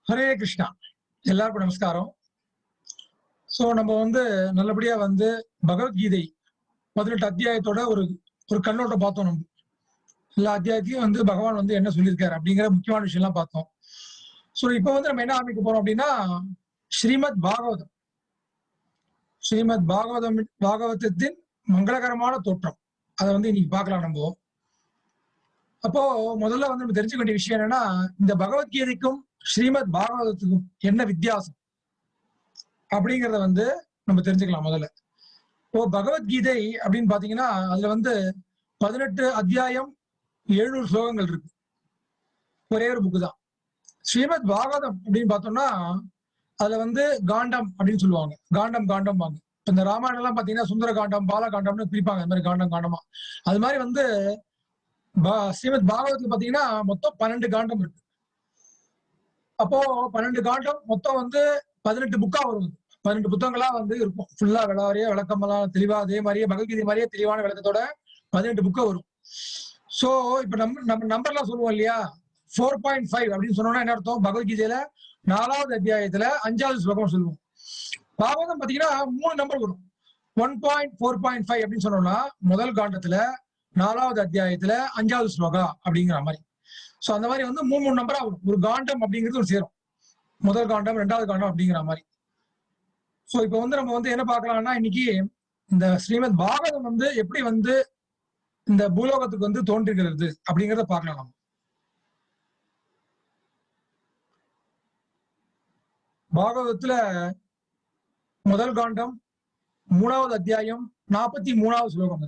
ஹரே கிருஷ்ணா. எல்லாருக்கும் நமஸ்காரம். நம்ம நல்லபடியா பகவத்கீதை 18 அத்தியாயத்தோட ஒரு ஒரு கண்ணோட்டம் பார்த்தோம் நம்ம. எல்லா அத்தியாயத்தையும் பகவான் என்ன சொல்லியிருக்காரு அப்படிங்கிற முக்கியமான விஷயம்லாம் பார்த்தோம். இப்ப நம்ம என்ன ஆரம்பிக்க போறோம் அப்படின்னா, ஸ்ரீமத் பாகவதம். ஸ்ரீமத் பாகவதத்தின் மங்களகரமான தோற்றம். அதை இன்னைக்கு பார்க்கலாம் நம்ம. அப்போ முதல்ல நம்ம தெரிஞ்சுக்க வேண்டிய விஷயம் என்னன்னா, இந்த பகவத்கீதைக்கும் ஸ்ரீமத் பாகவதத்துக்கும் என்ன வித்தியாசம் அப்படிங்கறத நம்ம தெரிஞ்சுக்கலாம் முதல்ல. இப்போ பகவத்கீதை அப்படின்னு பாத்தீங்கன்னா, அதுல 18 அத்தியாயம் 700 ஸ்லோகங்கள் இருக்கு. ஒரே ஒரு புக்கு தான். ஸ்ரீமத் பாகவதம் அப்படின்னு பார்த்தோம்னா, அதுல காண்டம் அப்படின்னு சொல்லுவாங்க. காண்டம் காண்டம் வாங்க. இந்த ராமாயணம் எல்லாம் பாத்தீங்கன்னா சுந்தர காண்டம், பால காண்டம்னு பிரிப்பாங்க. அந்த மாதிரி காண்டம் காண்டமா. அது மாதிரி ஸ்ரீமத் பாகவதத்துல பாத்தீங்கன்னா மொத்தம் 12 காண்டம் இருக்கு. அப்போ 12 காண்டம் மொத்தம் 18 புக்கா வரும். 12 புத்தகங்களா இருக்கும். ஃபுல்லா விளக்கமெல்லாம் தெளிவா அதே மாதிரியே பகவத்கீதை மாதிரியே தெளிவான விளக்கத்தோட 18 புக்கா வரும். சோ இப்ப நம்ம நம்பர்லாம் சொல்லுவோம் இல்லையா, 4.5 அப்படின்னு சொன்னோம்னா என்ன அர்த்தம்? பகவத்கீதையில 4வது அத்தியாயத்துல 5வது ஸ்லோகம் சொல்லுவோம். பாகவதம் பாத்தீங்கன்னா 3 நம்பர் வரும். 1.4.5 அப்படின்னு சொன்னோம்னா முதல் காண்டத்துல 4வது அத்தியாயத்துல 5வது ஸ்லோகா அப்படிங்கிற மாதிரி. சோ அந்த மாதிரி 3 நம்பரா வரும். ஒரு காண்டம் அப்படிங்கிறது ஒரு சேரும். முதல் காண்டம், 2வது காண்டம் அப்படிங்கிற மாதிரி. சோ இப்ப நம்ம என்ன பார்க்கலாம்னா, இன்னைக்கு இந்த ஸ்ரீமத் பாகவதம் எப்படி இந்த பூலோகத்துக்கு தோன்றுகிறது அப்படிங்கறத பார்க்கலாம் நம்ம. பாகவதத்துல முதல் காண்டம் 3வது அத்தியாயம் 43வது ஸ்லோகம்.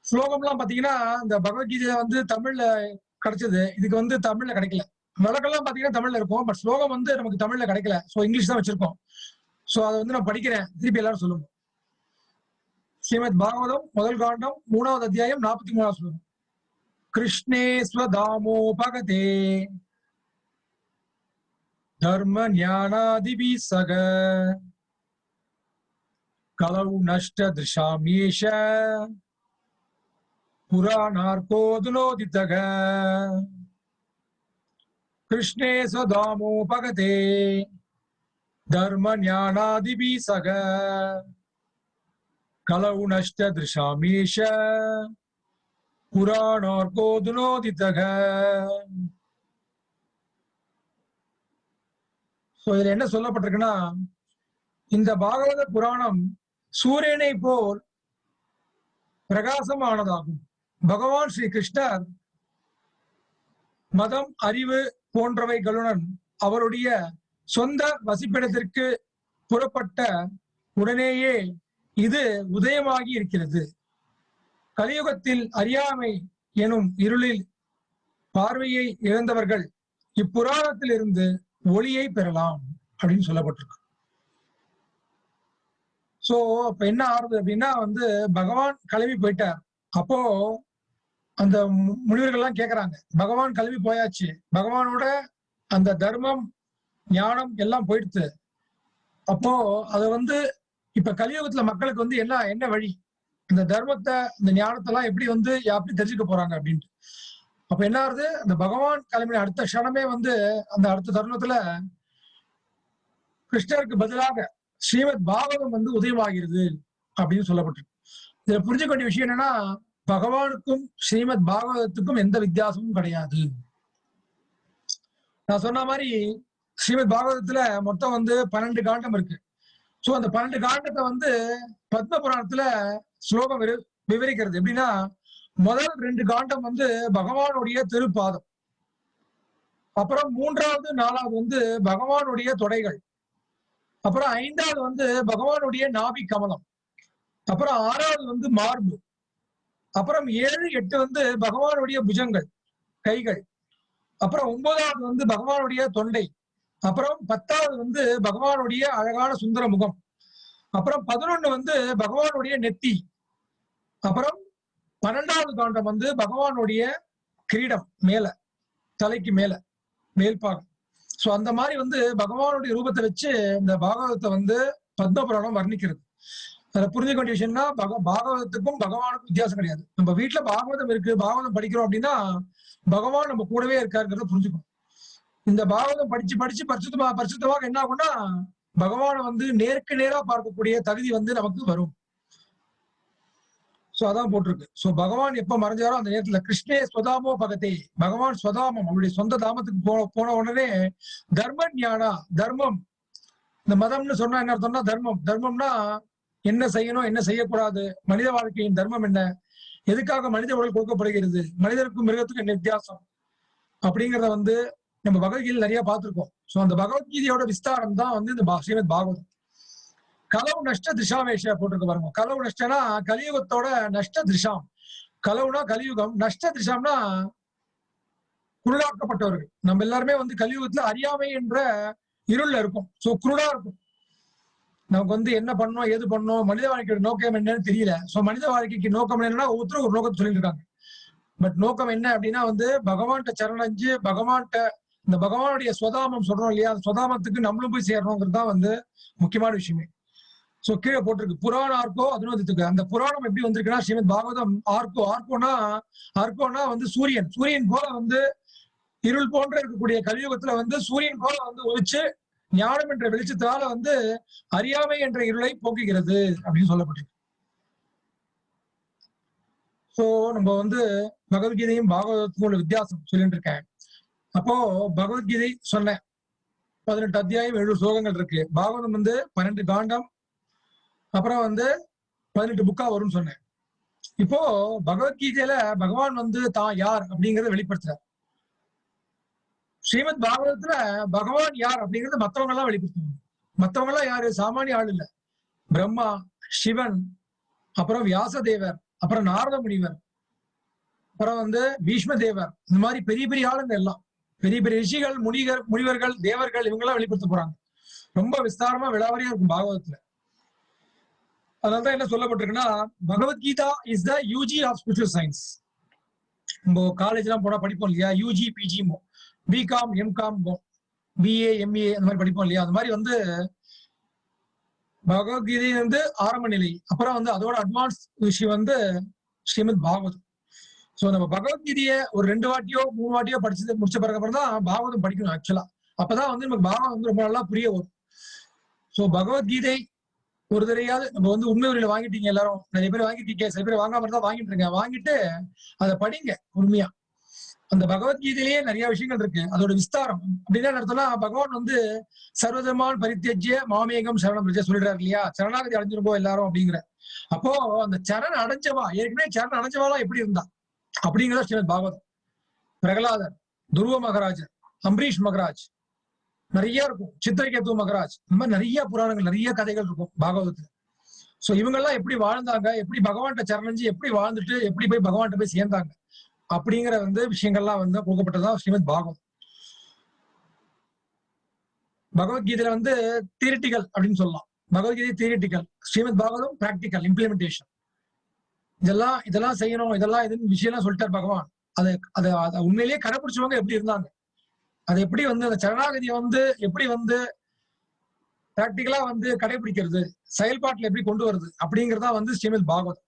ஸ்லோகம்லாம் பாத்தீங்கன்னா இந்த பகவத்கீதை தமிழ்ல கிடைச்சது. இதுக்கு தமிழ்ல கிடைக்கல. விளக்கெல்லாம் பாத்தீங்கன்னா தமிழ்ல இருக்கும். பட் ஸ்லோகம் நமக்கு தமிழ்ல கிடைக்கல. சோ இங்கிலீஷ் தான் வச்சிருக்கோம். சோ அதை நான் படிக்கிறேன். திருப்பி எல்லாரும் சொல்லுங்க. ஸ்ரீமத் பாகவதம் முதல் காண்டம் 3வது அத்தியாயம் 43வது ஸ்லோகம். கிருஷ்ணே ஸ்வதாமோபகதே தர்ம ஞானாதிபி சக கலௌ நஷ்ட திருஷாமேஷ புராணார்கோதுனோதிதக. கிருஷ்ணே ஸ்வதாமோபகதே தர்ம ஞானாதிபி சக கலௌ நஷ்ட திருஷாமேஷ புராணார்கோதுனோதிதக. இதுல என்ன சொல்லப்பட்டிருக்குன்னா, இந்த பாகவத புராணம் சூரியனை போல் பிரகாசமானதாகும். பகவான் ஸ்ரீ கிருஷ்ணர் மதம், அறிவு போன்றவைகளுடன் அவருடைய சொந்த வசிப்பிடத்திற்கு புறப்பட்ட உடனேயே இது உதயமாகி இருக்கிறது. கலியுகத்தில் அறியாமை எனும் இருளில் பார்வையை இழந்தவர்கள் இப்புராணத்தில் இருந்து ஒளியை பெறலாம் அப்படின்னு சொல்லப்பட்டிருக்கு. சோ அப்ப என்ன ஆறுது அப்படின்னா, பகவான் கிளம்பி போயிட்டார். அப்போ அந்த முனிவர்கள்லாம் கேக்குறாங்க, பகவான் கிளம்பி போயாச்சு, பகவானோட அந்த தர்மம் ஞானம் எல்லாம் போயிடுத்து. அப்போ அது இப்ப கலியுகத்துல மக்களுக்கு என்ன வழி, இந்த தர்மத்தை இந்த ஞானத்தை எல்லாம் எப்படி எப்படி தெரிஞ்சுக்க போறாங்க அப்படின்ட்டு. அப்ப என்ன ஆகுது, அந்த பகவான் கிளம்பின அடுத்த க்ஷணமே அந்த அடுத்த தருணத்துல கிருஷ்ணருக்கு பதிலாக ஸ்ரீமத் பாகவதம் உதயமாகிறது அப்படின்னு சொல்லப்பட்டிருக்கு. இதுல புரிஞ்சுக்க வேண்டிய விஷயம் என்னன்னா, பகவானுக்கும் ஸ்ரீமத் பாகவதத்துக்கும் எந்த வித்தியாசமும் கிடையாது. நான் சொன்ன மாதிரி ஸ்ரீமத் பாகவதத்துல மொத்தம் 12 காண்டம் இருக்கு. சோ அந்த 12 காண்டத்தை பத்ம புராணத்துல ஸ்லோகம் விவரிக்கிறது. எப்படின்னா, முதல் 2 காண்டம் பகவானுடைய திருப்பாதம், அப்புறம் 3வது 4வது பகவானுடைய தொடைகள், அப்புறம் 5வது பகவானுடைய நாபி கமலம், அப்புறம் 6வது மார்பு, அப்புறம் 7, 8 பகவானுடைய புஜங்கள், கைகள், அப்புறம் 9வது பகவானுடைய தொண்டை, அப்புறம் 10வது பகவானுடைய அழகான சுந்தர முகம், அப்புறம் 11 பகவானுடைய நெத்தி, அப்புறம் 12வது காண்டம் பகவானுடைய கிரீடம் மேல, தலைக்கு மேல மேல்பாகம். சோ அந்த மாதிரி பகவானுடைய ரூபத்தை வச்சு இந்த பாகவதத்தை பத்ம புராணம் வர்ணிக்கிறது. அதுல புரிஞ்சுக்க வேண்டிய விஷயம்னா, பாகவதத்துக்கும் பகவானுக்கும் வித்தியாசம் கிடையாது. நம்ம வீட்டுல பாகவதம் இருக்கு, பாகவதம் படிக்கிறோம் அப்படின்னா பகவான் நம்ம கூடவே இருக்காருங்கிறத புரிஞ்சுக்கணும். இந்த பாகவதம் படிச்சு படிச்சு பரிசுத்தமாக என்ன ஆகும்னா பகவானை வந்து நேருக்கு நேரா பார்க்கக்கூடிய தகுதி வந்து நமக்கு வரும். சோ அதான் போட்டிருக்கு. சோ பகவான் எப்ப மறைஞ்சாரோ அந்த நேரத்துல கிருஷ்ணே ஸ்வதாமோ பகதே, பகவான் ஸ்வதாமம் அவருடைய சொந்த தாமத்துக்கு போன உடனே தர்ம ஞானா, தர்மம், இந்த மதம்னு சொன்னா என்ன அர்த்தம்னா தர்மம். தர்மம்னா என்ன செய்யணும் என்ன செய்யக்கூடாது, மனித வாழ்க்கையின் தர்மம் என்ன, எதுக்காக மனித உடல் கொடுக்கப்படுகிறது, மனிதருக்கும் மிருகத்துக்கும் என்ன வித்தியாசம் அப்படிங்கிறத வந்து நம்ம பகவத்கீதை நிறைய பார்த்திருக்கோம். சோ அந்த பகவத்கீதையோட விஸ்தாரம் தான் வந்து இந்த ஸ்ரீமத் பாகவதம். கலவு நஷ்ட திரிஷாவேஷ போட்டிருக்க பாருங்க. கலவு நஷ்டனா கலியுகத்தோட நஷ்ட திரிஷாம். கலவுனா கலியுகம், நஷ்ட திரிஷாம்னா குருடாக்கப்பட்டவர்கள். நம்ம எல்லாருமே வந்து கலியுகத்துல அறியாமை என்ற இருள்ல இருக்கும். சோ குருடா இருக்கும். நமக்கு வந்து என்ன பண்ணணும் ஏது பண்ணணும், மனித வாழ்க்கையோட நோக்கம் என்னன்னு தெரியல. சோ மனித வாழ்க்கைக்கு நோக்கம் என்னன்னா ஒவ்வொருத்தரும் ஒரு நோக்கத்தை சொல்லிட்டு இருக்காங்க. பட் நோக்கம் என்ன அப்படின்னா வந்து பகவான்கிட்ட சரணடைஞ்சு பகவான்கிட்ட இந்த பகவானுடைய ஸ்வதாமம் சொல்றோம் இல்லையா, அந்த ஸ்வதாமத்துக்கு நம்மளும் போய் சேரணுங்கிறது தான் வந்து முக்கியமான விஷயமே. சோ கீழே போட்டிருக்கு புராண ஆர்கோ அதுனதுக்கு. அந்த புராணம் எப்படி வந்திருக்குன்னா ஸ்ரீமத் பாகவதம் ஆர்கோ. ஆர்கோனா வந்து சூரியன். சூரியன் போல வந்து இருள் போன்ற இருக்கக்கூடிய கலியுகத்துல வந்து சூரியன் போல வந்து ஒளிச்சு ஞானம் என்ற வெளிச்சத்தால வந்து அறியாமை என்ற இருளை போக்குகிறது அப்படின்னு சொல்லப்பட்டிருக்கு. சோ நம்ம வந்து பகவத்கீதையும் பாகவதத்துக்கும் உள்ள வித்தியாசம் சொல்லிட்டு இருக்கேன். அப்போ பகவத்கீதை சொன்னேன் 18 அத்தியாயம் 7 ஸ்லோகங்கள் இருக்கு. பாகவதம் வந்து 12 காண்டம், அப்புறம் வந்து 18 புக்கா வரும்னு சொன்னேன். இப்போ பகவத்கீதையில பகவான் வந்து தான் யார் அப்படிங்கறத வெளிப்படுத்துறார். ஸ்ரீமத் பாகவதத்துல பகவான் யார் அப்படிங்கறத மத்தவங்க எல்லாம் வெளிப்படுத்துவாங்க. மத்தவங்க எல்லாம் யாரு, சாமானிய ஆள் இல்ல. பிரம்மா, சிவன், அப்புறம் வியாசதேவர், அப்புறம் நாரத முனிவர், அப்புறம் வந்து பீஷ்ம தேவர், இந்த மாதிரி பெரிய பெரிய ஆளுங்க எல்லாம், பெரிய பெரிய ரிஷிகள், முனிவர்கள், தேவர்கள், இவங்க எல்லாம் வெளிப்படுத்த போறாங்க. ரொம்ப விஸ்தாரமா விளாவரியா இருக்கும் பாகவதத்துல. அதனாலதான் என்ன சொல்லப்பட்டிருக்குன்னா Bhagavad Gita is the UG of spiritual science. நம்ம காலேஜ் எல்லாம் போனா படிப்போம் இல்லையா, UG PG, BCom MCom, BA MA அந்த மாதிரி படிப்போம் இல்லையா, அந்த மாதிரி வந்து பகவத்கீதை வந்து ஆரம்ப நிலை, அப்புறம் வந்து அதோட அட்வான்ஸ் விஷயம் வந்து ஸ்ரீமத் பாகவதம். சோ நம்ம பகவத்கீதையை ஒரு 2 வாட்டியோ 3 வாட்டியோ படிச்சு முடிச்ச பிறகு அப்புறம் தான் பாகவதம் படிக்கணும் ஆக்சுவலா. அப்பதான் வந்து நமக்கு பாகவதம் வந்து ரொம்ப நல்லா புரிய வரும். சோ பகவத்கீதை ஒரு தடையாவது நம்ம வந்து உண்மை வழியில வாங்கிட்டீங்க, எல்லாரும் நிறைய பேர் வாங்கிட்டீங்க, சில பேர் வாங்காம இருந்தா வாங்கிட்டு இருங்க. வாங்கிட்டு அதை படிங்க உண்மையா. அந்த பகவத்கீதையிலேயே நிறைய விஷயங்கள் இருக்கு. அதோட விஸ்தாரம் அப்படின்னா நடத்தினா பகவான் வந்து சர்வதமான பரித்தியஜ்ய மாமேகம் சரணம் பிரஜ சொல்லிடுறாரு இல்லையா, சரணாகதி அடைஞ்சிருப்போம் எல்லாரும் அப்படிங்கிற. அப்போ அந்த சரண் அடைஞ்சவா, ஏற்கனவே சரண் அடைஞ்சவாலாம் எப்படி இருந்தா அப்படிங்கிறத ஸ்ரீமத் பாகவதம். பிரகலாதர், துருவ மகராஜர், அம்பரீஷ் மகராஜ், நிறைய இருக்கும். சித்திரகேது மகராஜ், இந்த மாதிரி நிறைய புராணங்கள் நிறைய கதைகள் இருக்கும் பாகவதத்துல. சோ இவங்க எல்லாம் எப்படி வாழ்ந்தாங்க, எப்படி பகவான்கிட்ட சரணஞ்சு எப்படி வாழ்ந்துட்டு எப்படி போய் பகவான்கிட்ட போய் சேர்ந்தாங்க அப்படிங்கிற வந்து விஷயங்கள்லாம் வந்து கொடுக்கப்பட்டதான் ஸ்ரீமத் பாகவதம். பகவத்கீதையில வந்து தியரிட்டிக்கல் அப்படின்னு சொல்லலாம். Bhagavad Gita theoretical, Srimad Bhagavatam practical implementation. இதெல்லாம் செய்யணும், இதெல்லாம் இதுன்னு விஷயம் சொல்லிட்டார் பகவான். அதை உண்மையிலேயே கடைபிடிச்சவங்க எப்படி இருந்தாங்க, அது எப்படி வந்து அந்த சரணாகதியை வந்து எப்படி வந்து பிராக்டிக்கலா வந்து கடைபிடிக்கிறது, செயல்பாட்டுல எப்படி கொண்டு வருது அப்படிங்கறதா வந்து ஸ்ரீமத் பாகவதம்.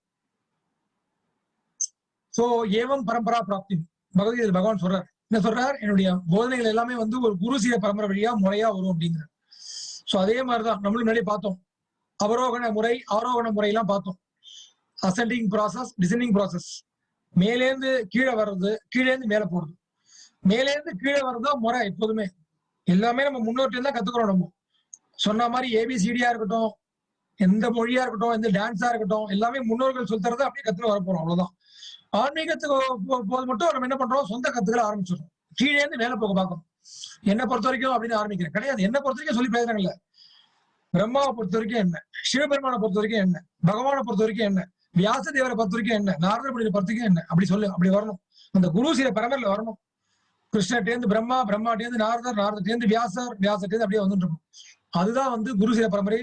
சோ ஏவம் பரம்பரா பிராப்தி பகவத்கீதை பகவான் சொல்றார். என்ன சொல்றார், என்னுடைய போதனைகள் எல்லாமே வந்து ஒரு குரு சீர பரம்பரை வழியா முறையா வரும் அப்படிங்கிற. சோ அதே மாதிரிதான் நம்மளும் முன்னாடி பார்த்தோம். அவரோகண முறை ஆரோகண முறையெல்லாம் பார்த்தோம். Ascending process, descending process. மேலேந்து கீழே வர்றது, கீழேந்து மேல போறது. மேலேந்து கீழே வர்றதுதான் முறை. எப்போதுமே எல்லாமே நம்ம முன்னோட்டி தான் கத்துக்கிறோம். நம்ம சொன்ன மாதிரி ஏபிசிடியா இருக்கட்டும், எந்த மொழியா இருக்கட்டும், எந்த டான்ஸா இருக்கட்டும், எல்லாமே முன்னோர்கள் சொல்றதை அப்படியே கத்துக்க வர போறோம், அவ்வளவுதான். ஆன்மீகத்துக்கு போது மட்டும் நம்ம என்ன பண்றோம், சொந்த கத்துக்களை ஆரம்பிச்சிடறோம். கீழே இருந்து மேல போக பார்க்கணும். என்ன பொறுத்த வரைக்கும் அப்படின்னு ஆரம்பிக்கிறேன் கிடையாது. என்ன பொறுத்த வரைக்கும் சொல்லி பேசுறாங்க இல்ல. பிரம்மாவை பொறுத்த வரைக்கும் என்ன, சிவபெருமானை பொறுத்த வரைக்கும் என்ன, பகவானை பொறுத்த வரைக்கும் என்ன, வியாச தேவரை பொறுத்த வரைக்கும் என்ன, நாரத முனியை பொறுத்த வரைக்கும் என்ன, அப்படி சொல்லு. அப்படி வரணும். அந்த குரு சில பரம்பரையில வரணும். கிருஷ்ணர்டேந்து பிரம்மா, பிரம்மாட்டேந்து நாரதர், நாரதர்டேந்து வியாசர், வியாசர்டேந்து அப்படியே வந்துட்டு இருக்கும். அதுதான் வந்து குரு சில பரம்பரை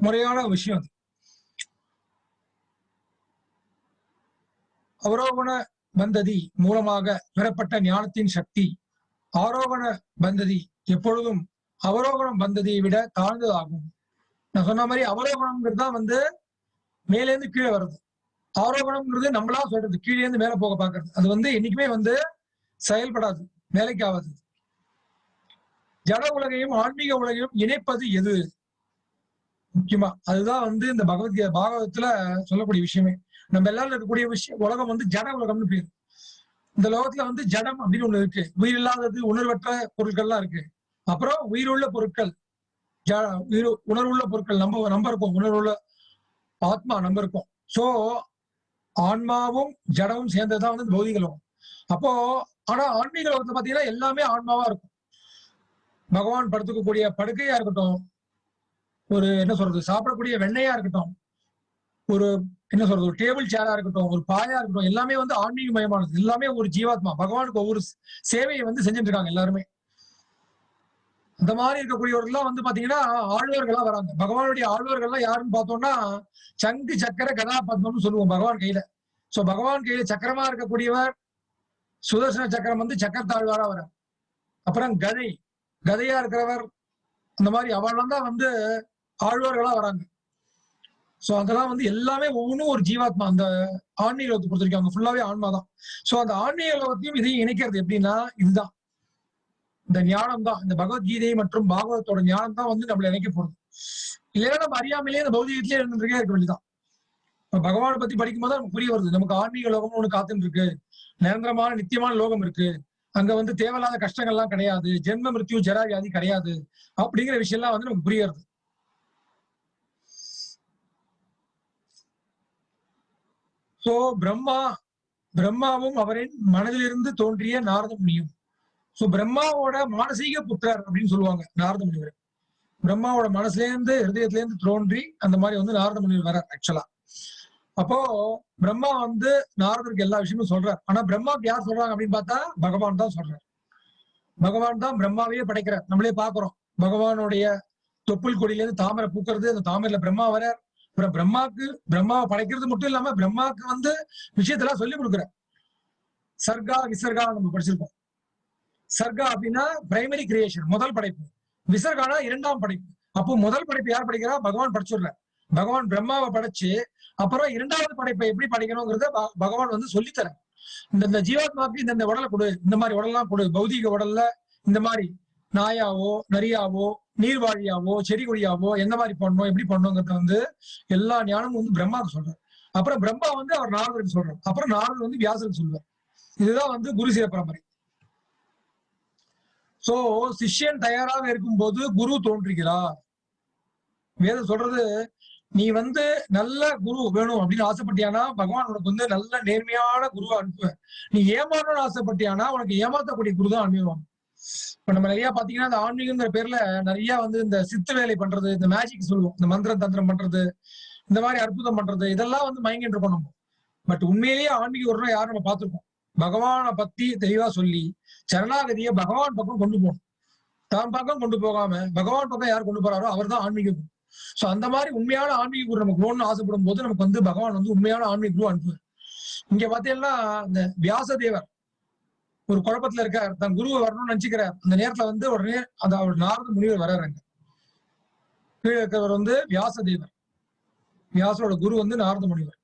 முறையான விஷயம். அது அவரோகண பந்ததி மூலமாக பெறப்பட்ட ஞானத்தின் சக்தி ஆரோகண பந்ததி எப்பொழுதும் அவரோகணம் பந்ததியை விட தாழ்ந்ததாகும். நான் சொன்ன மாதிரி அவரோகணம்ங்கிறது தான் வந்து மேலேருந்து கீழே வருது. ஆரோகணம்ங்கிறது நம்மளா சொல்றது, கீழே இருந்து மேல போக பாக்குறது. அது வந்து என்னைக்குமே வந்து செயல்படாது, வேலைக்கு ஆகாது. ஜட உலகையும் ஆன்மீக உலகையும் இணைப்பது எது? முக்கியமா அதுதான் வந்து இந்த பாகவதத்துல சொல்லக்கூடிய விஷயமே. நம்ம எல்லாரும் இருக்கக்கூடிய விஷயம் உலகம் வந்து ஜட உலகம்னு பேரு. இந்த லோகத்துல வந்து ஜடம் அப்படின்னு ஒண்ணு இருக்கு. உயிர் இல்லாதது, உணர்வற்ற பொருட்கள்லாம் இருக்கு. அப்புறம் உயிருள்ள பொருட்கள், உணர்வுள்ள பொருட்கள் நம்ம இருக்கோம். உணர்வுள்ள ஆத்மா நம்ம இருக்கோம். சோ ஆன்மாவும் ஜடமும் சேர்ந்ததுதான் வந்து பௌதிக லோகம். அப்போ ஆனா ஆன்மீக லோகத்துல பாத்தீங்கன்னா எல்லாமே ஆன்மாவா இருக்கும். பகவான் படுத்துக்கக்கூடிய படுக்கையா இருக்கட்டும், ஒரு என்ன சொல்றது சாப்பிடக்கூடிய வெண்ணையா இருக்கட்டும், ஒரு என்ன சொல்றது ஒரு டேபிள் சேரா இருக்கட்டும், ஒரு பாயா இருக்கட்டும், எல்லாமே வந்து ஆன்மீக மயமானது. எல்லாமே ஒரு ஜீவாத்மா. பகவானுக்கு ஒவ்வொரு சேவையை வந்து செஞ்சுட்டு இருக்காங்க எல்லாருமே. இந்த மாதிரி இருக்கக்கூடியவர்கள்லாம் வந்து பாத்தீங்கன்னா ஆழ்வார்களா வராங்க. பகவானுடைய ஆழ்வார்கள்லாம் யாருன்னு பார்த்தோம்னா சங்கு சக்கர கதா பத்மம்னு சொல்லுவோம் பகவான் கையில. சோ பகவான் கையில சக்கரமா இருக்கக்கூடியவர் சுதர்சன சக்கரம் வந்து சக்கரத்தாழ்வாரா வர. அப்புறம் கதையா இருக்கிறவர், அந்த மாதிரி அவெல்லாம் தான் வந்து ஆழ்வார்களா வராங்க. சோ அதெல்லாம் வந்து எல்லாமே ஒவ்வொன்றும் ஒரு ஜீவாத்மா. அந்த ஆன்மீக லோகத்தை பொறுத்த வரைக்கும் அவங்க ஃபுல்லாவே ஆன்மா தான். சோ அந்த ஆன்மீக லோகத்தையும் இதையும் இணைக்கிறது எப்படின்னா இதுதான், இந்த ஞானம் தான். இந்த பகவத்கீதை மற்றும் பாகவதத்தோட ஞானம் தான் வந்து நம்மளை இணைக்க போறது. இல்லைன்னா நம்ம அறியாமலே இந்த பௌதிகத்திலே இருந்துருக்கே இருக்க வேண்டியதான். இப்ப பகவானை பத்தி படிக்கும் போது நமக்கு புரிய வருது, நமக்கு ஆன்மீக லோகம்னு ஒண்ணு காத்துட்டு இருக்கு, நிரந்தரமான நித்தியமான லோகம் இருக்கு, அங்க வந்து தேவையில்லாத கஷ்டங்கள்லாம் கிடையாது, ஜென்ம மிருத்யு ஜரா வியாதி கிடையாது அப்படிங்கிற விஷயம் எல்லாம் வந்து நமக்கு புரியாது. சோ பிரம்மாவும் அவரின் மனதிலிருந்து தோன்றிய நாரத முனியும். சோ பிரம்மாவோட மானசீக புத்திரர் அப்படின்னு சொல்லுவாங்க நாரத முனிவர். பிரம்மாவோட மனசுல இருந்து ஹிருதயத்துல இருந்து தோன்றி அந்த மாதிரி வந்து நாரத முனிவர் வர ஆக்சுவலா. அப்போ பிரம்மா வந்து நாரதருக்கு எல்லா விஷயமும் சொல்றார். ஆனா பிரம்மாவுக்கு யார் சொல்றாங்க அப்படின்னு பார்த்தா பகவான் தான் சொல்றார். பகவான் தான் பிரம்மாவையே படைக்கிறார். நம்மளே பாக்குறோம் பகவானுடைய தொப்புள் கொடியில இருந்து தாமரை பூக்கிறது, அந்த தாமரையில பிரம்மா வர. அப்புறம் பிரம்மாவை படைக்கிறது மட்டும் இல்லாம பிரம்மாவுக்கு வந்து விஷயத்தெல்லாம் சொல்லி கொடுக்குற. சர்கா விசர்கா நம்ம படிச்சிருக்கோம். சர்கா அப்படின்னா பிரைமரி கிரியேஷன், முதல் படைப்பு. விசர்கானா இரண்டாம் படைப்பு. அப்போ முதல் படைப்பு யார் படைக்கிறா? பகவான் படிச்சுடுற. பகவான் பிரம்மாவை படைச்சு அப்புறம் இரண்டாவது படைப்பை எப்படி படைக்கணுங்கிறத பகவான் வந்து சொல்லித்தர. இந்த ஜீவாத்மாவுக்கு இந்த உடலை கொடு, இந்த மாதிரி உடல்லாம் கொடு, பௌதிக உடல்ல இந்த மாதிரி நாயாவோ நரியாவோ நீர்வாழியாவோ செடி கொடியாவோ எந்த மாதிரி பண்ணணும் எப்படி பண்ணணுங்கிறத வந்து எல்லா ஞானமும் வந்து பிரம்மாவுக்கு சொல்றாரு. அப்புறம் பிரம்மா வந்து அவர் நாரதருக்கு சொல்றாரு. அப்புறம் நாரதர் வந்து வியாசருக்கு சொல்லுவார். இதுதான் வந்து குரு சிர பரம்பரை. சோ சிஷ்யன் தயாராக இருக்கும் போது குரு தோன்றுகிறார். வேதம் சொல்றது, நீ வந்து நல்ல குரு வேணும் அப்படின்னு ஆசைப்பட்டியானா பகவான் உனக்கு வந்து நல்ல நேர்மையான குருவை அனுப்புவேன். நீ ஏமாறணும்னு ஆசைப்பட்டியானா உனக்கு ஏமாத்தக்கூடிய குரு தான் அனுப்புவாங்க. இப்ப நம்ம நிறைய பாத்தீங்கன்னா இந்த ஆன்மீகங்கிற பேர்ல நிறைய வந்து இந்த சித்து வேலை பண்றது, இந்த மேஜிக் சொல்லுவோம், இந்த மந்திரம் தந்திரம் பண்றது, இந்த மாதிரி அற்புதம் பண்றது, இதெல்லாம் வந்து மயங்கிட்டு இருக்கோம் நம்ம. பட் உண்மையிலேயே ஆன்மீக குருனா யாரும் நம்ம பார்த்திருக்கோம். பகவானை பத்தி தெளிவா சொல்லி சரணாகதியை பகவான் பக்கம் கொண்டு போகணும். தான் பக்கம் கொண்டு போகாம பகவான் பக்கம் யார் கொண்டு போறாரோ அவர் தான் ஆன்மீக குரு. சோ அந்த மாதிரி உண்மையான ஆன்மீக குரு நமக்கு வேணும்னு ஆசைப்படும் போது நமக்கு வந்து பகவான் வந்து உண்மையான ஆன்மீக குரு அனுப்புவார். இங்க பாத்தீங்கன்னா இந்த வியாசதேவர் ஒரு குழப்பத்துல இருக்கார், தன் குருவை வரணும்னு நினைச்சுக்கிறார். அந்த நேரத்துல வந்து உடனே அந்த அவர் நாரத முனிவர் வர்றாங்க. கீழே இருக்கிறவர் வந்து வியாசதேவர். வியாசரோட குரு வந்து நாரத முனிவர்.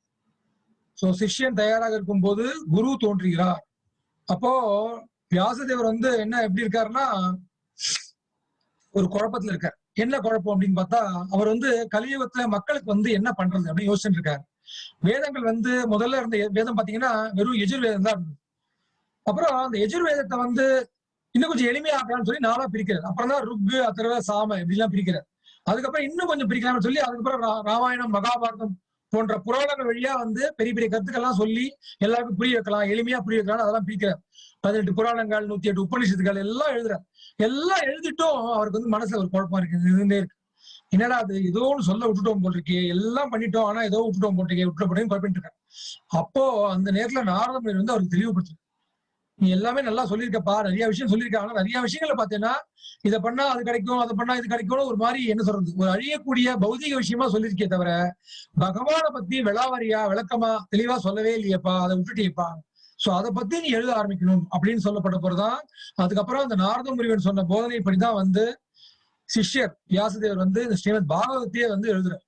சோ சிஷ்யன் தயாராக இருக்கும் போது குரு தோன்றுகிறார். அப்போ வியாசதேவர் வந்து என்ன எப்படி இருக்காருன்னா ஒரு குழப்பத்துல இருக்கார். என்ன குழப்பம் அப்படின்னு பார்த்தா அவர் வந்து கலியுகத்துல மக்களுக்கு வந்து என்ன பண்றது அப்படின்னு யோசிச்சுட்டு இருக்காரு. வேதங்கள் வந்து முதல்ல இருந்த வேதம் பாத்தீங்கன்னா வெறும் எஜுர்வேதம் தான் இருந்தது. அப்புறம் அந்த எஜுர்வேதத்தை வந்து இன்னும் கொஞ்சம் எளிமையாக்கலாம்னு சொல்லி நாளா பிரிக்கிறார். அப்புறம் தான் ருக் அதர்வ சாம இப்படிலாம் பிரிக்கிறார். அதுக்கப்புறம் இன்னும் கொஞ்சம் பிரிக்கலாம்னு சொல்லி அதுக்கப்புறம் ராமாயணம் மகாபாரதம் போன்ற புராணங்கள் வழியா வந்து பெரிய பெரிய கருத்துக்கள்லாம் சொல்லி எல்லாருக்கும் புரிய வைக்கலாம், எளிமையா புரிய வைக்கலாம், அதெல்லாம் பிரிக்கிறார். 18 புராணங்கள், 108 உபநிஷத்துகள் எல்லாம் எழுதுறாரு. எல்லாம் எழுதிட்டும் அவருக்கு வந்து மனசுல ஒரு குழப்பம் இருக்கு, இருந்தே இருக்கு. என்னடா அது ஏதோ ஒன்று சொல்ல விட்டுட்டோம் போட்டிருக்கே, எல்லாம் பண்ணிட்டோம் ஆனா ஏதோ விட்டுட்டோம் போட்டிருக்கே, விட்டுறப்படின்னு குழப்பிட்டு இருக்காரு. அப்போ அந்த நேரத்துல நாரத முனிவர் வந்து அவருக்கு தெளிவுபடுத்து, நீ எல்லாமே நல்லா சொல்லியிருக்கப்பா, நிறைய விஷயம் சொல்லியிருக்காங்க. நிறைய விஷயங்களை பார்த்தேன்னா இதை பண்ணா அது கிடைக்கும், அதை பண்ணா இது கிடைக்கும்னு ஒரு மாதிரி என்ன சொல்றது ஒரு அழியக்கூடிய பௌதிக விஷயமா சொல்லியிருக்கே தவிர பகவானை பத்தி விளாவரியா விளக்கமா தெளிவா சொல்லவே இல்லையப்பா, அதை விட்டுட்டியப்பா. சோ அதை பத்தி நீ எழுத ஆரம்பிக்கணும் அப்படின்னு சொல்லப்பட்ட போறதுதான். அதுக்கப்புறம் அந்த நாரத முனிவன் சொன்ன போதனைப்படிதான் வந்து சிஷ்யர் வியாசதேவர் வந்து இந்த ஸ்ரீமத் பாகவதத்தையே வந்து எழுதுறார்.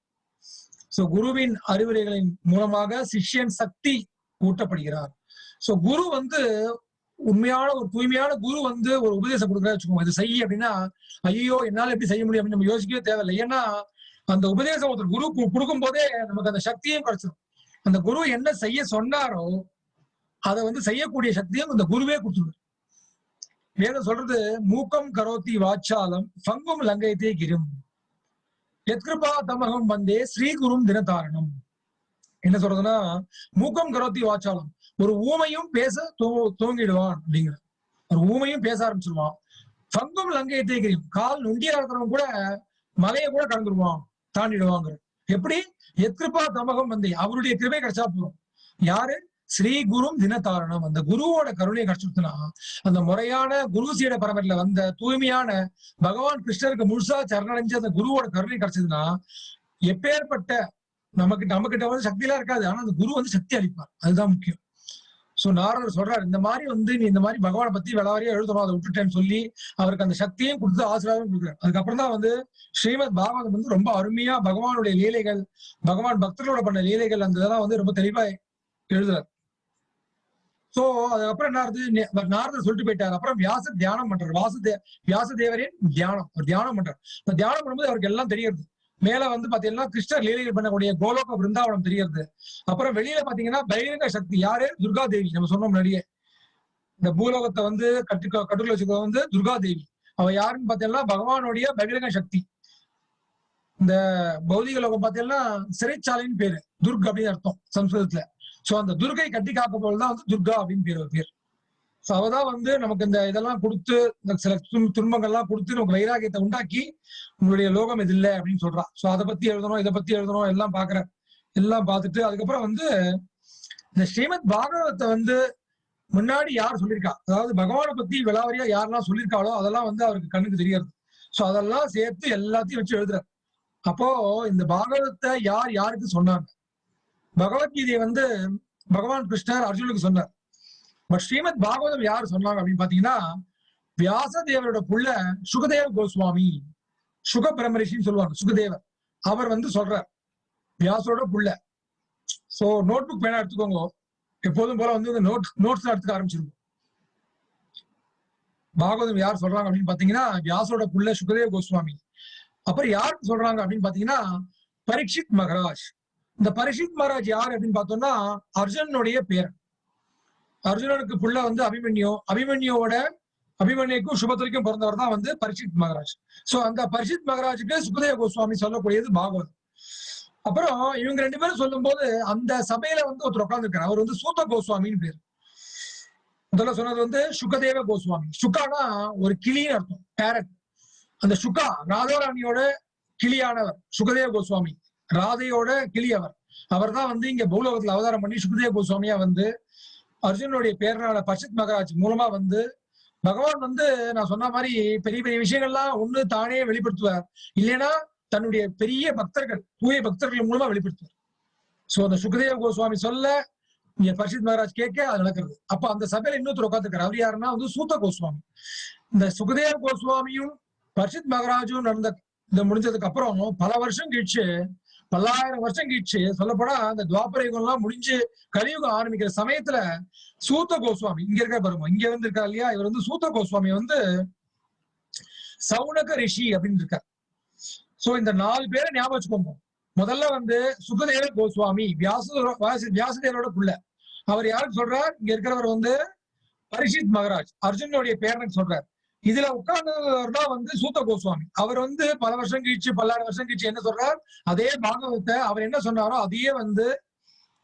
சோ குருவின் அறிவுரைகளின் மூலமாக சிஷ்யன் சக்தி ஊட்டப்படுகிறார். சோ குரு வந்து உண்மையான ஒரு தூய்மையான குரு வந்து ஒரு உபதேசம் கொடுக்குறா வச்சுக்கோங்க, இது செய் அப்படின்னா, ஐயோ என்னால எப்படி செய்ய முடியும் அப்படின்னு நம்ம யோசிக்கவே தேவையில்லை. ஏன்னா அந்த உபதேசம் ஒருத்தர் குரு கொடுக்கும் போதே நமக்கு அந்த சக்தியும் கிடைச்சிடும். அந்த குரு என்ன செய்ய சொன்னாரோ அதை வந்து செய்யக்கூடிய சக்தியும் அந்த குருவே கொடுத்துருவார். வேதம் சொல்றது, மூக்கம் கரோத்தி வாச்சாலம் பங்கும் லங்கைத்தே கிரும் எத்கிருபா தமகம் வந்தே ஸ்ரீகுரும் தினதாரணம். என்ன சொல்றதுன்னா, மூக்கம் கரோத்தி வாச்சாலம், ஒரு ஊமையும் பேச தூங்கிடுவான் அப்படிங்கிற, ஒரு ஊமையும் பேச ஆரம்பிச்சிருவான். பங்கும் லங்கையத்தை கிரியும், கால் நொண்டியா இருக்கிறவங்க கூட மலையை கூட கடந்துருவான், தாண்டிடுவாங்க. எப்படி? எத்கிருபா தமகம் வந்தே, அவருடைய கிருபை கிடைச்சா போதும். யாரு? ஸ்ரீ குரும் தினதாரணம், அந்த குருவோட கருணையை கிடைச்சிருச்சுன்னா, அந்த முறையான குரு சீட பரம்பரையில வந்த தூய்மையான பகவான் கிருஷ்ணருக்கு முழுசா சரணடைஞ்ச அந்த குருவோட கருணை கிடைச்சதுன்னா, எப்பேற்பட்ட நமக்கிட்ட வந்து சக்தி எல்லாம் இருக்காது, ஆனா அந்த குரு வந்து சக்தி அளிப்பார். அதுதான் முக்கியம். சோ நாரதர் சொல்றாரு, இந்த மாதிரி வந்து நீ இந்த மாதிரி பகவானை பத்தி விளாவரியா எழுதணும், அதை விட்டுட்டேன்னு சொல்லி அவருக்கு அந்த சக்தியும் கொடுத்து ஆசீர்வாதம் கொடுக்குறாரு. அதுக்கப்புறம் தான் வந்து ஸ்ரீமத் பாகவதம் வந்து ரொம்ப அருமையா பகவானுடைய லீலைகள், பகவான் பக்தர்களோட பண்ண லீலைகள், அந்த இதெல்லாம் வந்து ரொம்ப தெளிவா எழுதுறாரு. சோ அதுக்கப்புறம் என்ன ஆகுது, நாரதர் சொல்லிட்டு போயிட்டாரு. அப்புறம் வியாசர் தியானம் பண்றாரு. வியாசதேவரின் தியானம், ஒரு தியானம் பண்றாரு. அந்த தியானம் பண்ணும்போது அவருக்கு எல்லாம் தெரியுது. மேல வந்து பாத்தீங்கன்னா கிருஷ்ணர் லீலைகள் பண்ணக்கூடிய கோலோக பிருந்தாவனம் தெரியுது. அப்புறம் வெளியில பாத்தீங்கன்னா பகிரங்க சக்தி யாரு? துர்கா தேவி. நம்ம சொன்னோம் முன்னாடியே, இந்த பூலோகத்தை வந்து கட்டுக்குள்ள வச்சுக்க வந்து துர்கா தேவி. அவ யாருன்னு பாத்தீங்கன்னா பகவானுடைய பகிரங்க சக்தி. இந்த பௌதிக லோகம் பாத்தீங்கன்னா சிறைச்சாலைன்னு பேரு, துர்க் அப்படின்னு அர்த்தம் சம்ஸ்கிருதத்துல. சோ அந்த துர்கை கட்டி காக்க போலதான் வந்து துர்கா அப்படின்னு பேர். சோ அவதான் வந்து நமக்கு இந்த இதெல்லாம் கொடுத்து, இந்த சில துன்பங்கள்லாம் கொடுத்து நமக்கு வைராகியத்தை உண்டாக்கி, உங்களுடைய லோகம் இது இல்லை அப்படின்னு சொல்றா. சோ அதை பத்தி எழுதணும், இதை பத்தி எழுதணும், எல்லாம் பாக்குறேன். எல்லாம் பார்த்துட்டு அதுக்கப்புறம் வந்து இந்த ஸ்ரீமத் பாகவதத்தை வந்து முன்னாடி யார் சொல்லியிருக்கா, அதாவது பகவானை பத்தி விளாவரியா யாரெல்லாம் சொல்லியிருக்காளோ அதெல்லாம் வந்து அவருக்கு கண்ணுக்கு தெரியாது. சோ அதெல்லாம் சேர்த்து எல்லாத்தையும் வச்சு எழுதுறாரு. அப்போ இந்த பாகவதத்தை யார் யாருக்கு சொன்னாங்க? பகவத்கீதையை வந்து பகவான் கிருஷ்ணர் அர்ஜுனுக்கு சொன்னார். பட் ஸ்ரீமத் பாகவதம் யார் சொன்னாங்க அப்படின்னு பாத்தீங்கன்னா, வியாசதேவரோட புள்ள சுகதேவ கோஸ்வாமி, சுக பிரம்மரிஷின்னு சொல்லுவாங்க, சுகதேவர். அவர் வந்து சொல்றார், வியாசரோட புள்ள. சோ நோட் புக் பேனா எடுத்துக்கோங்க, எப்போதும் போல வந்து நோட்ஸ் எடுத்துக்க ஆரம்பிச்சிருக்கும். பாகவதம் யார் சொல்றாங்க அப்படின்னு பாத்தீங்கன்னா, வியாசரோட புள்ள சுகதேவ கோஸ்வாமி. அப்புறம் யாருக்கு சொல்றாங்க அப்படின்னு பாத்தீங்கன்னா, பரீட்சித் மகாராஜ். இந்த பரீட்சித் மகாராஜ் யார் அப்படின்னு பார்த்தோம்னா, அர்ஜுனனுடைய பேரன். அர்ஜுனனுக்கு புள்ள வந்து அபிமன்யுக்கும் சுபத்திரைக்கும் பிறந்தவர் தான் வந்து பரீட்சித் மகாராஜ். சோ அந்த பரீட்சித் மகாராஜுக்கு சுகதேவ கோஸ்வாமி சொல்லக்கூடியது பாகவதம். அப்புறம் இவங்க ரெண்டு பேரும் சொல்லும் போது அந்த சபையில வந்து ஒருத்தர் உட்கார்ந்துருக்காரு, அவர் வந்து சூத கோஸ்வாமின்னு பேரு. முதல்ல சொன்னது வந்து சுகதேவ கோஸ்வாமி. சுகானா ஒரு கிளின்னு அர்த்தம், பேரட். அந்த சுகா ராதாராணியோட கிளியானவர் சுகதேவ கோஸ்வாமி, ராதையோட கிளி அவர். அவர் தான் வந்து இங்க பூலோகத்துல அவதாரம் பண்ணி சுகதேவ கோஸ்வாமியா வந்து அர்ஜுனுடைய பேரனால பரீட்சித் மகாராஜ் மூலமா வந்து பகவான் வந்து நான் சொன்ன மாதிரி பெரிய பெரிய விஷயங்கள்லாம் ஒண்ணு தானே வெளிப்படுத்துவார், இல்லைன்னா தன்னுடைய பெரிய பக்தர்கள், தூய பக்தர்கள் மூலமா வெளிப்படுத்துவார். சோ அந்த சுகதேவ கோஸ்வாமி சொல்ல இங்க பரீட்சித் மகாராஜ் கேட்க அது நடக்கிறது. அப்ப அந்த சபையில இன்னொருத்தர் உட்காந்துருக்காரு, அவர் யாருன்னா வந்து சூத கோஸ்வாமி. இந்த சுகதேவ கோஸ்வாமியும் பரீட்சித் மகாராஜும் நடந்த இந்த முடிஞ்சதுக்கு அப்புறம் பல வருஷம் கழிச்சு, பல்லாயிரம் வருஷம் கழிச்சு, சொல்லப்போனா அந்த துவாபர யுகம் எல்லாம் முடிஞ்சு கலியுகம் ஆரம்பிக்கிற சமயத்துல சூத்த கோஸ்வாமி இங்க இருக்க பாருங்க, இங்க வந்து இருக்கா இல்லையா, இவர் வந்து சூத்த கோஸ்வாமி வந்து சவுனக ரிஷி அப்படின்னு இருக்கார். சோ இந்த 4 பேரை ஞாபகம் வச்சுக்கோங்க. முதல்ல வந்து சுகதேவ கோஸ்வாமி வியாசதேவரோட புள்ள. அவர் யாருக்கு சொல்றார்? இங்க இருக்கிறவர் வந்து பரீட்சித் மகாராஜ், அர்ஜுனுடைய பேரனுக்கு சொல்றார். இதுல உட்கார்ந்தவர் தான் வந்து சூத்த கோஸ்வாமி. அவர் வந்து பல வருஷம் கழிச்சு, பல்லாயிரம் வருஷம் கழிச்சு என்ன சொல்றார்? அதே பாகவத்தை அவர் என்ன சொன்னாரோ அதையே வந்து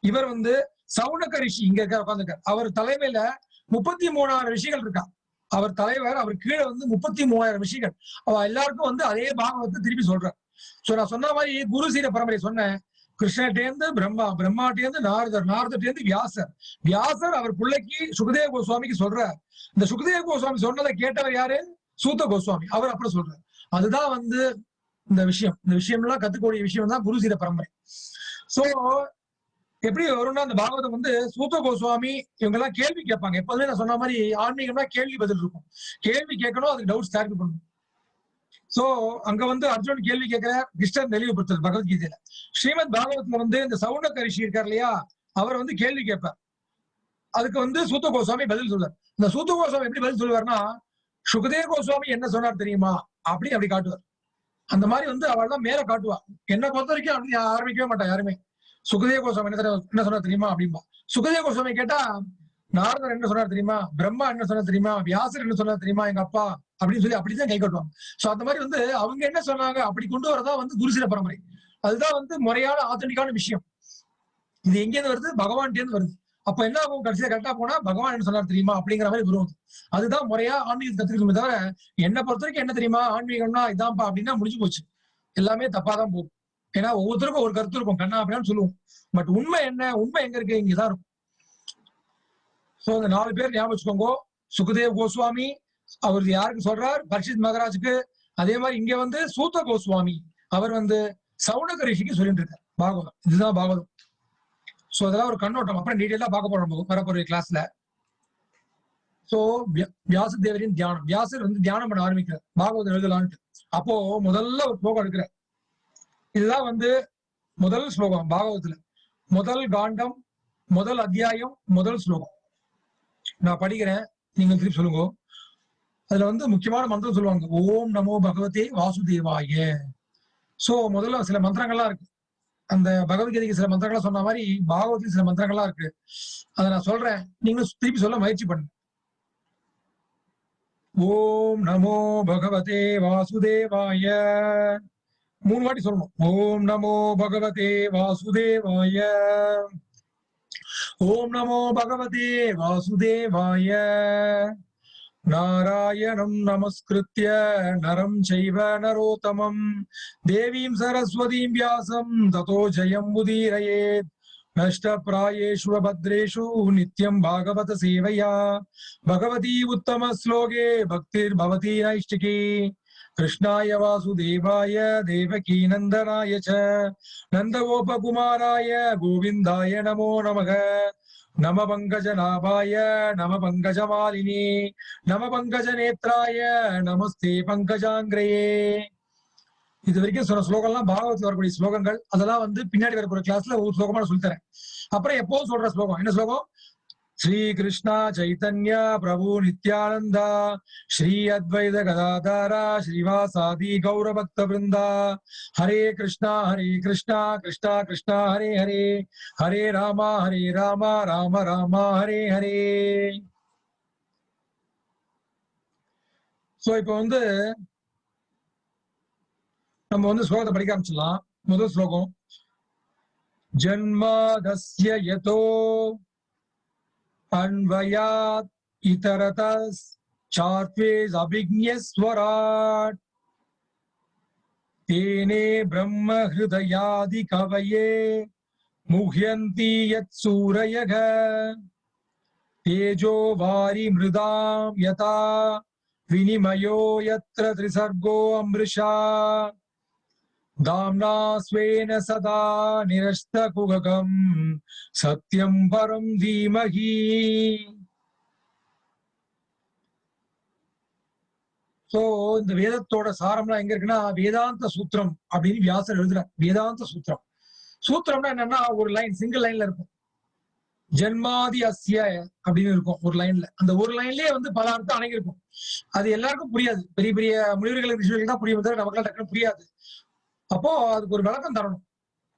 இவர் வந்து சவுனக ரிஷி இங்க இருக்க உட்காந்துருக்கார். அவர் தலைமையில 33,000 ரிஷிகள் இருக்கா. அவர் தலைவர், அவர் கீழே வந்து 33,000 ரிஷிகள். அவ எல்லாருக்கும் வந்து அதே பாகவத்தை திருப்பி சொல்றார். சோ நான் சொன்ன மாதிரி குரு சீட பரம்பரை சொன்னேன். கிருஷ்ணர்டேந்து பிரம்மா, பிரம்மாட்டேந்து நாரதர், நாரதர்டேந்து வியாசர் அவர் பிள்ளைக்கு சுகதேவ கோஸ்வாமிக்கு சொல்றார். இந்த சுகதேவ கோஸ்வாமி சொன்னதை கேட்டவர் யாரு? சூத்த கோஸ்வாமி. அவர் அப்புறம் சொல்றார். அதுதான் வந்து இந்த விஷயம்லாம் கத்துக்கூடிய விஷயம் தான் குரு சீட பரம்பரை. சோ எப்படி வரும்னா, அந்த பாகவதம் வந்து சூத்த கோஸ்வாமி இவங்க எல்லாம் கேள்வி கேட்பாங்க. எப்போதுமே நான் சொன்ன மாதிரி ஆன்மீகம்னா கேள்வி பதில் இருக்கும். கேள்வி கேட்கணும், அதுக்கு டவுட்ஸ் கிளாரிஃபை பண்ணணும். சோ அங்க வந்து அர்ஜுன் கேள்வி கேட்கிற, கிருஷ்ணர் தெளிவுபடுத்துறது பகவத்கீதையில. ஸ்ரீமத் பாகவத்ல வந்து இந்த சவுனக ரிஷி இருக்கார் இல்லையா, அவர் வந்து கேள்வி கேட்பார். அதுக்கு வந்து சூத்த கோஸ்வாமி பதில் சொல்றார். இந்த சூத்த கோஸ்வாமி எப்படி பதில் சொல்லுவார்னா, சுகதேவ கோஸ்வாமி என்ன சொன்னார் தெரியுமா அப்படி காட்டுவார். அந்த மாதிரி வந்து அவள் தான் மேல காட்டுவா. என்ன பொறுத்த வரைக்கும் அப்படி ஆரம்பிக்கவே மாட்டா யாருமே. சுகதேவ கோஸ்வாமி என்ன சொன்னார் தெரியுமா அப்படின்பா. சுகதேவ கோஸ்வாமி கேட்டா, நாரதர் என்ன சொன்னார் தெரியுமா, பிரம்மா என்ன சொன்னார் தெரியுமா, வியாசர் என்ன சொன்னார் தெரியுமா, எங்க அப்பா அப்படின்னு சொல்லி அப்படிதான் கை காட்டுவாங்க. சோ அந்த மாதிரி வந்து அவங்க என்ன சொன்னாங்க அப்படி கொண்டு வரதா வந்து குருசில பரம்பரை. அதுதான் வந்து முறையான ஆத்தன்டிக்கான விஷயம். இது எங்கேருந்து வருது, பகவான்கிட்ட வருது. அப்ப என்ன ஆகும், கடைசியா கரெக்டா போனா பகவான் என்ன சொன்னார் தெரியுமா அப்படிங்கிற மாதிரி வரும். அதுதான் முறையா ஆன்மீகம் கத்துக்கணுமே தவிர, என்ன பொறுத்த வரைக்கும் என்ன தெரியுமா ஆன்மீகம்னா இதான்ப்பா அப்படின்னா முடிஞ்சு போச்சு. எல்லாமே தப்பாதான் போகும். ஏன்னா ஒவ்வொருத்தருக்கும் ஒரு கருத்து இருக்கும், கண்ணா அப்படின்னு சொல்லுவோம். பட் உண்மை என்ன, உண்மை எங்க இருக்கு, இங்கதான் இருக்கும். சோ அந்த 4 பேர் ஞாபகம் வச்சுக்கோங்க. சுகதேவ் கோஸ்வாமி அவர் யாருக்கு சொல்றார், பரீட்சித் மகாராஜுக்கு. அதே மாதிரி இங்க வந்து சூத்த கோஸ்வாமி அவர் வந்து சவுனக ரிஷிக்கு சொல்லிட்டு இருக்கார் பாகவதம். இதுதான் பாகவதம். சோ அதெல்லாம் ஒரு கண்ணோட்டம். அப்புறம் டீடைலா பார்க்க போறோம் வரப்போற கிளாஸ்ல. சோ வியாசதேவரின் தியானம், வியாசர் வந்து தியானம் பண்ண ஆரம்பிக்கிறார் பாகவதம் எழுதலான்ட்டு. அப்போ முதல்ல ஒரு ஸ்லோகம் எடுக்கிறார். இதுதான் வந்து முதல் ஸ்லோகம் பாகவதத்துல. முதல் காண்டம், முதல் அத்தியாயம், முதல் ஸ்லோகம். நான் படிக்கிறேன், நீங்க திருப்பி சொல்லுங்க. அதுல வந்து முக்கியமான மந்திரம் சொல்லுவாங்க, ஓம் நமோ பகவதே வாசுதேவாய. சோ முதல்ல சில மந்திரங்கள்லாம் இருக்கு. அந்த பகவத்கீதைக்கு சில மந்திரங்களா சொன்ன மாதிரி பாகவத்துக்கு சில மந்திரங்கள்லாம் இருக்கு. அதை நான் சொல்றேன், நீங்களும் திருப்பி சொல்ல முயற்சி பண்ணுங்க. ஓம் நமோ பகவதே வாசுதேவாய. 3 வாட்டி சொல்லணும். ஓம் நமோ பகவதே வாசுதேவாய. ஓம் நமோ பகவதே வாசுதேவாய. நாராயணம் நமஸ்கிருத்ய நரம் சைவ நரோத்தமம் தேவீம் சரஸ்வதீம் வியாசம் ததோ ஜெயம் உதீரயேத். நஷ்டப்ராயேஷு பத்ரேஷு நித்யம் பாகவத சேவையா பகவதி உத்தம ஸ்லோகே பக்திர் பவதி நைஷ்டிகி. கிருஷ்ணாய வாசுதேவாய தேவகி நந்தனாய ச நந்தகோபகுமாராய கோவிந்தாய நமோ நமக. நம பங்கஜநாபாய நம பங்கஜமாலினி நம பங்கஜநேத்ராய நமஸ்தே பங்கஜாங்கிரயே. இது வரைக்கும் சொன்ன ஸ்லோகம்லாம் பாகவத்தில் வரக்கூடிய ஸ்லோகங்கள். அதெல்லாம் வந்து பின்னாடி வரக்கூடிய கிளாஸ்ல ஒரு ஸ்லோகமா நான் சொல்லித்தரேன். அப்புறம் எப்போதும் சொல்ற ஸ்லோகம் என்ன ஸ்லோகம், ஸ்ரீ கிருஷ்ணா சைத்தன்யா பிரபு நித்யானந்தா ஸ்ரீ அத்வைத கதாதாரா ஸ்ரீவாசாதி கௌரபக்த விருந்தா ஹரே கிருஷ்ணா கிருஷ்ணா கிருஷ்ணா ஹரே ஹரே ஹரே ராமா ராம ராமா ஹரே ஹரே. சோ இப்ப வந்து நம்ம வந்து ஸ்லோகத்தை படிக்க ஆரம்பிச்சிடலாம். முதல் ஸ்லோகம், ஜன்மாதஸ்ய யதோ அன்வயாத் இதரதஸ் சார்த்வேஸ் அபிக்ஞஸ்வராட் தேனே பிரம்ம ஹிருதயாதி கவயே முஹ்யந்தி யத் சூரயக தேஜோ வாரி மிருதாம் யதா வினிமயோ யத்ர த்ரிசர்கோ அம்ருஷா தாம்னா ஸ்வேன சதா நிரஸ்தகுககம் சத்யம் பரம் தீமஹி. சோ இந்த வேதத்தோட சாரம்லாம் எங்க இருக்குன்னா வேதாந்த சூத்திரம் அப்படின்னு வியாசர் எழுதுறார். வேதாந்த சூத்திரம். சூத்திரம்னா என்னன்னா ஒரு லைன், சிங்கிள் லைன்ல இருக்கும். ஜென்மாதி அஸ்ய அப்படின்னு இருக்கும் ஒரு லைன்ல. அந்த ஒரு லைன்லயே வந்து பல அர்த்தம் அடங்கியிருக்கும். அது எல்லாருக்கும் புரியாது. பெரிய பெரிய முனிவர்களுக்கு விஷயங்கள் தான் புரியும், நமக்கெல்லாம் டக்குனு புரியாது. அப்போ அதுக்கு ஒரு விளக்கம் தரணும்.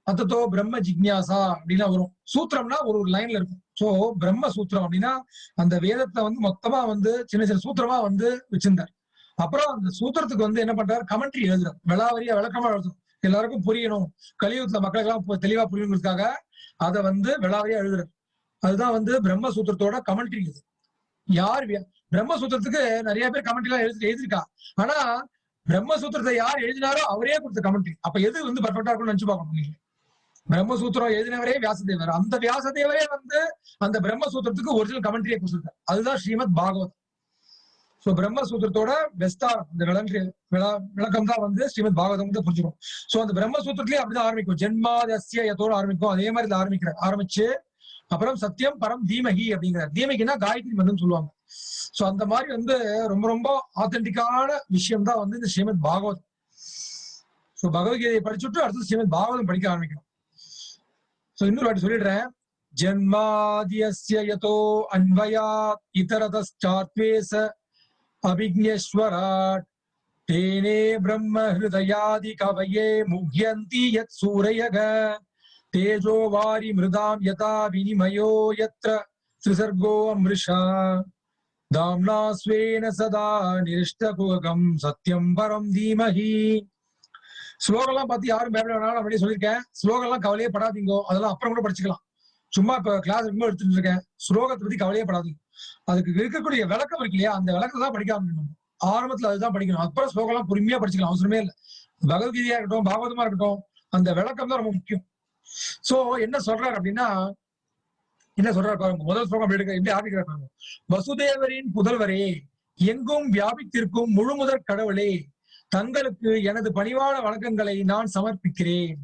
அத்தோ பிரம்ம ஜிக்ஞாசா அப்படின்னா வரும். சூத்திரம்னா ஒரு லைன்ல இருக்கும். சோ பிரம்ம சூத்திரம் அப்படின்னா அந்த வேதத்தை வந்து மொத்தமா வந்து சின்ன சின்ன சூத்திரமா வந்து வச்சிருந்தார். அப்புறம் அந்த சூத்திரத்துக்கு வந்து என்ன பண்றாரு, கமெண்ட்ரி எழுதுறாரு. விளாவரியா விளக்கமா எழுதும், எல்லாருக்கும் புரியணும், கலியுகத்துல மக்களுக்கு எல்லாம் தெளிவா புரியணுங்கிறதுக்காக அதை வந்து விளாவரியா எழுதுறாரு. அதுதான் வந்து பிரம்ம சூத்திரத்தோட கமெண்ட்ரி. இது யார் பிரம்மசூத்திரத்துக்கு நிறைய பேர் கமெண்ட்ரி எல்லாம் எழுதிருக்கா. ஆனா பிரம்மசூத்திரத்தை யார் எழுதினாரோ அவரே கொடுத்த கமெண்ட்ரி. அப்ப எது வந்து பர்ஃபெக்டா இருக்கும்னு நினைச்சு பார்க்கணும் நீங்க. பிரம்மசூத்திரம் எழுதினவரே வியாசதேவர். அந்த வியாசதேவரே வந்து அந்த பிரம்மசூத்திரத்துக்கு ஒரிஜினல் கமெண்ட்ரியை கொடுத்திருக்காரு. அதுதான் ஸ்ரீமத் பாகவதம். சோ பிரம்மசூத்திரத்தோட வெஸ்டார் இந்த விளக்கம் தான் வந்து ஸ்ரீமத் பாகவதம் தான் புரிஞ்சுக்கும். சோ அந்த பிரம்மசூத்திரத்திலேயே அப்படிதான் ஆரம்பிக்கும். ஜென்மாதஸ்ய யதோட ஆரம்பிக்கும். அதே மாதிரி ஆரம்பிச்சு அப்புறம் சத்தியம் பரம் தீமகி அப்படிங்கிற, தீமகினா காயத்ரி மந்திரம் சொல்லுவாங்க. சோ அந்த மாதிரி வந்து ரொம்ப ரொம்ப ஆத்தென்டிக்கான விஷயம் தான் வந்து இந்த ஸ்ரீமத் பாகவதம். சோ பகவத்கீதையை படிச்சுட்டு அடுத்து ஸ்ரீமத் பாகவதம் படிக்க ஆரம்பிக்கணும். சோ இன்னொரு வாட்டி சொல்லிடுறேன். ஜன்மாத்யஸ்ய யதோ அன்வயாத் இதரதச்சாத்வேஸ அபிஜ்ஞஸ்வராட் தேனே பிரம்ம ஹிருதயாதி கவயே முஹ்யந்தி யத் சூரயக தேஜோ வாரி மிருதாம் யதா வினிமயோ யத்ர த்ரிசர்கோ அம்ருஷா தாம்னா ஸ்வேன சதா நிருஷ்டகுகம் சத்யம் பரம் தீமஹி. ஸ்லோகம்லாம் பார்த்து யாரும் பயப்பட வேணாம், அப்படியே சொல்லியிருக்கேன். ஸ்லோகம்லாம் கவலையே படாதீங்கோ, அதெல்லாம் அப்புறம் கூட படிச்சுக்கலாம். சும்மா இப்ப கிளாஸ் இருக்கும்போது எடுத்துட்டு இருக்கேன். ஸ்லோகத்தை பத்தி கவலையே படாதீங்க. அதுக்கு இருக்கக்கூடிய விளக்கம் இருக்கு இல்லையா, அந்த விளக்கத்தை தான் படிக்க ஆரம்பிக்கணும். ஆரம்பத்துல அதுதான் படிக்கணும். அப்புறம் ஸ்லோகம்லாம் பொறுமையா படிச்சுக்கலாம், அவசரமே இல்லை. பகவத்கீதையா இருக்கட்டும், பாகவதமா இருக்கட்டும், அந்த விளக்கம் தான் ரொம்ப முக்கியம். சோ என்ன சொல்றாரு அப்படின்னா, என்ன சொல்றாரு பாருங்க. முதல் ஸ்லோகம் எப்படி ஆரம்பிக்கிறார் பாருங்க. வசுதேவரின் புதல்வரே, எங்கும் வியாபித்திருக்கும் முழுமுதற் கடவுளே, தங்களுக்கு எனது பணிவான வணக்கங்களை நான் சமர்ப்பிக்கிறேன்.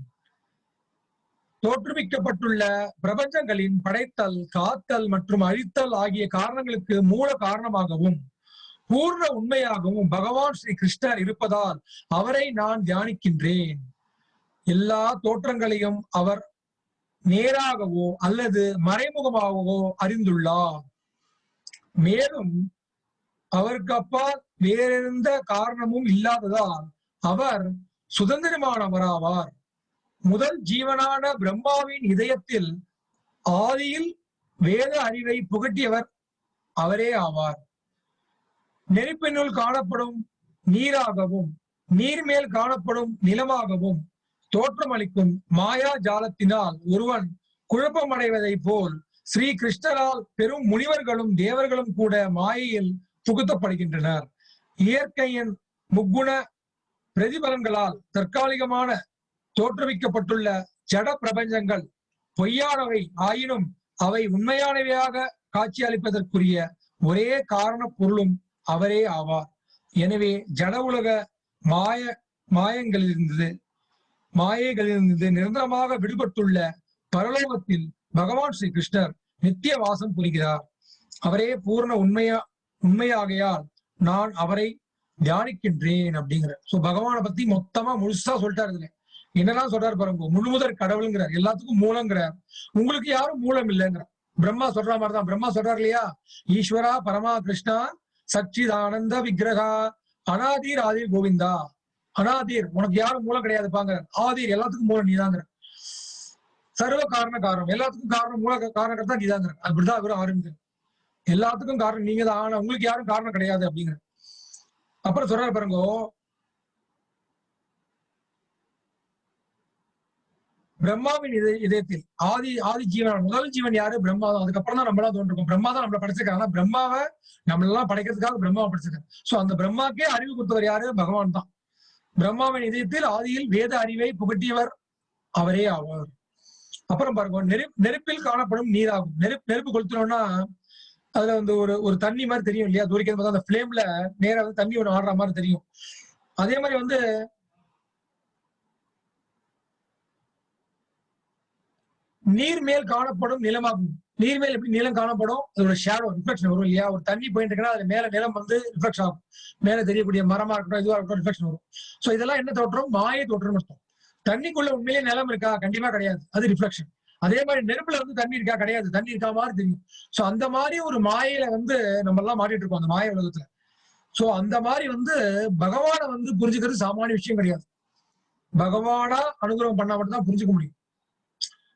தோற்றுவிக்கப்பட்டுள்ள பிரபஞ்சங்களின் படைத்தல், காத்தல் மற்றும் அழித்தல் ஆகிய காரணங்களுக்கு மூல காரணமாகவும் பூர்ண உண்மையாகவும் பகவான் ஸ்ரீ கிருஷ்ணர் இருப்பதால் அவரை நான் தியானிக்கின்றேன். எல்லா தோற்றங்களையும் அவர் நேராகவோ அல்லது மறைமுகமாகவோ அறிந்துள்ளார். மேலும் அவருக்கு அப்பால் வேறெந்த காரணமும் இல்லாததால் அவர் சுதந்திரமானவராவார். முதல் ஜீவனான பிரம்மாவின் இதயத்தில் ஆதியில் வேத அறிவை புகட்டியவர் அவரே ஆவார். நெருப்பினுள் காணப்படும் நீராகவும் நீர்மேல் காணப்படும் நிலமாகவும் தோற்றமளிக்கும் மாயா ஜாலத்தினால் ஒருவன் குழப்பமடைவதை போல் ஸ்ரீ கிருஷ்ணரால் பெரும் முனிவர்களும் தேவர்களும் கூட மாயையில் புகுத்தப்படுகின்றனர். இயற்கையின் முக்குண பிரதிபலன்களால் தற்காலிகமான தோற்றுவிக்கப்பட்டுள்ள ஜட பிரபஞ்சங்கள் பொய்யானவை ஆயினும் அவை உண்மையானவையாக காட்சியளிப்பதற்குரிய ஒரே காரண பொருளும் அவரே ஆவார். எனவே ஜட உலக மாயைகளிலிருந்து நிரந்தரமாக விடுபட்டுள்ள பரலோகத்தில் பகவான் ஸ்ரீ கிருஷ்ணர் நித்திய வாசம் புரிகிறார். அவரே பூர்ண உண்மையாகையால் நான் அவரை தியானிக்கின்றேன் அப்படிங்கிற. சோ பகவானை பத்தி மொத்தமா முழுசா சொல்லிட்டாரு. இதுல என்னெல்லாம் சொல்றாரு பாருங்க. முழுமுதற் கடவுளுங்கிறார், எல்லாத்துக்கும் மூலங்கிறார். உங்களுக்கு யாரும் மூலம் இல்லைங்கிறார். பிரம்மா சொல்ற மாதிரிதான். பிரம்மா சொல்றாரு இல்லையா, ஈஸ்வரா பரமா கிருஷ்ணா சச்சிதானந்த விக்கிரகா அனாதீர் ஆதீர் கோவிந்தா. அனாதீர், உனக்கு யாரும் மூலம் கிடையாதுப்பாங்க. ஆதீர், எல்லாத்துக்கும் மூலம் நீதாங்கிற. சர்வ காரணம், எல்லாத்துக்கும் காரணம் மூல காரணம் தான் நீதாங்கிற. அப்படிதான் இவரும் ஆரம்பிக்கிற. எல்லாத்துக்கும் காரணம் நீங்க தான், ஆனா உங்களுக்கு யாரும் காரணம் கிடையாது அப்படிங்கிற. அப்புறம் சொல்றாரு பாருங்க, பிரம்மாவின் இதயத்தில் ஆதி ஜீவன், முதல் ஜீவன் யாரு? பிரம்மா தான். அதுக்கப்புறம் தான் நம்மளா தோன்றிருக்கோம். பிரம்மா தான் நம்மள படைச்சிருக்காங்க. ஆனா பிரம்மாவை நம்மளெல்லாம் படைக்கிறதுக்காக பிரம்மாவை படைச்சிருக்காங்க. சோ அந்த பிரம்மாக்கே அறிவு கொடுத்தவர் யாரு? பகவான் தான். பிரம்மாவின் இதயத்தில் ஆதியில் வேத அறிவை புகட்டியவர் அவரே ஆவார். அப்புறம் பாருங்க, நெருப்பில் காணப்படும் நீராகும். நெருப்பு கொளுத்தணும்னா அதுல வந்து ஒரு தண்ணி மாதிரி தெரியும் இல்லையா, தூரிக்கிறது பார்த்தா அந்த பிளேம்ல நேரா வந்து தண்ணி ஒண்ணு ஆடுற மாதிரி தெரியும். அதே மாதிரி வந்து நீர் மேல் காணப்படும் நிலமாகும். நீர் மேல் எப்படி நிலம் காணப்படும்? அதோட ஷேடோ ரிஃப்ளெக்ஷன் வரும் இல்லையா. ஒரு தண்ணி போயிட்டு இருக்குன்னா அதுல மேல நிலம் வந்து ரிஃப்ளெக்ஷன் ஆகும். மேல தெரியக்கூடிய மரமா இருக்கட்டும், இதுவா இருக்கட்டும், ரிஃப்ளெக்ஷன் வரும். சோ இதெல்லாம் என்ன தோற்றம்? மாயை தோற்றம் அர்த்தம். தண்ணிக்குள்ள உண்மையிலேயே நிலம் இருக்கா? கண்டிப்பா கிடையாது, அது ரிஃப்ளெக்ஷன். அதே மாதிரி நெருப்புல வந்து தண்ணி இருக்கா? கிடையாது, தண்ணி இருக்கா மாதிரி தெரியும். சோ அந்த மாதிரி ஒரு மாயையில வந்து நம்ம எல்லாம் மாட்டிட்டு இருக்கோம், அந்த மாய உலகத்துல. சோ அந்த மாதிரி வந்து பகவானை வந்து புரிஞ்சுக்கிறது சாமானிய விஷயம் கிடையாது. பகவானா அனுகிரகம் பண்ணா மட்டும் தான் புரிஞ்சுக்க முடியும்.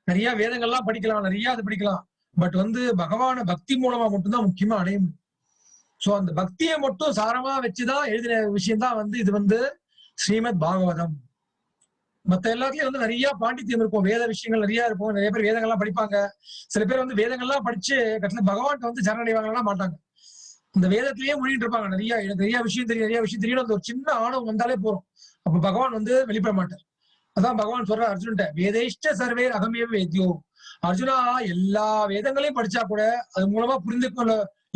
நிறைய வேதங்கள்லாம் படிக்கலாம், நிறைய அது படிக்கலாம். பட் வந்து பகவான பக்தி மூலமா மட்டும்தான் முக்கியமா அடைய முடியும். சோ அந்த பக்தியை மட்டும் சாரமா வச்சுதான் எழுதின விஷயம் தான் வந்து இது வந்து ஸ்ரீமத் பாகவதம். மத்த எல்லாத்துலயும் வந்து நிறைய பாண்டித்யம் இருக்கும், வேத விஷயங்கள் நிறைய இருக்கும். நிறைய பேர் வேதங்கள்லாம் படிப்பாங்க. சில பேர் வந்து வேதங்கள்லாம் படிச்சு கட்டில பகவான் வந்து சரணடைவாங்கலாம் மாட்டாங்க. இந்த வேதத்திலேயே மொழிட்டு இருப்பாங்க. எனக்கு நிறைய விஷயம் தெரியும், அந்த ஒரு சின்ன ஆணவம் வந்தாலே போறோம். அப்ப பகவான் வந்து வெளிப்பட மாட்டார். அதான் பகவான் சொல்ற அர்ஜுன்ட்ட, வேதைஷ்ட சர்வேர் அகமேவ வேத்யோ. அர்ஜுனா, எல்லா வேதங்களையும் படிச்சா கூட அது மூலமா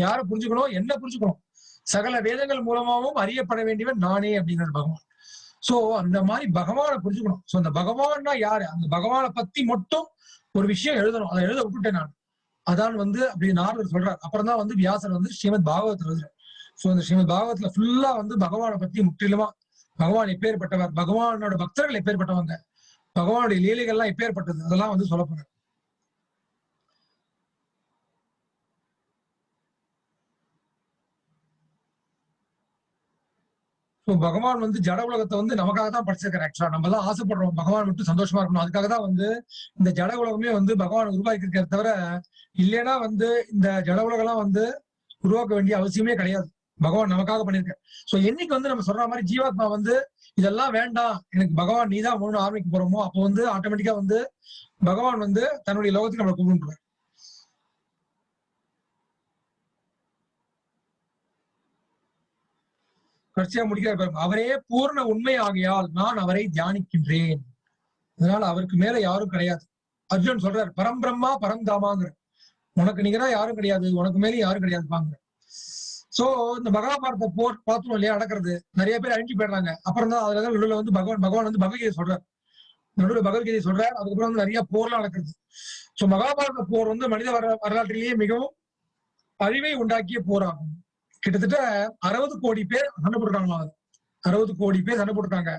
யாரை புரிஞ்சுக்கணும், என்ன புரிஞ்சுக்கணும்? சகல வேதங்கள் மூலமாவும் அறியப்பட வேண்டியவன் நானே அப்படிங்கிற பகவான். சோ அந்த மாதிரி பகவானை புரிஞ்சுக்கணும். சோ அந்த பகவான்னா யாரு? அந்த பகவானை பத்தி மட்டும் ஒரு விஷயம் எழுதணும். அதை எழுத விட்டுட்டேன் நான். அதான் வந்து அப்படி நாரதர் சொல்றார். அப்புறம் தான் வந்து வியாசர் வந்து ஸ்ரீமத் பாகவத்தில் எழுதுறார். சோ அந்த ஸ்ரீமத் பாகவத்துல ஃபுல்லா வந்து பகவானை பத்தி முற்றிலுமா, பகவான் எப்பேற்பட்டவர், பகவானோட பக்தர்கள் எப்பேற்பட்டவங்க, பகவானுடைய லீலைகள்லாம் எப்பேற்பட்டது, அதெல்லாம் வந்து சொல்ல போறார். பகவான் வந்து ஜட உலகத்தை வந்து நமக்காக தான் படிச்சிருக்காரு. ஆக்சுவலா நம்ம எல்லாம் ஆசைப்படுறோம் பகவான் விட்டு சந்தோஷமா இருக்கணும். அதுக்காக தான் வந்து இந்த ஜட உலகமே வந்து பகவான் உருவாக்கி இருக்கிறத தவிர, இல்லைன்னா வந்து இந்த ஜட உலகம் எல்லாம் வந்து உருவாக்க வேண்டிய அவசியமே கிடையாது. பகவான் நமக்காக பண்ணியிருக்காரு. சோ என்னைக்கு வந்து நம்ம சொல்ற மாதிரி ஜீவாத்மா வந்து இதெல்லாம் வேண்டாம், எனக்கு பகவான் நீதான் ஒண்ணு ஆரம்பிக்க போறோமோ, அப்போ வந்து ஆட்டோமேட்டிக்கா வந்து பகவான் வந்து தன்னுடைய லோகத்துக்கு நம்மளை கூப்பிடுறாரு. கடைசியா முடிக்கிறார் பாருங்க. அவரே பூர்ண உண்மை ஆகையால் நான் அவரை தியானிக்கின்றேன். அதனால அவருக்கு மேல யாரும் கிடையாது. அர்ஜுன் சொல்றாரு, பரம்பிரம்மா பரந்தாமாங்கிற, உனக்கு நிகரா யாரும் கிடையாது, உனக்கு மேலே யாரும் கிடையாதுப்பாங்க. சோ இந்த மகாபாரத போர் பார்த்தோம் இல்லையா நடக்கிறது, நிறைய பேர் அழிஞ்சு போயிடுறாங்க. அப்புறம் தான் அதுல நடுவில் வந்து பகவான் வந்து பகவத்கீதை சொல்றாரு. நடுவில் பகவத்கீதை சொல்றாரு. அதுக்கப்புறம் வந்து நிறைய போர்லாம் நடக்குது. சோ மகாபாரத போர் வந்து மனித வரலாற்றிலேயே மிகவும் அழிவை உண்டாக்கிய போராகும். கிட்டத்தட்ட 60 கோடி பேர் சண்டை போட்டுருக்காங்களா, 60 கோடி பேர் சண்டை போட்டுருக்காங்க.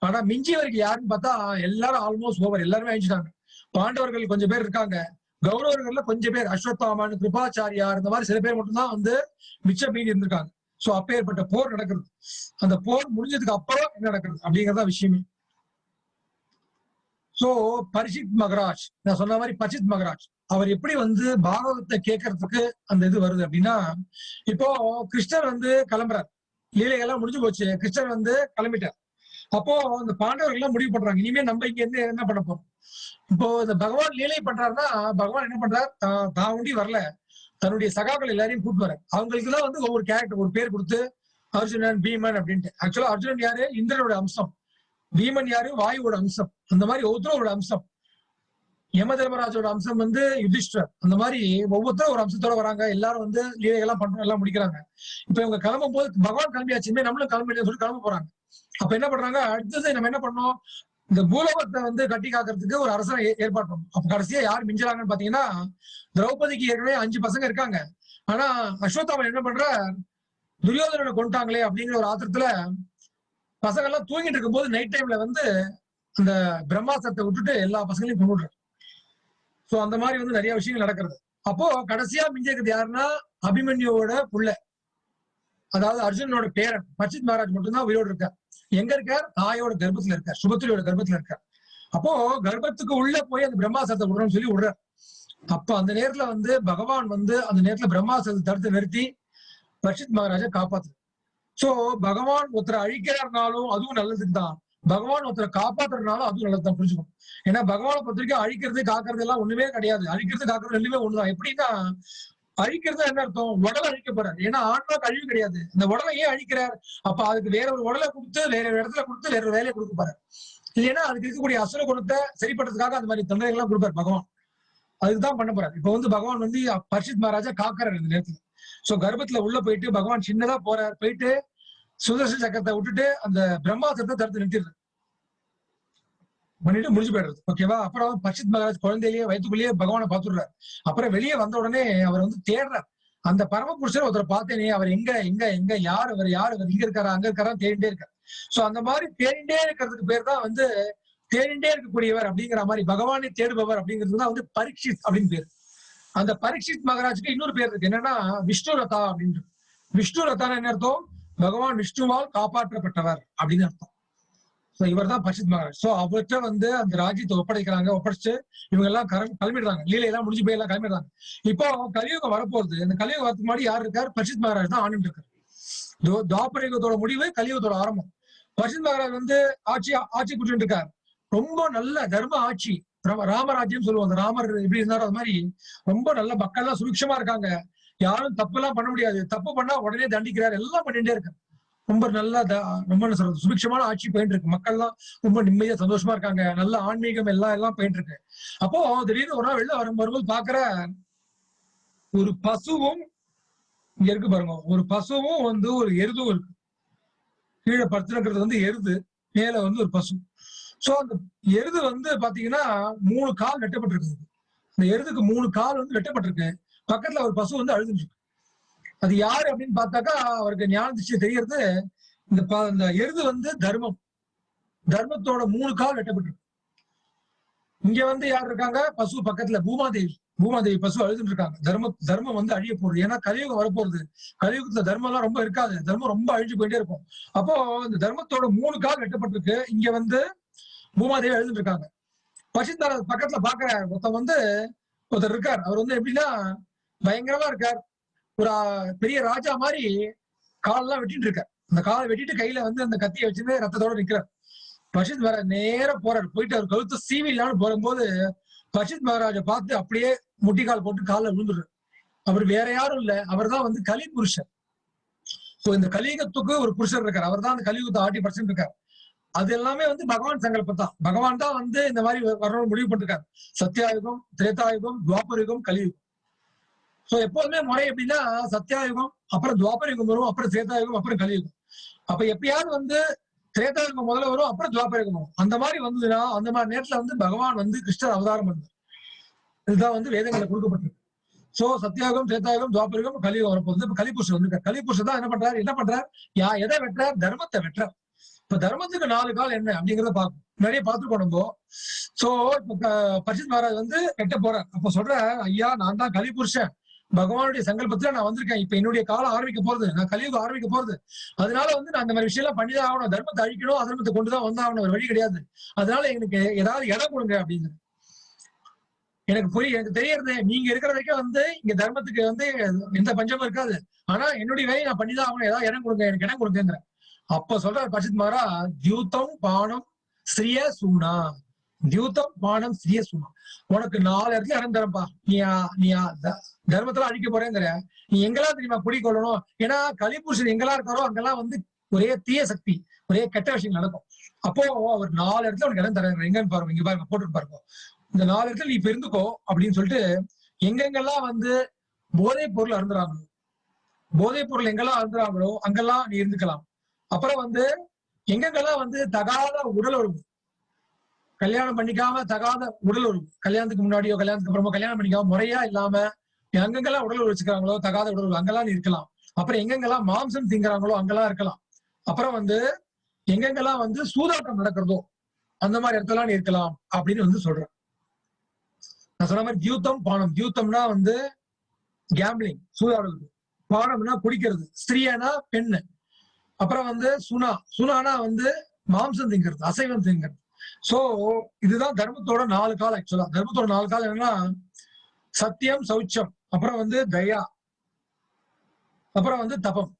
ஆனா மிஞ்சியவருக்கு யாருன்னு பார்த்தா எல்லாரும் ஆல்மோஸ்ட் ஓவர், எல்லாருமே அழிஞ்சிட்டாங்க. பாண்டவர்கள் கொஞ்சம் பேர் இருக்காங்க, கௌரவர்கள்ல கொஞ்சம் பேர், அஸ்வத்தாமன், கிருபாச்சாரியார், இந்த மாதிரி சில பேர் மட்டும்தான் வந்து மிச்சம் மீறி இருந்திருக்காங்க. சோ அப்பேற்பட்ட போர் நடக்குது. அந்த போர் முடிஞ்சதுக்கு அப்புறம் என்ன நடக்குது அப்படிங்கறதா விஷயமே. சோ பரிஷித் மகராஜ், நான் சொன்ன மாதிரி பரிஷித் மகராஜ் அவர் எப்படி வந்து பாகவதத்தை கேட்கறதுக்கு அந்த இது வருது அப்படின்னா, இப்போ கிருஷ்ணர் வந்து கிளம்புறார், லீலைகள்லாம் முடிஞ்சு போச்சு, கிருஷ்ணர் வந்து கிளம்பிட்டார். அப்போ அந்த பாண்டவர்கள் எல்லாம் முடிவு பண்றாங்க, இனிமே நம்ம இங்க இருந்து என்ன பண்ண போறோம். இப்போ இந்த பகவான் லீலை பண்றாருன்னா, பகவான் என்ன பண்றார், தான் உண்டி வரல, தன்னுடைய சகாக்கள் எல்லாரையும் கூப்பிட்டு வர, அவங்களுக்கு எல்லாம் வந்து ஒவ்வொரு கேரக்டர் ஒரு பேர் கொடுத்து, அர்ஜுனன், பீமன் அப்படின்ட்டு. ஆக்சுவலா அர்ஜுனன் யாரு, இந்திரனோட அம்சம். பீமன் யாரு, வாயுவோட அம்சம். அந்த மாதிரி ஒவ்வொருத்தரும் அம்சம். யம தர்மராஜோட அம்சம் வந்து யுதிஷ்டர். அந்த மாதிரி ஒவ்வொருத்தரும் ஒரு அம்சத்தோட வராங்க. எல்லாரும் வந்து லீலைகள்லாம் பண்றோம், எல்லாம் முடிக்கிறாங்க. இப்ப இவங்க கிளம்பும் போது பகவான் கிளம்பியாச்சுமே, நம்மளும் கிளம்பிட்டு சொல்லி கிளம்ப போறாங்க. அப்ப என்ன பண்றாங்க, அடுத்தது நம்ம என்ன பண்ணோம், இந்த பூலோகத்தை வந்து கட்டி காக்கிறதுக்கு ஒரு அரசனை ஏற்பாடு பண்ணணும். அப்ப கடைசியா யார் மிஞ்சுறாங்கன்னு பாத்தீங்கன்னா, திரௌபதிக்கு ஏற்கனவே 5 பசங்க இருக்காங்க. ஆனா அஸ்வத்தாமன் என்ன பண்ற, துரியோதனனை கொண்டாங்களே அப்படிங்கிற ஒரு ஆத்திரத்துல பசங்க எல்லாம் தூங்கிட்டு இருக்கும் போது நைட் டைம்ல வந்து அந்த பிரம்மாஸ்திரத்தை விட்டுட்டு எல்லா பசங்களையும் கொண்டுடுறாரு. சோ அந்த மாதிரி வந்து நிறைய விஷயங்கள் நடக்கிறது. அப்போ கடைசியா மிஞ்சிருக்கிறது யாருன்னா, அபிமன்யுவோட புள்ள, அதாவது அர்ஜுனனோட பேரன் பரிஷித் மகாராஜ் மட்டும்தான் உயிரோடு இருக்கார். எங்க இருக்கார், தாயோட கர்ப்பத்துல இருக்கார், சுபத்திரியோட கர்ப்பத்துல இருக்கார். அப்போ கர்ப்பத்துக்கு உள்ள போய் அந்த பிரம்மாஸ்திரத்தை விடுறோம்னு சொல்லி விடுறார். அப்ப அந்த நேரத்துல வந்து பகவான் வந்து அந்த நேரத்துல பிரம்மாஸ்திரத்தை தடுத்து நிறுத்தி பரிஷித் மகாராஜை காப்பாத்து. சோ பகவான் ஒருத்தரை அழிக்கிறாருனாலும் அதுவும் நல்லதுக்கு தான், பகவான் ஒருத்தரை காப்பாத்துறதுனாலும் அதுவும் நல்லதுதான், புரிஞ்சுக்கணும். ஏன்னா பகவானை பொறுத்த வரைக்கும் அழிக்கிறது காக்கிறது எல்லாம் ஒண்ணுமே கிடையாது. அழிக்கிறது காக்கிறது ரெண்டுமே ஒண்ணுதான். எப்படின்னா, அழிக்கிறது என்ன அர்த்தம், உடலை அழிக்க போறாரு. ஏன்னா ஆன்மாக்கு அழிவு கிடையாது. இந்த உடலை ஏன் அழிக்கிறார், அப்ப அதுக்கு வேற ஒரு உடலை கொடுத்து வேற ஒரு இடத்துல கொடுத்து வேற ஒரு வேலையை கொடுக்க போறாரு. இல்லைன்னா அதுக்கு இருக்கக்கூடிய அசுர குணத்தை சரிப்படுறதுக்காக அந்த மாதிரி தொந்தரங்கள் எல்லாம் கொடுப்பாரு பகவான். அதுக்குதான் பண்ண போறாரு. இப்ப வந்து பகவான் வந்து பரிஷித் மகாராஜா காக்கிறாரு இந்த நேரத்துல. சோ கர்ப்பத்துல உள்ள போயிட்டு பகவான் சின்னதா போறாரு, போயிட்டு சுதர்சன சக்கரத்தை விட்டுட்டு அந்த பிரம்மாஸ்திரத்தை தடுத்து நிறுத்திடுறாரு, பண்ணிட்டு முடிஞ்சு போயிடுறது. ஓகேவா. அப்புறம் பரிஷித் மகாராஜ் குழந்தையிலேயே வயிற்றுக்குள்ளேயே பகவானை பார்த்துடுறாரு. அப்புறம் வெளியே வந்த உடனே அவர் வந்து தேடுறார், அந்த பரமபுருஷர் ஒருத்தரை பார்த்தேனே, அவர் எங்க எங்க எங்க யார் அவர், யார் அவர், இங்க இருக்காரா அங்க இருக்காரா தேடிட்டே இருக்காரு. சோ அந்த மாதிரி தேடிண்டே இருக்கிறதுக்கு பேர் தான் வந்து தேடிண்டே இருக்கக்கூடியவர் அப்படிங்கிற மாதிரி, பகவானை தேடுபவர் அப்படிங்கிறது தான் வந்து பரீட்சித் அப்படின்னு பேரு. அந்த பரீட்சித் மகாராஜுக்கு இன்னொரு பேர் இருக்கு, என்னன்னா விஷ்ணு ரதா அப்படின்னு. விஷ்ணு ரதான்னு என்ன அர்த்தம், பகவான் விஷ்ணுவால் காப்பாற்றப்பட்டவர் அப்படின்னு அர்த்தம். இவர் தான் பரிஷித் மகாராஜ். சோ அவர்கிட்ட வந்து அந்த ராஜ்யத்தை ஒப்படைக்கிறாங்க. ஒப்படைச்சு இவங்க எல்லாம் கிளம்பிடுறாங்க, லீலையெல்லாம் முடிஞ்சு போய் எல்லாம் கிளம்பிடுறாங்க. இப்போ கலியுகம் வரப்போகுது. இந்த கலியுகம் வரதுக்கு முன்னாடி யார் இருக்காரு, பரிஷித் மகாராஜ் தான் ஆண்டுட்டு இருக்காரு. துவாபர யுகத்தோட முடிவு, கலியுகத்தோட ஆரம்பம். பரிஷித் மகாராஜ் வந்து ஆட்சி புரிஞ்சுட்டு இருக்காரு. ரொம்ப நல்ல தர்ம ஆட்சி, ராமராஜ்யம் சொல்லுவாங்க. ராமர் எப்படி இருந்தாரோ அது மாதிரி ரொம்ப நல்ல மக்கள் எல்லாம் சுபிக்ஷமா இருக்காங்க. யாரும் தப்பு எல்லாம் பண்ண முடியாது, தப்பு பண்ணா உடனே தண்டிக்கிறாரு, எல்லாம் பண்ணிட்டே இருக்காரு. ரொம்ப நல்ல ரொம்ப என்ன சொல்றது, சுபிக்ஷமான ஆட்சி போயிட்டு இருக்கு. மக்கள் எல்லாம் ரொம்ப நிம்மதியா சந்தோஷமா இருக்காங்க. நல்ல ஆன்மீகம் எல்லாம் போயிட்டு இருக்கு. அப்போ திடீர்னு ஒரு நாள் வெளில வரும்போது பாக்குற ஒரு பசுவும் இங்க இருக்கு பாருங்க, ஒரு பசுவும் வந்து ஒரு எருதும் இருக்கு. கீழே படுத்துறது வந்து எருது, மேல வந்து ஒரு பசு. சோ அந்த எருது வந்து பாத்தீங்கன்னா 3 கால் வெட்டப்பட்டிருக்கு. அந்த எருதுக்கு 3 கால் வந்து வெட்டப்பட்டிருக்கு. பக்கத்துல ஒரு பசு வந்து அழுதுட்டு இருக்கு. அது யாரு அப்படின்னு பார்த்தாக்கா அவருக்கு ஞான திருஷ்டி தெரியறது, இந்த எருது வந்து தர்மம், தர்மத்தோட 3 கால் வெட்டப்பட்டிருக்கு. இங்க வந்து யார் இருக்காங்க, பசு பக்கத்துல பூமாதேவி. பூமாதேவி பசு அழுதுட்டு இருக்காங்க. தர்மம் வந்து அழிய போகுது. ஏன்னா கலியுகம் வரப்போகுது. கலியுகத்துல தர்மம் எல்லாம் ரொம்ப இருக்காது. தர்மம் ரொம்ப அழிஞ்சு போயிட்டே இருக்கும். அப்போ இந்த தர்மத்தோட 3 கால் வெட்டப்பட்டிருக்கு. இங்க வந்து பூமாதேவி அழுதுட்டு இருக்காங்க. பசித் பக்கத்துல பாக்குற ஒருத்தர் இருக்கார். அவர் வந்து எப்படின்னா பயங்கரமா இருக்கார். ஒரு பெரிய ராஜா மாதிரி காலெல்லாம் வெட்டிட்டு இருக்கார். அந்த காலை வெட்டிட்டு கையில வந்து அந்த கத்தியை வச்சுட்டு ரத்தத்தோட நிக்கிறார். பஷித் மகாராஜ் நேர போறாரு. போயிட்டு அவர் கழுத்து சீவிலான்னு போகும்போது பஷித் மகாராஜை பார்த்து அப்படியே முட்டிக்கால் போட்டு காலில் விழுந்துடுறாரு. அவர் வேற யாரும் இல்ல, அவர் தான் வந்து கலி புருஷர். சோ இந்த கலியுகத்துக்கு ஒரு புருஷர் இருக்கார். அவர் தான் அந்த கலியுகத்தை ஆட்டி பர்சன்ட் இருக்கார். அது எல்லாமே வந்து பகவான் சங்கல்பம் தான். பகவான் தான் வந்து இந்த மாதிரி வரணும் முடிவு பண்ணிருக்காரு. சத்தியாயுகம், திரேதாயுகம், துவாபரயுகம், கலியுகம். சோ எப்போதுமே முறை எப்படின்னா சத்தியாயுகம், அப்புறம் துவாபரயுகம் வரும், அப்புறம் திரேதாயுகம், அப்புறம் கலியுகம். அப்ப எப்பயாவது வந்து திரேதாயுகம் முதல்ல வரும், அப்புறம் துவாபரயுகம் வரும். அந்த மாதிரி வந்ததுன்னா அந்த மாதிரி நேரத்துல வந்து பகவான் வந்து கிருஷ்ணர் அவதாரம் பண்ணார். இதுதான் வந்து வேதங்களை கொடுக்கப்பட்டிருக்கு. சோ சத்தியாயுகம், திரேதாயுகம், துவாபரயுகம், கலியுகம் வரப்போகுது. இப்ப கலிபுருஷன் வந்து கலிபுருஷன் தான் என்ன பண்றார்? எதை வெட்டுறார்? தர்மத்தை வெட்டுறார். இப்ப தர்மத்துக்கு 4 கால் என்ன அப்படிங்கறத பார்க்கும். நிறைய பார்த்துருக்கோம் நம்ம. சோ இப்ப பரிஷத் மகாராஜ் வந்து வெட்ட போறார். அப்ப சொல்ற, ஐயா நான் தான் கலிபுருஷன், பகவானுடைய சங்கல்பத்துல நான் வந்திருக்கேன். இப்ப என்னுடைய காலம் ஆரம்பிக்க போறது, நான் கலியுகம் ஆரம்பிக்க போறது. அதனால வந்து நான் அந்த மாதிரி விஷயம் எல்லாம் பண்ணிதான் ஆகணும். தர்மத்தை அழிக்கணும், அதர்மத்தை கொண்டுதான் வந்தாகணும், ஒரு வழி கிடையாது. அதனால எனக்கு ஏதாவது இடம் கொடுங்க அப்படின்னு. எனக்கு தெரியறது, நீங்க இருக்கிற வரைக்கும் வந்து இங்க தர்மத்துக்கு வந்து எந்த பஞ்சமும் இருக்காது. ஆனா என்னுடைய வேலையை நான் பண்ணிதான் ஆகணும், ஏதாவது இடம் கொடுங்க, எனக்கு இடம் கொடுங்க. அப்ப சொல்ற பரிஷத் மகாராஜ், தியூதம் பானம் ஸ்ரீய சூனா, தியூதம் பானம் ஸ்ரீய சூனா, உனக்கு 4 இடத்துல இடம் தரப்பா. நீ தர்மத்துல அழிக்க போறேங்கிற, நீ எங்கெல்லாம் தெரியுமா குடிக்கொள்ளணும்? ஏன்னா கலிபுருஷன் எங்கெல்லாம் இருக்காரோ அங்கெல்லாம் வந்து ஒரே தீய சக்தி, ஒரே கெட்ட விஷயம் நடக்கும். அப்போ அவர் 4 இடத்துல உனக்கு இடம் தராங்க. எங்கன்னு பாருங்க, இங்க பாருங்க, போட்டு பாருங்க. இந்த 4 இடத்துல நீ இப்ப இருந்துக்கோ அப்படின்னு சொல்லிட்டு, எங்கெங்கெல்லாம் வந்து போதைப் பொருள் அருந்துறாங்களோ, போதைப் பொருள் எங்கெல்லாம் அருந்துறாங்களோ அங்கெல்லாம் நீ இருந்துக்கலாம். அப்புறம் வந்து எங்கெங்கெல்லாம் வந்து தகாத உடல் உறவு, கல்யாணம் பண்ணிக்காம தகாத உடல் உறவு, கல்யாணத்துக்கு முன்னாடியோ கல்யாணத்துக்கு அப்புறமோ கல்யாணம் பண்ணிக்காம முறையா இல்லாம எங்கெங்கெல்லாம் உடல் உறவு வச்சுக்கிறாங்களோ, தகாத உடல் உறவு அங்கெல்லாம் நீ இருக்கலாம். அப்புறம் எங்கெங்கெல்லாம் மாம்சம் திங்கிறாங்களோ அங்கெல்லாம் இருக்கலாம். அப்புறம் வந்து எங்கெங்கெல்லாம் வந்து சூதாட்டம் நடக்கிறதோ அந்த மாதிரி இடத்துல நீ இருக்கலாம் அப்படின்னு வந்து சொல்றேன். நான் சொன்ன மாதிரி தியூத்தம் பானம், தியூத்தம்னா வந்து கேம்பிளிங், சூதாடுறது. பானம்னா குடிக்கிறது, ஸ்திரீனா பெண்ணு. அப்புறம் வந்து சுனானா வந்து மாம்சம் திங்கிறது, அசைவம் திங்கிறது. சோ இதுதான் தர்மத்தோட 4 கால். ஆக்சுவலா தர்மத்தோட 4 கால் என்னன்னா சத்தியம், சௌச்சம், அப்புறம் வந்து தயா, அப்புறம் வந்து தபம்.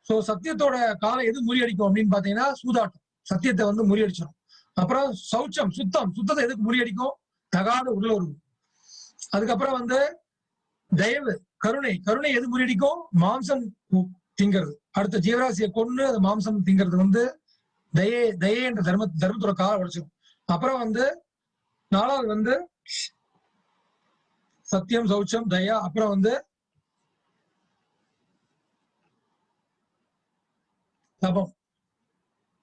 சோ சத்தியத்தோட காலை எது முறியடிக்கும் அப்படின்னு பாத்தீங்கன்னா சூதாட்டம், சத்தியத்தை வந்து முறியடிச்சிடும். அப்புறம் சௌச்சம், சுத்தத்தை எதுக்கு முறியடிக்கும்? தகாத உடல் உறவு. அதுக்கப்புறம் வந்து தயவு, கருணை எது முறியடிக்கும்? மாம்சம் திங்கிறது. அடுத்த ஜீவராசியை கொண்டு அது மாம்சம் திங்கிறது வந்து தயே என்ற தர்மத்தோட கால உடைச்சிடும். அப்புறம் வந்து 4வது வந்து சத்தியம், சௌச்சம், தயா. அப்புறம் வந்து தபம்.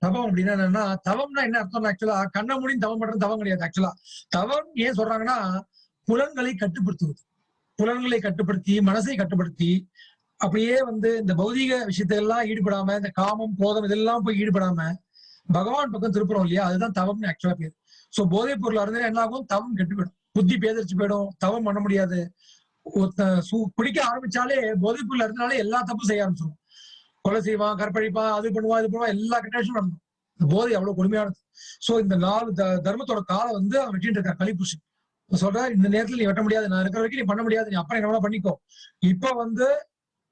தபம் அப்படின்னா என்னன்னா, தவம்னா என்ன அர்த்தம்? ஆக்சுவலா கண்ண மூடியும் தவம் பண்றது தவம் கிடையாது. ஆக்சுவலா தவம் ஏன் சொல்றாங்கன்னா, புலன்களை கட்டுப்படுத்துவது, புலன்களை கட்டுப்படுத்தி மனசை கட்டுப்படுத்தி அப்படியே வந்து இந்த பௌதிக விஷயத்தெல்லாம் ஈடுபடாம, இந்த காமம், கோதம் இதெல்லாம் போய் ஈடுபடாம பகவான் பக்கம் திருப்புறோம் இல்லையா, அதுதான் தவம்னு ஆக்சுவலா பேர். சோ போதைப் பொருள் அருந்தா என்ன ஆகும்? தவம் கெட்டு போயிடும், புத்தி பேதரிச்சு போயிடும், தவம் பண்ண முடியாது. குடிக்க ஆரம்பிச்சாலே, போதைப் பொருள் அருந்தாலே எல்லா தப்பும் செய்ய ஆரம்பிச்சிடும். கொலை செய்வான், கற்பழிப்பான், அது பண்ணுவான், இது பண்ணுவான், எல்லா கெட்ட விஷயம் நடக்கும். இந்த போதை அவ்வளவு கொடுமையானது. சோ இந்த 4 தர்மத்தோட காலம் வந்து அவன் வெட்டிட்டு இருக்கான் கலிபுருஷன். சொல்ற, இந்த நேரத்துல நீ வெட்ட முடியாது, நான் இருக்கிற வரைக்கும் நீ பண்ண முடியாது, நீ அப்புறம் என்ன பண்ணிக்கோ, இப்ப வந்து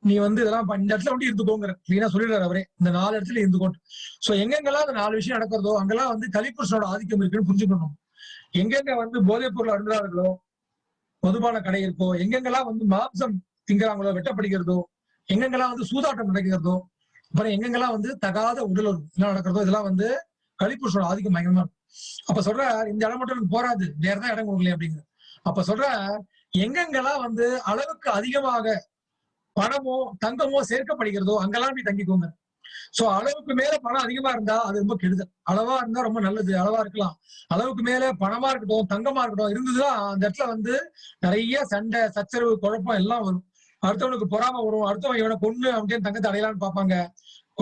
நீ வந்து இதெல்லாம் இந்த இடத்துல வந்து இருந்துக்கோங்கிற கிளீனா சொல்லிடுறாரு அவரே, இந்த 4 இடத்துல இருந்துக்கோட்டு. சோ எங்கெங்கெல்லாம் அந்த 4 விஷயம் நடக்கிறதோ அங்கெல்லாம் வந்து கலிபுருஷனோட ஆதிக்கம் இருக்குன்னு புரிஞ்சுக்கணும். எங்கெங்க வந்து போதைப் பொருள் அருந்துறார்களோ, மதுபான கடை இருக்கோ, எங்கெங்கெல்லாம் வந்து மாம்சம் திங்கிறாங்களோ, வெட்டப்படுகிறதோ, எங்கெங்கெல்லாம் வந்து சூதாட்டம் நடக்கிறதோ, அப்புறம் எங்கெங்கெல்லாம் வந்து தகாத உடல் எல்லாம் நடக்கிறதோ, இதெல்லாம் வந்து கலிபுருஷனோட ஆதிக்கம் பயங்கரமா இருக்கும். அப்ப சொல்ற, இந்த இடம் மட்டும் எனக்கு போராது, வேறதான் இடம் கொடுக்கலையே அப்படிங்கிற. அப்ப சொல்ற, எங்கெங்கெல்லாம் வந்து அளவுக்கு அதிகமாக பணமோ தங்கமோ சேர்க்கப்படுகிறதோ அங்கெல்லாம் போய் தங்கிக்கோங்க. சோ அளவுக்கு மேல பணம் அதிகமா இருந்தா அது ரொம்ப கெடுதல். அளவா இருந்தா ரொம்ப நல்லது, அளவா இருக்கலாம். அளவுக்கு மேல பணமா இருக்கட்டும், தங்கமா இருக்கட்டும் இருந்ததுதான் அந்த இடத்துல வந்து நிறைய சண்டை, சச்சரவு, குழப்பம் எல்லாம் வரும். அடுத்தவனுக்கு பொறாம வரும், அடுத்தவன் இவனை கொண்டு அப்படின்னு தங்கத்தை அடையலான்னு பார்ப்பாங்க,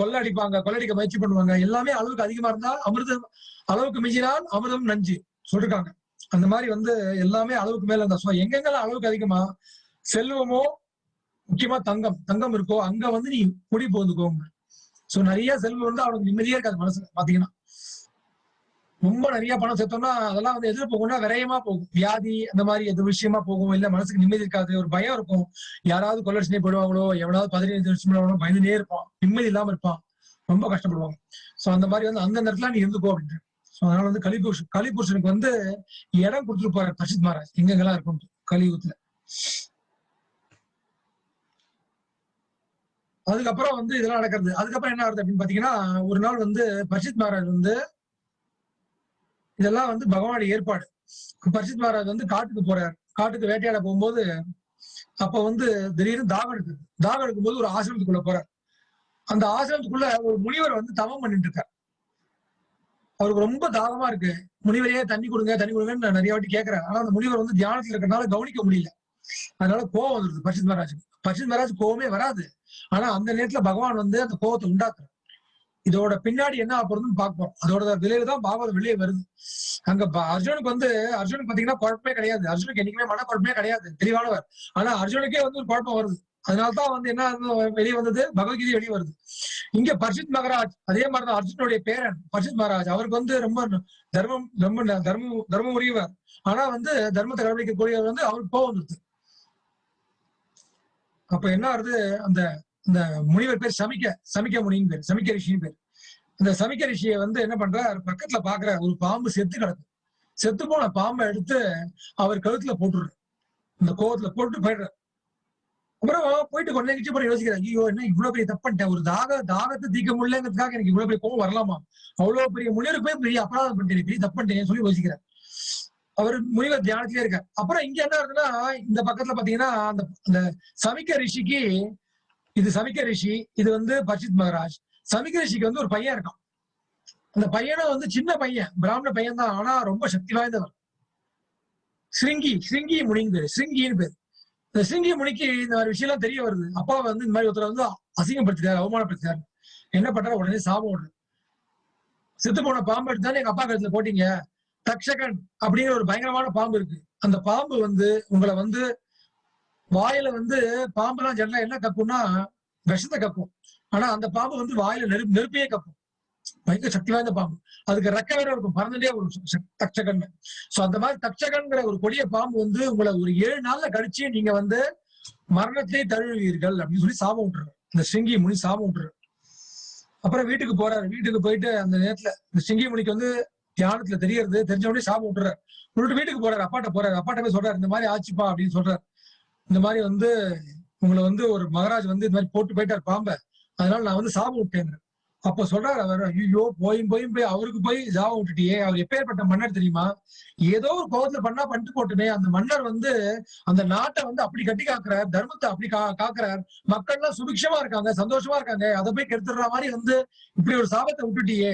கொள்ளடிப்பாங்க, கொள்ளடிக்க முயற்சி பண்ணுவாங்க. எல்லாமே அளவுக்கு அதிகமா இருந்தா அளவுக்கு மிஞ்சினால் அமிர்தம் நஞ்சு சொல்லிருக்காங்க. அந்த மாதிரி வந்து எல்லாமே அளவுக்கு மேல இருந்தா எங்கெங்கெல்லாம் அளவுக்கு அதிகமா செல்வமோ முக்கியமா தங்கம் தங்கம் இருக்கோ அங்க வந்து நீ குடி போந்துக்கோங்க. சோ நிறைய செல்வம் வந்து அவனுக்கு நிம்மதியே இருக்காது மனசுல பாத்தீங்கன்னா. ரொம்ப நிறைய பணம் சேர்த்தோம்னா அதெல்லாம் வந்து எதிர் போகும்னா விரயமா போகும். வியாதி அந்த மாதிரி எது விஷயமா போகும். இல்ல மனசுக்கு நிம்மதி இருக்காது, ஒரு பயம் இருக்கும். யாராவது கொள்ளடிச்சுனே போயிடுவாங்களோ, எவனாவது 15 வருஷம் பயந்துனே இருப்பான், நிம்மதி இல்லாம இருப்பான், ரொம்ப கஷ்டப்படுவாங்க. சோ அந்த மாதிரி வந்து அந்த நேரத்துல நீ இருந்துக்கோ அப்படின்ட்டு. சோ அதனால வந்து கலிபுருஷனுக்கு வந்து இடம் கொடுத்துட்டு போற பரிஷித் மகாராஜ் எங்கெங்கெல்லாம் இருக்கும் கலியுகத்துல. அதுக்கப்புறம் வந்து இதெல்லாம் நடக்கிறது. அதுக்கப்புறம் என்ன ஆகுது அப்படின்னு பாத்தீங்கன்னா, ஒரு நாள் வந்து பரிஷித் மகாராஜ் வந்து இதெல்லாம் வந்து பகவானுடைய ஏற்பாடு. பரிஷித் மகாராஜ் வந்து காட்டுக்கு போறாரு. காட்டுக்கு வேட்டையாட போகும்போது அப்ப வந்து திடீர்னு தாகம் எடுக்குது. தாகம் எடுக்கும்போது ஒரு ஆசிரமத்துக்குள்ள போறார். அந்த ஆசிரமத்துக்குள்ள ஒரு முனிவர் வந்து தவம் பண்ணிட்டு இருக்கார். அவருக்கு ரொம்ப தாகமா இருக்கு. முனிவரையே தண்ணி கொடுங்க தண்ணி கொடுங்கன்னு நான் நிறைய வாட்டி கேட்கிறேன். ஆனா அந்த முனிவர் வந்து தியானத்துல இருக்கிறனால கவனிக்க முடியல. அதனால கோவம் வந்துருது பரிஷித் மகாராஜுக்கு. பரிஷித் மகாராஜ் கோவமே வராது. ஆனா அந்த நேரத்துல பகவான் வந்து அந்த கோவத்தை உண்டாக்குறார். இதோட பின்னாடி என்ன ஆகுறதுன்னு பார்ப்போம். அதோட விளைவுதான் பாகவதம் வெளியே வருது. அங்க அர்ஜுனுக்கு வந்து அர்ஜுனுக்கு பாத்தீங்கன்னா குழப்பமே கிடையாது. அர்ஜுனுக்கு என்னைக்குமே மன குழப்பமே கிடையாது, தெளிவானவர். ஆனா அர்ஜுனுக்கே வந்து ஒரு குழப்பம் வருது. அதனால்தான் வந்து என்ன வெளியே வந்தது, பகவத்கீதை வெளியே வருது. இங்க பரிஷித் மகாராஜ் அதே மாதிரிதான் அர்ஜுனுடைய பேரன் பரிஷித் மகாராஜ். அவருக்கு வந்து ரொம்ப தர்மம் ரொம்ப தர்மம் உரியவர். ஆனா வந்து தர்மத்தை கடைபிடிக்கக்கூடியவர் வந்து அவருக்கு கோவம் வந்துருது. அப்ப என்ன ஆகுது, அந்த இந்த முனிவர் பேர் சமிக்க முனின்னு பேர், சமிக்க ரிஷின்னு பேர். இந்த சமிக்க ரிஷியை வந்து என்ன பண்றார், பக்கத்துல பாக்குற ஒரு பாம்பு செத்து கிடக்கு. செத்து போன பாம்பை எடுத்து அவர் கழுத்துல போட்டுரு. இந்த கோவத்துல போட்டு போயிடுறாரு. அப்புறம் போயிட்டு கொஞ்ச நேரம் அப்புறம் யோசிக்கிறார், ஐயோ என்ன இவ்வளவு பெரிய தப்பு பண்ணிட்டேன், ஒரு தாகத்தை தீர்க்க முடியலங்கிறதுக்காக எனக்கு இவ்வளவு பெரிய கோவம் வரலாமா, அவ்வளவு பெரிய முனிவருக்கு போய் பெரிய அபராதம் பண்ணிட்டேன், பெரிய தப்பு பண்ணிட்டேன்னு சொல்லி யோசிக்கிறார். அவர் முனிவர் தியானத்திலே இருக்கார். அப்புறம் இங்க என்ன இருக்குன்னா, இந்த பக்கத்துல பாத்தீங்கன்னா அந்த சமிக்க ரிஷிக்கு, இது சமிக்க ரிஷி, இது வந்து பரிஷித் மகாராஜ். சமிக்க ரிஷிக்கு வந்து ஒரு பையன் இருக்கான். அந்த பையனும் வந்து சின்ன பையன், பிராமண பையன் தான், ஆனா ரொம்ப சக்தி வாய்ந்தவர். ஸ்ருங்கி முனின்னு பேரு, ஸ்ருங்கின்னு பேரு. இந்த ஸ்ருங்கி முனிக்கு இந்த மாதிரி விஷயம் எல்லாம் தெரிய வருது. அப்பா வந்து இந்த மாதிரி ஒருத்தர் வந்து அசிங்கப்படுத்திட்டாரு, அவமானப்படுத்திட்டாரு. என்ன பண்றாரு, உடனே சாபம் விடுறாரு. செத்து போன பாம்பு எடுத்தானே எங்க அப்பா கழுத்துல போட்டீங்க. தக்ஷகன் அப்படிங்கிற ஒரு பயங்கரமான பாம்பு இருக்கு. அந்த பாம்பு வந்து உங்களை வந்து வாயில வந்து, பாம்பெல்லாம் ஜெனரலா என்ன கக்கும்னா விஷத்தை கக்கும். ஆனா அந்த பாம்பு வந்து வாயில நெருப்பையே கக்கும். பயங்கர சக்தி வாய்ந்த பாம்பு. அதுக்கு ரெக்க வேற இருக்கும், பறந்துட்டே ஒரு தக்ஷகன். சோ அந்த மாதிரி தக்ஷகன்கிற ஒரு கொடிய பாம்பு வந்து உங்களை ஒரு 7 நாள்ல கடிச்சு நீங்க வந்து மரணத்தை தழுவீர்கள் அப்படின்னு சொல்லி சாபம் விட்டுறாரு. இந்த சிங்கி முனி சாபம் விட்டுறாரு. அப்புறம் வீட்டுக்கு போறாரு. வீட்டுக்கு போயிட்டு அந்த நேரத்துல இந்த சிங்கி முனிக்கு வந்து தியானத்துல தெரிஞ்ச உடனே சாபம் விட்டுறாரு. விட்டுட்டு வீட்டுக்கு போறாரு. அப்பாட்ட போறாரு. அப்பாட்ட போய் சொல்றாரு, இந்த மாதிரி ஆச்சுப்பா அப்படின்னு சொல்றாரு. இந்த மாதிரி வந்து உங்களை வந்து ஒரு மகாராஜ் வந்து இந்த மாதிரி போட்டு போயிட்டார் பாம்பை, அதனால நான் வந்து சாபம் விட்டேன். அப்ப சொல்றாரு அவர், ஐயோ போய் அவருக்கு போய் ஜாபம் விட்டுட்டியே, அவர் எப்பேற்பட்ட மன்னர் தெரியுமா, ஏதோ ஒரு கோபத்துல பண்ணிட்டு போட்டுமே, அந்த மன்னர் வந்து அந்த நாட்டை வந்து அப்படி கட்டி காக்குறார், தர்மத்தை அப்படி காக்குறார், மக்கள் எல்லாம் சுபிக்ஷமா இருக்காங்க, சந்தோஷமா இருக்காங்க, அதை போய் கெடுத்துடுற மாதிரி வந்து இப்படி ஒரு சாபத்தை விட்டுட்டியே,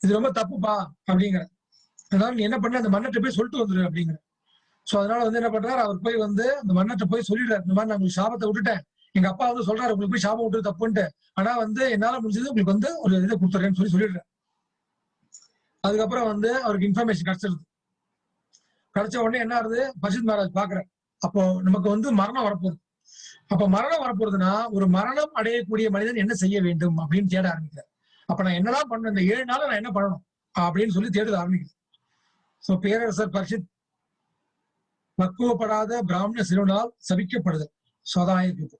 இது ரொம்ப தப்புப்பா அப்படிங்கிற. அதனால நீ என்ன பண்ண, அந்த மன்னர்கிட்ட போய் சொல்லிட்டு வந்துரு அப்படிங்கிற. சோ அதனால வந்து என்ன பண்றாரு, அவர் போய் வந்து அந்த மன்னர்கிட்ட போய் சொல்லிடுறாரு, இந்த மாதிரி நான் உங்களுக்கு சாபத்தை விட்டுட்டேன், எங்க அப்பா வந்து சொல்றாரு உங்களுக்கு போய் சாபம் விட்டு தப்புன்ட்டு, ஆனா வந்து என்னால முடிஞ்சது உங்களுக்கு வந்து ஒரு இதை கொடுத்துறேன்னு சொல்லிடுறேன். அதுக்கப்புறம் வந்து அவருக்கு இன்ஃபர்மேஷன் கிடைச்சிருது. கிடைச்ச உடனே என்ன ஆகுது, பரிஷித் மகாராஜ் பாக்குறேன், அப்போ நமக்கு வந்து மரணம் வரப்போகுது. அப்ப மரணம் வரப்போகுதுன்னா ஒரு மரணம் அடையக்கூடிய மனிதன் என்ன செய்ய வேண்டும் அப்படின்னு தேட ஆரம்பிக்கிறார். அப்ப நான் என்னதான் பண்ணணும், இந்த 7 நாள் நான் என்ன பண்ணணும் அப்படின்னு சொல்லி தேட ஆரம்பிக்குது. சோ பேரரசர் பரிஷித், பக்குவப்படாத பிராமண சிறுவனால் சபிக்கப்படுதல் சதாயம்.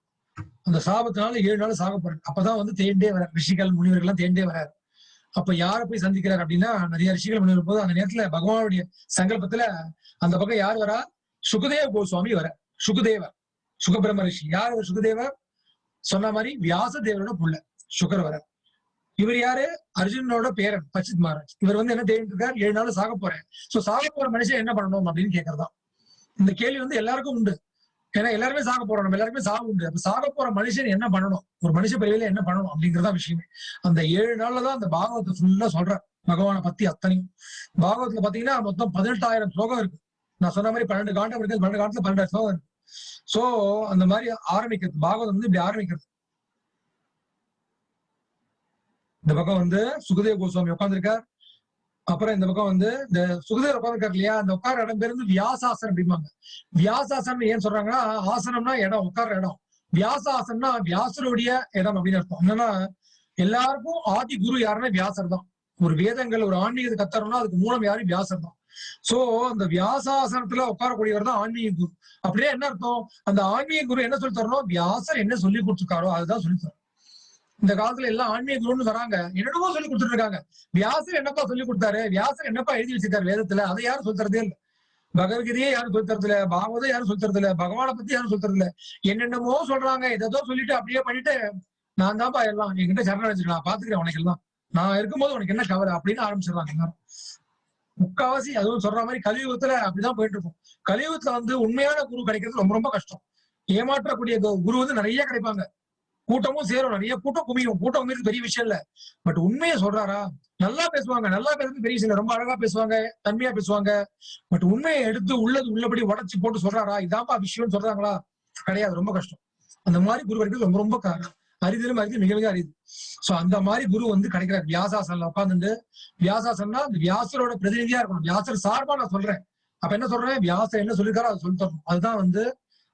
அந்த சாபத்தினால 7 நாள் சாக போறாரு. அப்பதான் வந்து தேண்டே வர ரிஷிகள் முனிவர்கள் எல்லாம் தேண்டே வராரு. அப்ப யார போய் சந்திக்கிறார் அப்படின்னா, நிறைய ரிஷிகள் முனிவர் போது அந்த நேரத்துல பகவானுடைய சங்கல்பத்துல அந்த பக்கம் யார் வரா, சுகதேவ கோஸ்வாமி வர. சுகதேவர், சுகபிரம்ம ரிஷி. யார் அவர் சுகதேவர், சொன்ன மாதிரி வியாச தேவரோட புள்ள சுகர் வர. இவர் யாரு, அர்ஜுனனோட பேரன் பரிஷித் மகாராஜ். இவர் வந்து என்ன தேடிட்டு இருக்கார், 7 நாள் சாக போறேன். சோ சாக போற மனுஷன் என்ன பண்ணணும் அப்படின்னு கேட்கறதா. இந்த கேள்வி வந்து எல்லாருக்கும் உண்டு. ஏன்னா எல்லாருமே சாக போறோம், நம்ம எல்லாருமே சாக உண்டு. அப்ப சாக போற மனுஷன் என்ன பண்ணணும், ஒரு மனுஷ பிறவியில என்ன பண்ணணும் அப்படிங்கறதா விஷயமே. அந்த 7 நாள்ல தான் அந்த பாகவத்தை ஃபுல்லா சொல்ற, பகவானை பத்தி அத்தனையும். பாகவத்துல பாத்தீங்கன்னா மொத்தம் 18,000 ஸ்லோகம் இருக்கு. நான் சொன்ன மாதிரி 12 காண்டம் இருக்கு, 12 காண்டத்துல 12 ஸ்லோகம் இருக்கு. சோ அந்த மாதிரி ஆரம்பிக்கிறது பாகவதம் வந்து இப்படி ஆரம்பிக்கிறது. இந்த பக்கம் வந்து சுகதேவ கோஸ்வாமி உட்கார்ந்துருக்கார். அப்புறம் இந்த பக்கம் வந்து இந்த சுகதேவர் உட்கார்ந்துருக்காரு இல்லையா, அந்த உட்கார இடம் பேர் வந்து வியாசாசனம் அப்படிம்பாங்க. வியாசாசனம் ஏன் சொல்றாங்கன்னா, ஆசனம்னா இடம், உட்கார்ற இடம். வியாசாசனம்னா வியாசருடைய இடம் அப்படின்னு அர்த்தம். என்னன்னா, எல்லாருக்கும் ஆதி குரு யாருன்னா வியாசர் தான். ஒரு வேதங்கள், ஒரு ஆன்மீகத்தை கத்தறோம்னா அதுக்கு மூலம் யாரு? வியாசர் தான். சோ அந்த வியாசாசனத்துல உட்காரக்கூடியவர் தான் ஆன்மீக குரு. அப்படியே என்ன அர்த்தம்? அந்த ஆன்மீக குரு என்ன சொல்லி தரணும்? வியாசர் என்ன சொல்லி கொடுத்திருக்காரோ அதுதான் சொல்லி தரணும். இந்த காலத்துல எல்லாம் ஆன்மீக குருன்னு வராங்க, என்னென்னமோ சொல்லி கொடுத்துட்டு இருக்காங்க. வியாசர் என்னப்பா சொல்லி கொடுத்தாரு? வியாசர் என்னப்பா எழுதி வச்சிருக்காரு வேதத்துல? அதை யாரும் சொல்லி தரதே இல்லை. பகவத்கீதையே யாரும் சொல்லி தரது இல்ல, பாகவதம் யாரும் சொல்லி தரது இல்ல, பகவானை பத்தி யாரும் சொல்லி தரது இல்ல. என்னென்னமோ சொல்றாங்க, ஏதோ சொல்லிட்டு அப்படியே பண்ணிட்டு, நான் தான்ப்பா எல்லாம், என்கிட்ட சரணம் வச்சுக்கலாம், நான் பாத்துக்கிறேன் உனக்கு எல்லாம், நான் இருக்கும்போது உனக்கு என்ன கவலை அப்படின்னு ஆரம்பிச்சிடறாங்க எல்லாரும். முக்காவாசி அதுவும் சொல்ற மாதிரி கலியுகத்துல அப்படிதான் போயிட்டு இருக்கும். கலியுகத்துல வந்து உண்மையான குரு கிடைக்கிறது ரொம்ப ரொம்ப கஷ்டம். ஏமாற்றக்கூடிய குரு வந்து நிறைய கிடைப்பாங்க. கூட்டமும் சேரும், நிறைய கூட்டம் குமியும். கூட்டம் குமிறது பெரிய விஷயம் இல்ல. பட் உண்மையை சொல்றாரா? நல்லா பேசுவாங்க, நல்லா பேசுறது பெரிய விஷயம் இல்ல. ரொம்ப அழகா பேசுவாங்க, தன்மையா பேசுவாங்க. பட் உண்மையை எடுத்து உள்ளது உள்ளபடி உடைச்சு போட்டு சொல்றாரா? இதான்ப்பா விஷயம்னு சொல்றாங்களா? கிடையாது, ரொம்ப கஷ்டம். அந்த மாதிரி குரு கிடைக்கிறது ரொம்ப ரொம்ப அரிதிலும் அரிது, மிக மிக அரிது. சோ அந்த மாதிரி குரு வந்து கிடைக்கிறார். வியாசாசன்ல உட்கார்ந்துட்டு, வியாசாசன்னா அந்த வியாசரோட பிரதிநிதியா இருக்கணும். வியாசர் சார்பா நான் சொல்றேன். அப்ப என்ன சொல்றேன்? வியாசர் என்ன சொல்லிருக்காரோ அதை சொல்லி தரணும். அதுதான் வந்து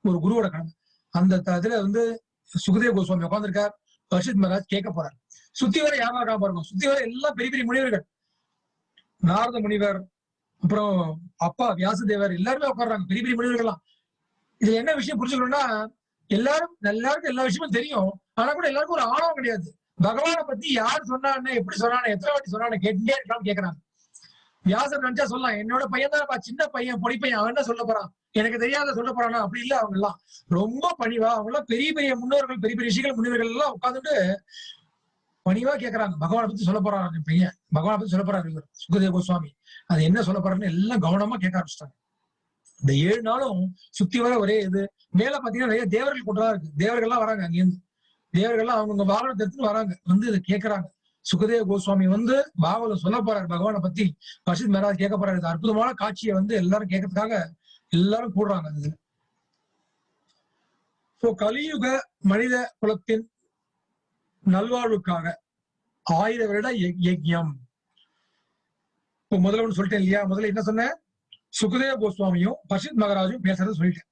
ஒரு குருவோட கடமை. அந்த இதுல வந்து சுகதேவ கோஸ்வாமி உட்கார்ந்துருக்கார். பரிஷத் மகாராஜ் கேட்க போறார். சுத்தி வர யாரா இருக்கா பாருங்க. சுத்தி வர எல்லாம் பெரிய பெரிய முனிவர்கள். நாரத முனிவர், அப்புறம் அப்பா வியாசதேவர், எல்லாருமே உட்கார்றாங்க, பெரிய பெரிய முனிவர்கள்லாம். இதுல என்ன விஷயம் புரிஞ்சுக்கணும்னா, எல்லாருக்கும் எல்லா விஷயமும் தெரியும். ஆனா கூட எல்லாருக்கும் ஒரு ஆணவம் கிடையாது. பகவானை பத்தி யார் சொன்னான்னு, எப்படி சொன்னான்னு, எத்தனை வாட்டி சொன்னான்னு கேட்டுட்டே இருக்கான்னு கேட்கறாங்க. வியாசர் நினைச்சா சொல்லலாம், என்னோட பையன் தான், சின்ன பையன், பொடி பையன், அவன் என்ன சொல்ல போறான், எனக்கு தெரியாத சொல்ல போறானா? அப்படி இல்ல. அவங்க எல்லாம் ரொம்ப பணிவா, அவங்க எல்லாம் பெரிய பெரிய முன்னோர்கள், பெரிய பெரிய ரிஷிகள், முனிவர்கள் எல்லாம் உட்கார்ந்துட்டு பணிவா கேட்கறாங்க. பகவானை பத்தி சொல்ல போறாரு பையன், பகவானை பத்தி சொல்ல போறாரு இவர் சுகதேவ கோஸ்வாமி. அது என்ன சொல்ல போறாருன்னு எல்லாம் கவனமா கேட்க ஆரம்பிச்சிட்டாங்க. இந்த 7 நாளும் சுத்தி வர ஒரே இது. மேல பாத்தீங்கன்னா நிறைய தேவர்கள் கூட்டமா இருக்கு. தேவர்கள்லாம் வராங்க அங்கிருந்து. தேவர்கள்லாம் அவங்க வாகனத்தை எடுத்துட்டு வராங்க, வந்து இதை கேட்கறாங்க. சுகதேவ கோஸ்வாமி வந்து பாகவதம் சொல்ல போறாரு, பகவானை பத்தி பரிஷத் மகாராஜ் கேட்க போறாரு. இது அற்புதமான காட்சியை வந்து எல்லாரும் கேட்கறதுக்காக எல்லாரும் கூடுறாங்க இதுல. சோ கலியுக மனித குலத்தின் நல்வாழ்வுக்காக 1000 வருட யஜ்யம். இப்போ முதல்ல ஒண்ணு சொல்லிட்டேன் இல்லையா? முதல்ல என்ன சொன்னேன்? சுகதேவ கோஸ்வாமியும் பரிஷத் மகாராஜும் பேசுறதை சொல்லிட்டேன்.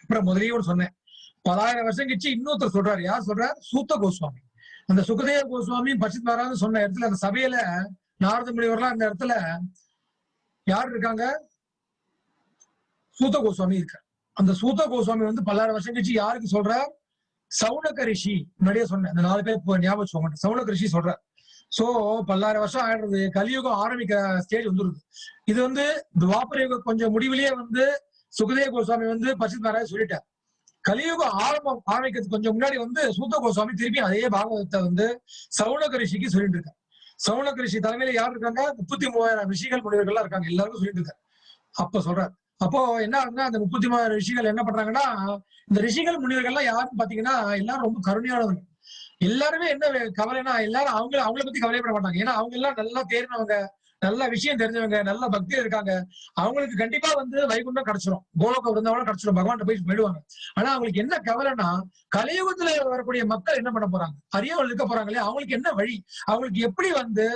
அப்புறம் முதலையும் ஒன்று சொன்னேன். 10,000 வருஷம் கழிச்சு இன்னொருத்தர் சொல்றாரு. யார் சொல்றார்? சூத்த கோஸ்வாமி. அந்த சுகதேவ கோஸ்வாமி பரிஷத் மகாராஜ் சொன்ன இடத்துல, அந்த சபையில நாரத முனிவர்லாம் அந்த இடத்துல யார் இருக்காங்க? சூத்த கோஸ்வாமி இருக்கார். அந்த சூத்த கோஸ்வாமி வந்து 10,000 வருஷம் கழிச்சு யாருக்கு சொல்றார்? சவுனக ரிஷி. முன்னாடியே சொன்னேன், அந்த 4 பேர் ஞாபகம் வச்சுக்கோங்க. சவுனக ரிஷி சொல்றார். சோ 10,000 வருஷம் ஆயிடுறது, கலியுகம் ஆரம்பிக்கிற ஸ்டேஜ் வந்துருது. இது வந்து துவாபர யுகம் கொஞ்சம் முடிவிலேயே வந்து சுகதேவ கோஸ்வாமி வந்து பரிஷத் மகாராஜ் சொல்லிட்டார். கலியுகம் ஆரம்பிக்கிறதுக்கு கொஞ்சம் முன்னாடி வந்து சூத்த கோஸ்வாமி திருப்பி அதே பாகவதத்தை வந்து சவுனக ரிஷிக்கு சொல்லிட்டு இருக்காங்க. சவுனக ரிஷி தலைமையில யார் இருக்காங்க? 33,000 ரிஷிகள் முனிவர்கள்லாம் இருக்காங்க. எல்லாருக்கும் சொல்லிட்டு இருக்காரு. அப்ப சொல்றாரு. அப்போ என்ன ஆகுதுன்னா, அந்த 33,000 ரிஷிகள் என்ன பண்றாங்கன்னா, இந்த ரிஷிகள் முனிவர்கள்லாம் யாருன்னு பாத்தீங்கன்னா எல்லாரும் ரொம்ப கருணையானவர்கள். எல்லாருமே என்ன கவலைன்னா, எல்லாரும் அவங்கள பத்தி கவலைப்பட மாட்டாங்க. ஏன்னா அவங்க எல்லாம் நல்லா தேர்ந்தவங்க, நல்ல விஷயம் தெரிஞ்சவங்க, நல்ல பக்தியில இருக்காங்க. அவங்களுக்கு கண்டிப்பா வந்து வைகுண்டம் கிடைச்சிடும், கோலோக விருந்தாவனம் கிடைச்சிடும், பகவான் போய் போயிடுவாங்க. ஆனா அவங்களுக்கு என்ன கவலைன்னா, கலியுகத்துல வரக்கூடிய மக்கள் என்ன பண்ண போறாங்க? அறியாமல் இருக்க போறாங்களே, அவங்களுக்கு என்ன வழி? அவங்களுக்கு எப்படி வந்து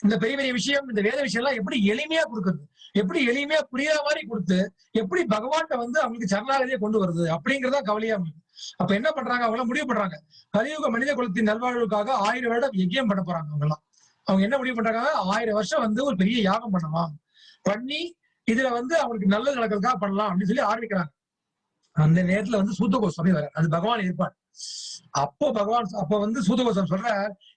இந்த பெரிய பெரிய விஷயம், இந்த வேத விஷயம் எல்லாம் எப்படி எளிமையா கொடுக்குறது, எப்படி எளிமையா புரியாத மாதிரி கொடுத்து, எப்படி பகவான்கிட்ட வந்து அவங்களுக்கு சரணாகதியை கொண்டு வருது அப்படிங்கிறதா கவலையா அவங்களுக்கு. அப்ப என்ன பண்றாங்க? அவங்க எல்லாம் முடிவு பண்றாங்க, கலியுக மனித குலத்தின் நல்வாழ்வுக்காக 1000 வருடம் யஜ்யம் பண்ண போறாங்க. அவங்க எல்லாம் அவங்க என்ன முடிவு பண்றாங்க? 1000 வருஷம் வந்து ஒரு பெரிய யாகம் பண்ணலாம், பண்ணி இதுல வந்து அவங்களுக்கு நல்லது நடக்கிறதுக்காக பண்ணலாம் அப்படின்னு சொல்லி ஆரம்பிக்கிறாங்க. அந்த நேரத்துல வந்து சூத்த கோஸ்வாமி வர, அது பகவான் ஏற்பாடு. அப்ப வந்து சூத்த கோஸ்வாமி சொல்ற,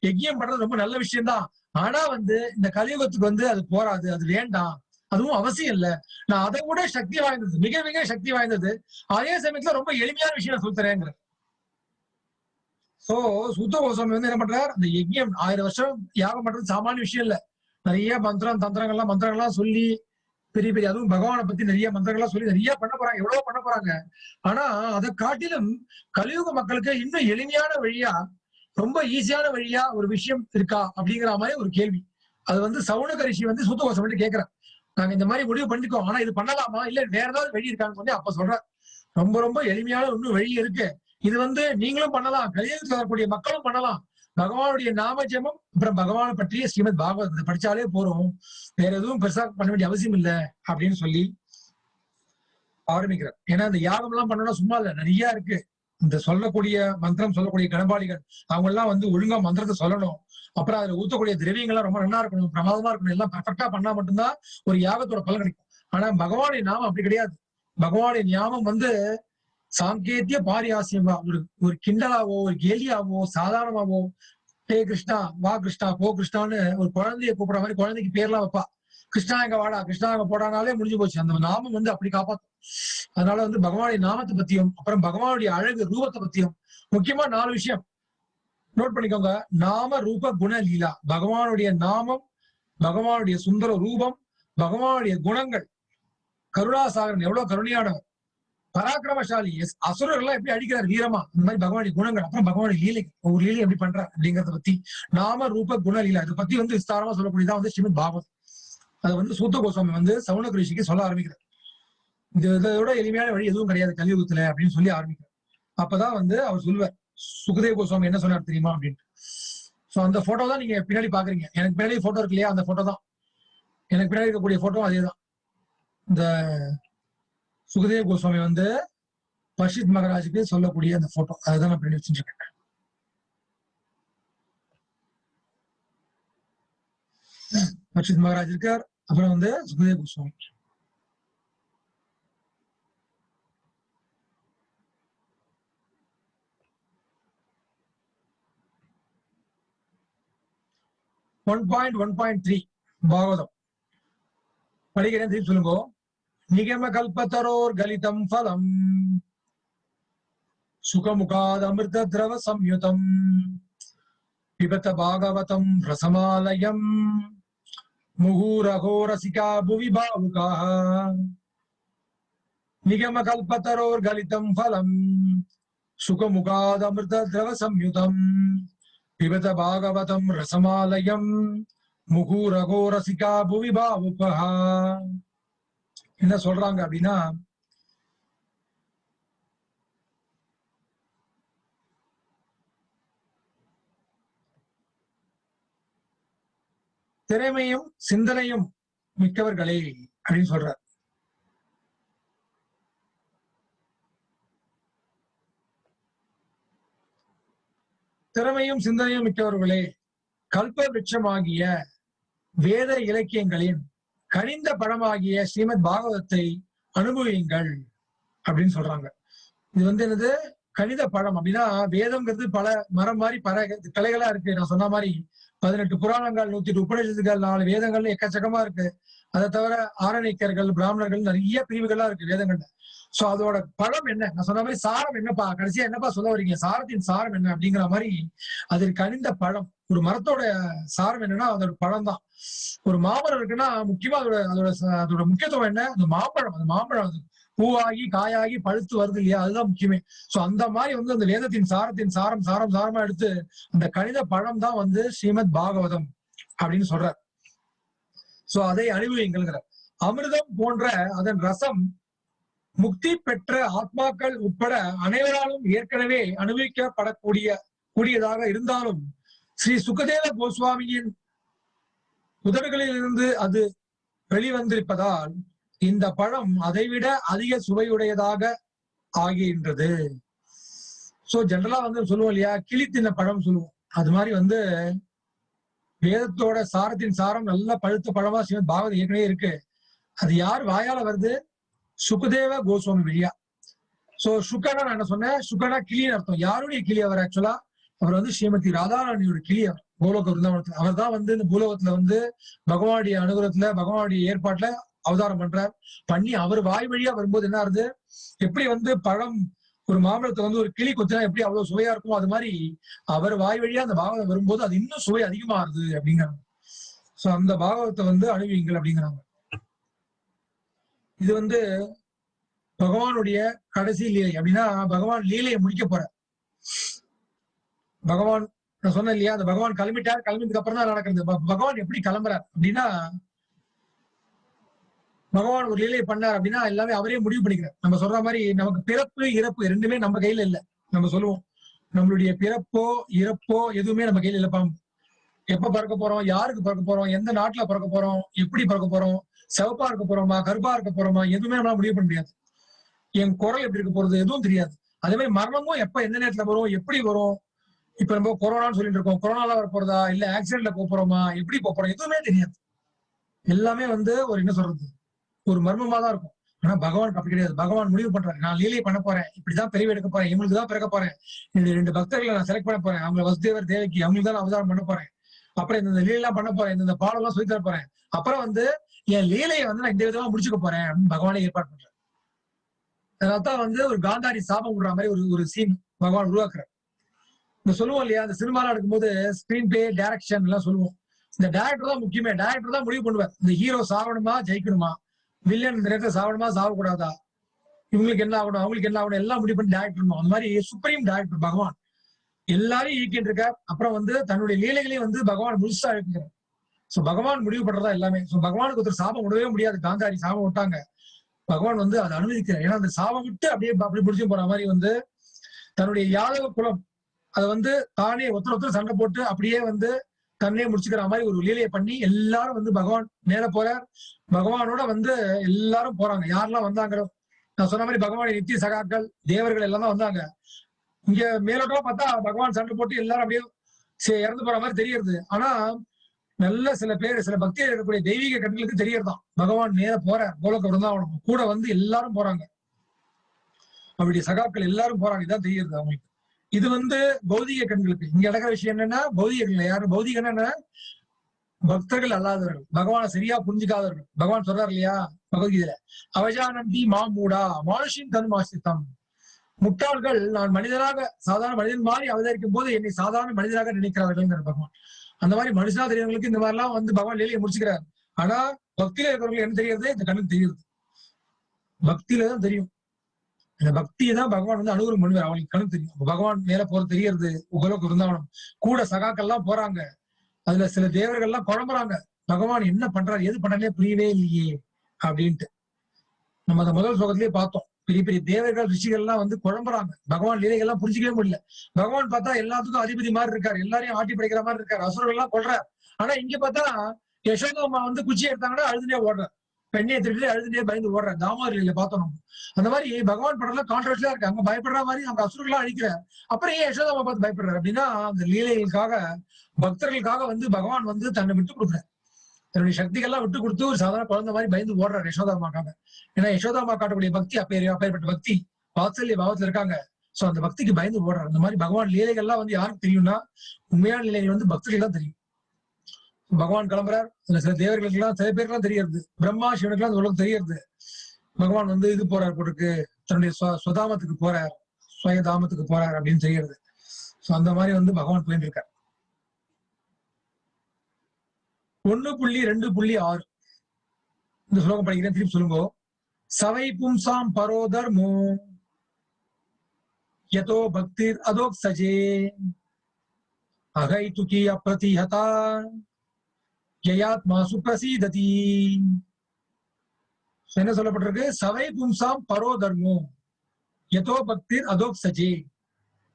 யஜ்யம் பண்றது ரொம்ப நல்ல விஷயம் தான், ஆனா வந்து இந்த கலியுகத்துக்கு வந்து அது போராது, அது வேண்டாம், அதுவும் அவசியம் இல்ல. நான் அதை விட சக்தி வாய்ந்தது, மிக மிக சக்தி வாய்ந்தது, அதே சமயத்துல ரொம்ப எளிமையான விஷயம் சொல்றேங்கிற. சோ சூத்த கோஸ்வாமி வந்து என்ன பண்றாரு? அந்த யஜ்யம் 1000 வருஷம் யாகம் பண்றது சாமானிய விஷயம் இல்ல. நிறைய மந்திரங்கள்லாம் சொல்லி, பெரிய பெரிய அதுவும் பகவானை பத்தி நிறைய மந்திரங்கள்லாம் சொல்லி நிறைய பண்ண போறாங்க, எவ்வளவு பண்ண போறாங்க. ஆனா அதை காட்டிலும் கலியுக மக்களுக்கு இன்னும் எளிமையான வழியா, ரொம்ப ஈஸியான வழியா ஒரு விஷயம் இருக்கா அப்படிங்கிற மாதிரி ஒரு கேள்வி. அது வந்து சவுனக ரிஷி வந்து சூத்த கோஸ்வாமி கேட்கிறார். நாங்க இந்த மாதிரி முடிவு பண்ணிக்கோம், ஆனா இது பண்ணலாமா, இல்ல வேற ஏதாவது வழி இருக்கான்னு சொல்லி அப்ப சொல்ற, ரொம்ப ரொம்ப எளிமையான இன்னும் வழி இருக்கு. இது வந்து நீங்களும் பண்ணலாம், கலியுகத்தில் வரக்கூடிய மக்களும் பண்ணலாம். பகவானுடைய நாம ஜெபம் அப்புறம் பகவானை பற்றிய ஸ்ரீமத் பாகவதத்தை படிச்சாலே போறோம், வேற எதுவும் பெருசா பண்ண வேண்டிய அவசியம் இல்லை அப்படின்னு சொல்லி ஆரம்பிக்கிறார். ஏன்னா இந்த யாகம் எல்லாம் பண்ணணும் சும்மா இல்ல, நிறைய இருக்கு. இந்த சொல்லக்கூடிய மந்திரம் சொல்லக்கூடிய கணபாளிகள் அவங்க எல்லாம் வந்து ஒழுங்கா மந்திரத்தை சொல்லணும். அப்புறம் அதுல ஊத்தக்கூடிய திரவியங்கள்லாம் ரொம்ப நல்லா இருக்கணும், பிரமாதமா இருக்கணும், எல்லாம் பெர்ஃபெக்டா பண்ணா மட்டும்தான் ஒரு யாகத்தோட பலன் கிடைக்கும். ஆனா பகவானுடைய நாமம் அப்படி கிடையாது. பகவானுடைய ஞாபகம் வந்து சாங்கேத்திய பாரியாசியமா ஒரு ஒரு கிண்டலாவோ ஒரு கேலியாவோ சாதாரணமாவோ, ஹே கிருஷ்ணா வா கிருஷ்ணா போ கிருஷ்ணான்னு ஒரு குழந்தைய கூப்பிடுற மாதிரி குழந்தைக்கு பேர்லாம் வைப்பா. கிருஷ்ணா எங்க வாடா கிருஷ்ணா எங்க போடானாலே முடிஞ்சு போச்சு. அந்த நாமம் வந்து அப்படி காப்பாத்தும். அதனால வந்து பகவானுடைய நாமத்தை பத்தியும் அப்புறம் பகவானுடைய அழகு ரூபத்தை பத்தியும் முக்கியமா 4 விஷயம் நோட் பண்ணிக்கோங்க. நாம ரூப குண லீலா. பகவானுடைய நாமம், பகவானுடைய சுந்தர ரூபம், பகவானுடைய குணங்கள். கருணாசாகரன் எவ்வளவு கருணையானவர், பராக்கிரமசாலி, அசுரர்கள் எல்லாம் எப்படி அடிக்கிறார் வீரமா, இந்த மாதிரி பகவானுடைய குணங்கள். அப்புறம் பகவானுடைய லீலை, ஒரு லீலை எப்படி பண்றார் அப்படிங்கறத பத்தி நாம ரூப குண லீலா இதை பத்தி வந்து விஸ்தாரமா சொல்லக்கூடியதான் வந்து ஸ்ரீமத் பாகவத். அதை வந்து சூத்த கோஸ்வாமி வந்து சவுனக ரிஷிக்கு சொல்ல ஆரம்பிக்கிறார். இதோட எளிமையான வழி எதுவும் கிடையாது கலியுகத்துல அப்படின்னு சொல்லி ஆரம்பிக்கிறார். அப்பதான் வந்து அவர் சொல்லுவார், சுகதேவ கோஸ்வாமி என்ன சொன்னார் தெரியுமா அப்படின்ட்டு. சோ அந்த போட்டோ தான் நீங்க பின்னாடி பாக்குறீங்க. எனக்கு பின்னாடி போட்டோ இருக்கு இல்லையா, அந்த போட்டோ தான் எனக்கு பின்னாடி இருக்கக்கூடிய போட்டோ அதேதான். இந்த சுகதேவ கோஸ்வாமி வந்து பர்ஷித் மகாராஜுக்கு சொல்லக்கூடிய அந்த போட்டோ, அதுதான் நான் பின்னாடி வச்சுட்டு இருக்கேன். பர்ஷித் மகாராஜ் இருக்கார், அப்புறம் வந்து சுகதேவ கோஸ்வாமி. பாகவதம் படிக்கிறேன், திருப்பி சொல்லுங்க. நிகம கல்பத்தரோர் கலிதம் பலம் சுகமுகாத் அமிர்த திரவ சம்யுதம் பிபத பாகவதம் ரசமாலயம் முகூரகோ ரசிகா புவி பாவுகாः. நிகம கல்பத்தரோர் கலிதம் பலம் சுகமுகாத் அமிர்த திரவ சம்யுதம் பிபத பாகவதம் ரசமாலயம் முகூரகோ ரசிகா புவி பாவுகாः. என்ன சொல்றாங்க அப்படின்னா, திறமையும் சிந்தனையும் மிக்கவர்களே அப்படின்னு சொல்றார். திறமையும் சிந்தனையும் மிக்கவர்களே, கல்ப விருட்சமாகிய வேத இலக்கியங்களின் கனிந்த பழமாகிய ஸ்ரீமத் பாகவதத்தை அனுபவியுங்கள் அப்படின்னு சொல்றாங்க. இது வந்து என்னது, கணித பழம் அப்படின்னா வேதம்ங்கிறது பல மரம் மாதிரி பல கலைகளா இருக்கு. நான் சொன்ன மாதிரி 18 புராணங்கள், 108 உபநிஷத்துகள், 4 வேதங்கள்னு எக்கச்சக்கமா இருக்கு. அதை தவிர ஆரணிக்கர்கள், பிராமணர்கள் நிறைய பிரிவுகள்லாம் இருக்கு வேதங்கள்ல. சோ அதோட பழம் என்ன, நான் சொன்ன மாதிரி சாரம் என்னப்பா, கடைசியா என்னப்பா சொல்ல வரீங்க, சாரத்தின் சாரம் என்ன அப்படிங்கிற மாதிரி அது கனிந்த பழம். ஒரு மரத்தோட சாரம் என்னன்னா அதோட பழம் தான். ஒரு மாமரம் இருக்குன்னா முக்கியமா அதோட அதோட அதோட முக்கியத்துவம் என்ன, அந்த மாம்பழம். அந்த மாம்பழம் அது பூவாகி காயாகி பழுத்து வருது இல்லையா, அதுதான் முக்கியமே. சோ அந்த மாதிரி வந்து அந்த வேதத்தின் சாரத்தின் சாரம் சாரம் சாரமா எடுத்து அந்த கணித பழம் தான் வந்து ஸ்ரீமத் பாகவதம் அப்படின்னு சொல்றார். சோ அதை அனுபவிங்கிற அமிர்தம் போன்ற அதன் ரசம் முக்தி பெற்ற ஆத்மாக்கள் உட்பட அனைவராலும் ஏற்கனவே கூடியதாக இருந்தாலும் ஸ்ரீ சுகதேவ கோஸ்வாமியின் உதடுகளில் இருந்து அது வெளிவந்திருப்பதால் இந்த பழம் அதைவிட அதிக சுவையுடையதாக ஆகின்றது. சோ ஜெனரலா வந்து சொல்லுவோம் இல்லையா, கிளி தின்ன பழம் சொல்லுவோம். அது மாதிரி வந்து வேதத்தோட சாரத்தின் சாரம் நல்ல பழுத்த பழமா ஸ்ரீமத் பாகவதம் ஏற்கனவே இருக்கு. அது யார் வாயால வருது, சுகதேவ கோஸ்வாமி வழியா. சோ சுகனா நான் என்ன சொன்னேன், சுகனா கிளின்னு அர்த்தம். யாருடைய கிளி அவர் ஆக்சுவலா, அவர் வந்து ஸ்ரீமதி ராதாராணியோட கிளி. அவர் பூலோக விருந்தாவனத்துல அவர் தான் வந்து இந்த பூலோகத்துல வந்து பகவானுடைய அனுகிரகத்துல பகவானுடைய ஏற்பாட்டுல அவதாரம் பண்றார். பண்ணி அவர் வாய் வழியா வரும்போது என்ன ஆகுது, எப்படி வந்து பழம் ஒரு மாம்பழத்தை வந்து ஒரு கிளி கொத்தினா எப்படி அவ்வளவு சுவையா இருக்கும், அது மாதிரி அவர் வாய் வழியா அந்த பாகவதம் வரும்போது அது இன்னும் சுவை அதிகமாகுது அப்படிங்கிறாங்க. சோ அந்த பாகவதத்தை வந்து அணுவீங்கள் அப்படிங்கிறாங்க. இது வந்து பகவானுடைய கடைசி லீலை அப்படின்னா பகவான் லீலையை முடிக்க போற பகவான். நான் சொன்னேன் இல்லையா, அந்த பகவான் கிளம்பிட்டார், கிளம்பினதுக்கு அப்புறம் தான் நடக்கிறது. பகவான் எப்படி கிளம்புறார் அப்படின்னா, பகவான் ஒரு லீலையை பண்ணார் அப்படின்னா எல்லாமே அவரே முடிவு பண்ணிக்கிறார். நம்ம சொல்ற மாதிரி நமக்கு பிறப்பு இறப்பு ரெண்டுமே நம்ம கையில இல்ல. நம்ம சொல்லுவோம் நம்மளுடைய பிறப்போ இறப்போ எதுவுமே நம்ம கையில இல்லப்பா. எப்ப பிறக்க போறோம், யாருக்கு பிறக்க போறோம், எந்த நாட்டுல பிறக்க போறோம், எப்படி பிறக்க போறோம், சிவப்பா இருக்க போறோமா, கருப்பா இருக்க போறோமா, எதுவுமே நம்மளால முடிவு பண்ண முடியாது. என் குரல் எப்படி இருக்க போறது எதுவும் தெரியாது. அதே மாதிரி மரணமும் எப்ப எந்த நேரத்துல வரும், எப்படி வரும். இப்ப நம்ம கொரோனான்னு சொல்லிட்டு இருக்கோம். கொரோனால வர போறதா, இல்ல ஆக்சிடென்ட்ல போறோமா, எப்படி போறோம் எதுவுமே தெரியாது. எல்லாமே ஒரு என்ன சொல்றது, ஒரு மர்மமா தான் இருக்கும். ஆனா பகவான் அப்படி கிடையாது. பகவான் முடிவு பண்றாரு. நான் லீலை பண்ண போறேன். இப்படிதான் பிறவி எடுக்க போறேன். இவங்களுக்கு தான் பிறக்க போறேன். இந்த 2 பக்தர்களை நான் செலக்ட் பண்ண போறேன். அவங்க வசுதேவர் தேவகி அவங்களுக்கு தான் நான் அவதாரம் பண்ண போறேன். அப்புறம் இந்த லீலாம் பண்ண போறேன். இந்த பாடம் எல்லாம் சொல்லி தர போறேன். அப்புறம் என் லீலையை நான் இந்த விதமா முடிச்சுக்க போறேன் அப்படின்னு பகவானே ஏற்பாடு பண்றேன். அதனால்தான் ஒரு காந்தாரி சாபம் விடுற மாதிரி ஒரு சீன் பகவான் உருவாக்குறார். இந்த சொல்லுவோம் இல்லையா, அந்த சினிமாலாம் எடுக்கும்போது ஸ்கிரீன் பிளே டைரக்ஷன் எல்லாம் சொல்லுவோம். இந்த டைரக்டர் தான் முக்கியமே. டைரக்டர் தான் முடிவு பண்ணுவார். இந்த ஹீரோ சாவணுமா ஜெயிக்கணுமா, வில்லன் இந்த நேரத்தில் சாவணுமா சாவக்கூடாதா, இவங்களுக்கு என்ன ஆகணும் அவங்களுக்கு என்ன ஆகணும் எல்லாம் முடிவு பண்ணி டைரக்டர். அந்த மாதிரி சுப்ரீம் டைரக்டர் பகவான் எல்லாரையும் ஈக்கிட்டு இருக்கார். அப்புறம் தன்னுடைய லீலைகளையும் பகவான் முழுசா இருக்கிறார். சோ பகவான் முடிவு பண்றதா எல்லாமே. சோ பகவானுக்கு ஒருத்தர் சாபம் விடவே முடியாது. காந்தாரி சாபம் விட்டாங்க, பகவான் அதை அனுமதிக்கிறார். ஏன்னா அந்த சாபம் விட்டு அப்படியே அப்படி முடிச்சு போற மாதிரி தன்னுடைய யாதவ குலம் அதை தானே ஒருத்தர் சண்டை போட்டு அப்படியே தன்னே முடிச்சுக்கிற மாதிரி ஒரு லீலையை பண்ணி எல்லாரும் பகவான் மேல போறார். பகவானோட எல்லாரும் போறாங்க. யாரெல்லாம் வந்தாங்க, நான் சொன்ன மாதிரி பகவான் நித்திய சகாக்கள் தேவர்கள் எல்லாம் தான் வந்தாங்க. இங்க மேலோட்டமா பார்த்தா பகவான் சண்டை போட்டு எல்லாரும் அப்படியே இறந்து போற மாதிரி தெரியறது. ஆனா நல்ல சில பேர் சில பக்தியில் இருக்கக்கூடிய தெய்வீக கண்களுக்கு தெரியறதான் பகவான் நேர போற கோலோக விருந்தாவனம் கூட எல்லாரும் போறாங்க. அவருடைய சகாக்கள் எல்லாரும் போறாங்க. இதான் தெரியுது அவங்களுக்கு. இது பௌதிக கண்களுக்கு. இங்க நடக்கிற விஷயம் என்னன்னா, பௌதிகங்கள் யாரு பௌதிகம் என்ன, பக்தர்கள் அல்லாதவர்கள், பகவானை சரியா புரிஞ்சுக்காதவர்கள். பகவான் சொல்றாரு இல்லையா பகவத்கீதையில, அவஜானந்தி மாமூடா மானுஷின் தன்மாசித்தம். முட்டாள்கள் நான் மனிதனாக சாதாரண மனிதன் மாதிரி அவதரிக்கும் போது என்னை சாதாரண மனிதனாக நினைக்கிறார்கள் பகவான். அந்த மாதிரி மனுஷனா தெரியவங்களுக்கு இந்த மாதிரிலாம் பகவான் லீலையை முடிச்சுக்கிறார். ஆனா பக்தியில இருக்கிறவங்களுக்கு என்ன தெரியுது, இந்த கண்ணுக்கு தெரியுது. பக்தியில தான் தெரியும். இந்த பக்தியை தான் பகவான் அனுகூலம் பண்ணுவார். அவங்களுக்கு கணக்கு தெரியும். பகவான் மேல போறது தெரியறது. உகலோக விருந்தாவனம் கூட சகாக்கள் எல்லாம் போறாங்க. அதுல சில தேவர்கள் எல்லாம் குழம்புறாங்க. பகவான் என்ன பண்றாரு எது பண்ணாலே புரியவே இல்லையே அப்படின்ட்டு. நம்ம அந்த முதல் ஸ்லோகத்திலேயே பார்த்தோம். பெரிய பெரிய தேவர்கள் ரிஷிகள் எல்லாம் குழம்புறாங்க. பகவான் லீலைகள் எல்லாம் புரிஞ்சிக்கவே முடியல. பகவான் பார்த்தா எல்லாத்துக்கும் அதிபதி மாதிரி இருக்காரு, எல்லாரையும் ஆட்டி படைக்கிற மாதிரி இருக்காரு, அசுரர்கள் எல்லாம் கொள்றாரு. ஆனா இங்க பார்த்தா யசோதா குச்சி எடுத்தாங்கன்னா அழுதுனே ஓடுறாரு. பெண்ணையை திருட்டு அழுதுனே பயந்து ஓடுறாரு. தாமோதரியில பார்த்தோம் நம்ம. அந்த மாதிரி பகவான் படம்ல கான்ட்ரவர்சியா இருக்கு. அங்க பயப்படுற மாதிரி அவங்க அசுரர்களா அழிக்கிறார். அப்புறம் ஏன் யசோதாமா பார்த்து பயப்படுறாரு அப்படின்னா, அந்த லீலைகளுக்காக பக்தர்களுக்காக பகவான் தன்னை விட்டு கொடுக்குறாரு. தன்னுடைய சக்திகள்லாம் விட்டு கொடுத்து ஒரு சாதாரண குழந்தை மாதிரி பயந்து ஓடுறாரு யசோதாமாக்காக. ஏன்னா யசோதாமா காட்டக்கூடிய பக்தி அப்பேற்பட்ட பக்தி வாத்சல்ய பாவத்துல இருக்காங்க. சோ அந்த பக்திக்கு பயந்து ஓடுறாரு. அந்த மாதிரி பகவான் லீலைகள்லாம் யாருக்கு தெரியும்னா, உண்மையான லீலைகள் பக்தர்கள் தான் தெரியும். பகவான் கிளம்புறார். சில தேவர்களுக்கு எல்லாம் சில பேருக்கு எல்லாம் தெரியாது. பிரம்மா சிவனுக்கு எல்லாம் உலகம் தெரியாது. பகவான் இது போறார் போட்டுருக்கு, தன்னுடைய சுதாமத்துக்கு போறார், சுயதாமத்துக்கு போறார் அப்படின்னு தெரியுது. சோ அந்த மாதிரி பகவான் போயிட்டு இருக்கார். 1.2.6 இந்த ஸ்லோகம் படிக்கிறேன், திருப்பி சொல்லுங்க. சவை பும்சாம் பரோ தர்மோ யதோ பக்திர் அதோக் சஜே அகைதுகி அப்ரதிஹதா யயாத்மா சுப்ரசீததி. என்ன சொல்லப்பட்டிருக்கு? சவை பும்சாம் பரோ தர்மோ யதோ பக்திர் அதோக் சஜே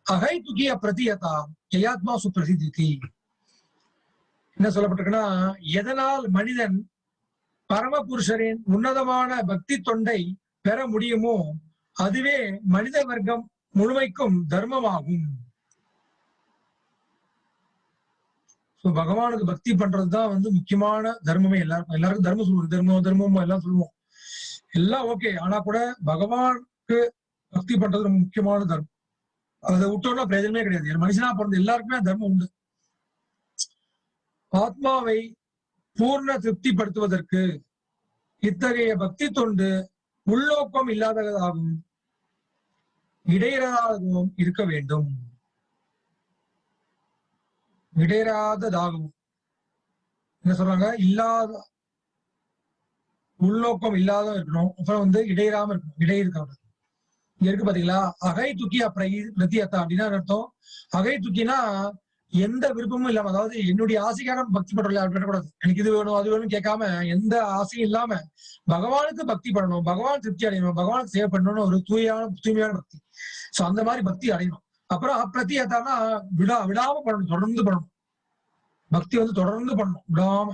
அகைதுகி அப்ரதிஹதா யயாத்மா சுப்ரசீததி. என்ன சொல்லப்பட்டிருக்குன்னா, எதனால் மனிதன் பரமபுருஷரின் உன்னதமான பக்தி தொண்டை பெற முடியுமோ அதுவே மனித வர்க்கம் முழுமைக்கும் தர்மமாகும். பகவானுக்கு பக்தி பண்றதுதான் முக்கியமான தர்மமே. எல்லாருக்கும் தர்மம் சொல்லுவோம், தர்மம் எல்லாம் சொல்லுவோம், எல்லாம் ஓகே. ஆனா கூட பகவானுக்கு பக்தி பண்றது ரொம்ப முக்கியமான தர்மம். அதை விட்டோம்னா பிரயோஜனமே கிடையாது. மனுஷனா பிறந்த எல்லாருக்குமே தர்மம் உண்டு. ஆத்மாவை பூர்ண திருப்திப்படுத்துவதற்கு இத்தகைய பக்தி தொண்டு உள்நோக்கம் இல்லாததாகவும் இடையறாததாகவும் இருக்க வேண்டும். இடையறாததாகவும் என்ன சொல்றாங்க? இல்லாத உள்நோக்கம் இல்லாத இருக்கணும். அப்புறம் இடையறாம இருக்கணும். இடையிருக்க இங்க இருக்கு பாத்தீங்களா? அகை துக்கி பிரத்தியத்தா அப்படின்னா அர்த்தம். அகை துக்கினா எந்த விருப்பமும் இல்லாம, அதாவது என்னுடைய ஆசைக்காக பக்தி பண்ணக்கூடாது. எனக்கு இது வேணும் அது வேணும் கேட்காம, எந்த ஆசையும் இல்லாம பகவானுக்கு பக்தி பண்ணணும், பகவான் திருப்தி அடையணும், பகவானுக்கு சேவை பண்ணணும்னு ஒரு தூய்மையான பக்தி. சோ அந்த மாதிரி பக்தி அடையணும். அப்புறம் அப்பிரத்தியதான்னா விடாம பண்ணணும், தொடர்ந்து பண்ணணும். பக்தி வந்து தொடர்ந்து பண்ணணும் விடாம.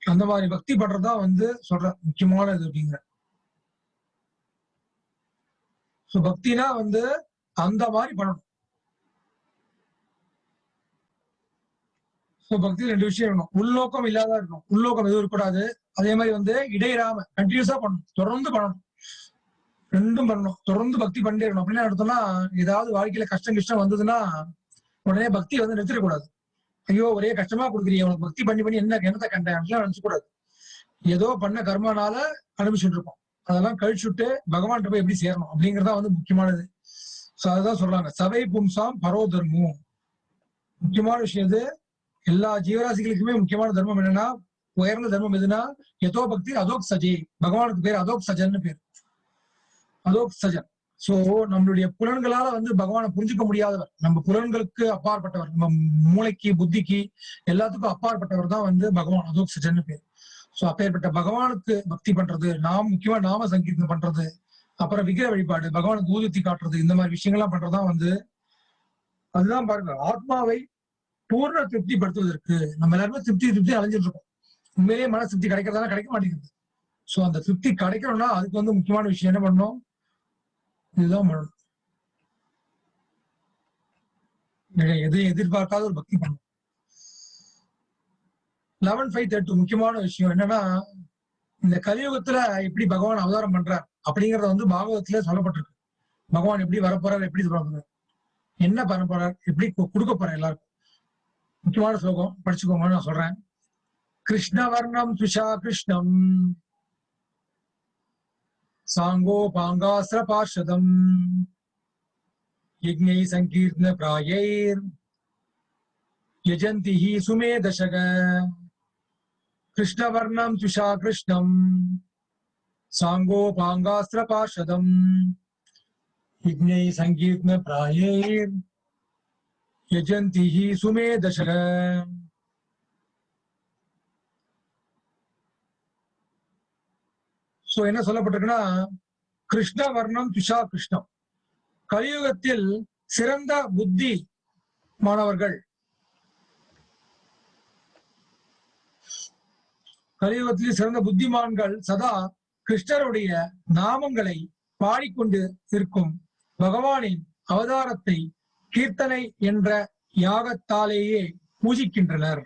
அந்த மாதிரி பக்தி பண்றதுதான் வந்து சொல்ற முக்கியமான இது அப்படிங்கிற. சோ பக்தினா வந்து அந்த மாதிரி பண்ணணும். சோ பக்தி ரெண்டு விஷயம் இருக்கணும். உள்நோக்கம் இல்லாத இருக்கணும். உள்நோக்கம் எதுவும் இருக்கக்கூடாது. அதே மாதிரி வந்து இடையிறாம கண்டினியூஸா பண்ணணும், தொடர்ந்து பண்ணணும். ரெண்டும் பண்ணணும். தொடர்ந்து பக்தி பண்ணிட்டே இருக்கணும். அப்படின்னு எடுத்தோம்னா ஏதாவது வாழ்க்கையில கஷ்டம் வந்ததுன்னா உடனே பக்தி வந்து நிறுத்திடக்கூடாது. ஐயோ ஒரே கஷ்டமா கொடுக்குறீங்க, உனக்கு பக்தி பண்ணி என்ன என்னத்தை கண்டேன் அப்படிலாம் நினைச்சு கூடாது. ஏதோ பண்ண கர்மனால அனுபவிச்சுட்டு இருப்போம். அதெல்லாம் கழிச்சுட்டு பகவான்கிட்ட போய் எப்படி சேரணும் அப்படிங்கறதா வந்து முக்கியமானது. சோ அதுதான் சொல்றாங்க, சவை பும்சாம் பரோ தர்மம். முக்கியமான விஷயம் இது. எல்லா ஜீவராசிகளுக்குமே முக்கியமான தர்மம் என்னன்னா, உயர்ந்த தர்மம் எதுனா எதோ பக்தி அதோக் சஜி. பகவானுக்கு பேர் அதோக் சஜன்னு பேர். அதோக் சஜன். சோ நம்மளுடைய புலன்களால வந்து பகவானை புரிஞ்சுக்க முடியாதவர். நம்ம புலன்களுக்கு அப்பாற்பட்டவர். நம்ம மூளைக்கு புத்திக்கு எல்லாத்துக்கும் அப்பாற்பட்டவர் தான் வந்து பகவான் அதோக் சஜன்னு பேர். சோ அப்பேற்பட்ட பகவானுக்கு பக்தி பண்றது, முக்கியமா நாம சங்கீர்த்தனம் பண்றது, அப்புறம் விக்கிர வழிபாடு, பகவானுக்கு ஊதுத்தி காட்டுறது, இந்த மாதிரி விஷயங்கள்லாம் பண்றதுதான் வந்து அதுதான் பாருங்க ஆத்மாவை பூர்ண திருப்தி படுத்துவதற்கு. நம்ம எல்லாருமே திருப்தி அலைஞ்சிட்டு இருக்கோம். உண்மையிலேயே மன திருப்தி கிடைக்கிறதால கிடைக்க மாட்டேங்குது. சோ அந்த திருப்தி கிடைக்கணும்னா அதுக்கு வந்து முக்கியமான விஷயம் என்ன பண்ணணும், இதுதான் பண்ணணும். எதையும் எதிர்பார்க்காத ஒரு பக்தி பண்ணணும். 11.5.32 முக்கியமான விஷயம் என்னன்னா, இந்த கலியுகத்துல எப்படி பகவான் அவதாரம் பண்றார் அப்படிங்கறத வந்து பாகவதத்திலே சொல்லப்பட்டிருக்கு. பகவான் எப்படி வரப்போறார், எப்படி சொல்றார், என்ன பண்ண போறார், எப்படி கொடுக்க போறார் எல்லாருக்கும். முக்கியமான ஸ்லோகம் படிச்சுக்கோங்கன்னு நான் சொல்றேன். கிருஷ்ணவர்ணம் துஷா கிருஷ்ணம் சாங்கோ பாங்காஸ்திர பார்ஷதம் யஜ்ஞை சங்கீர்த்தன பிராயைர் யஜந்தி ஹி சுமேதசக. கிருஷ்ணவர்ணம் துஷா Krishnam சாங்கோ பாங்காஸ்திர பார்ஷதம் யஜ்ஞை சங்கீர்த்தன பிராயைர் யஜந்தி he சுமேதசக. சோ என்ன சொல்லப்பட்டிருக்குன்னா, கிருஷ்ண வர்ணம் துஷா கிருஷ்ணம். கலியுகத்தில் சிறந்த புத்தி மாணவர்கள், கலியுகத்தில் சிறந்த புத்திமான்கள் சதா கிருஷ்ணருடைய நாமங்களை பாடிக்கொண்டு இருக்கும் பகவானின் அவதாரத்தை கீர்த்தனை என்ற யாகத்தாலேயே பூஜிக்கின்றனர்.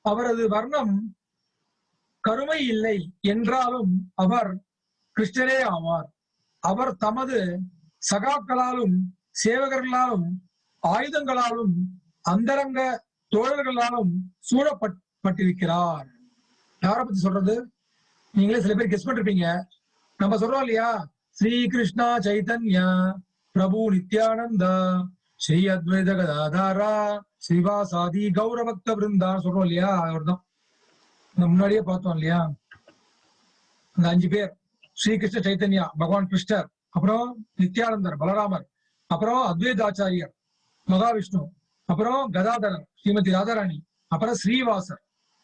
அவரது வர்ணம் கருமை இல்லை என்றாலும் அவர் கிருஷ்ணரே ஆவார். அவர் தமது சகாக்களாலும் சேவகர்களாலும் ஆயுதங்களாலும் அந்தரங்க தோழர்களாலும் சூழப்பட்டிருக்கிறார். யாரை பத்தி சொல்றது? நீங்களே சில பேர் கெஸ் பண்ணிருப்பீங்க. நம்ம சொல்றோம் இல்லையா, ஸ்ரீ கிருஷ்ணா சைதன்யா பிரபு நித்யானந்தா ஸ்ரீ அத்வைத கதாதாரா ஸ்ரீவாசாதி கௌரபக்த பிருந்தா சொல்றோம் இல்லையா, அவர் தான். இந்த முன்னாடியே பார்த்தோம் இல்லையா, இந்த 5 பேர். ஸ்ரீகிருஷ்ண சைத்தன்யா பகவான் கிருஷ்ணர், அப்புறம் நித்யானந்தர் பலராமர், அப்புறம் அத்வைதாச்சாரியர் மகாவிஷ்ணு, அப்புறம் கதாதரர் ஸ்ரீமதி ராதாராணி, அப்புறம் ஸ்ரீவாசர்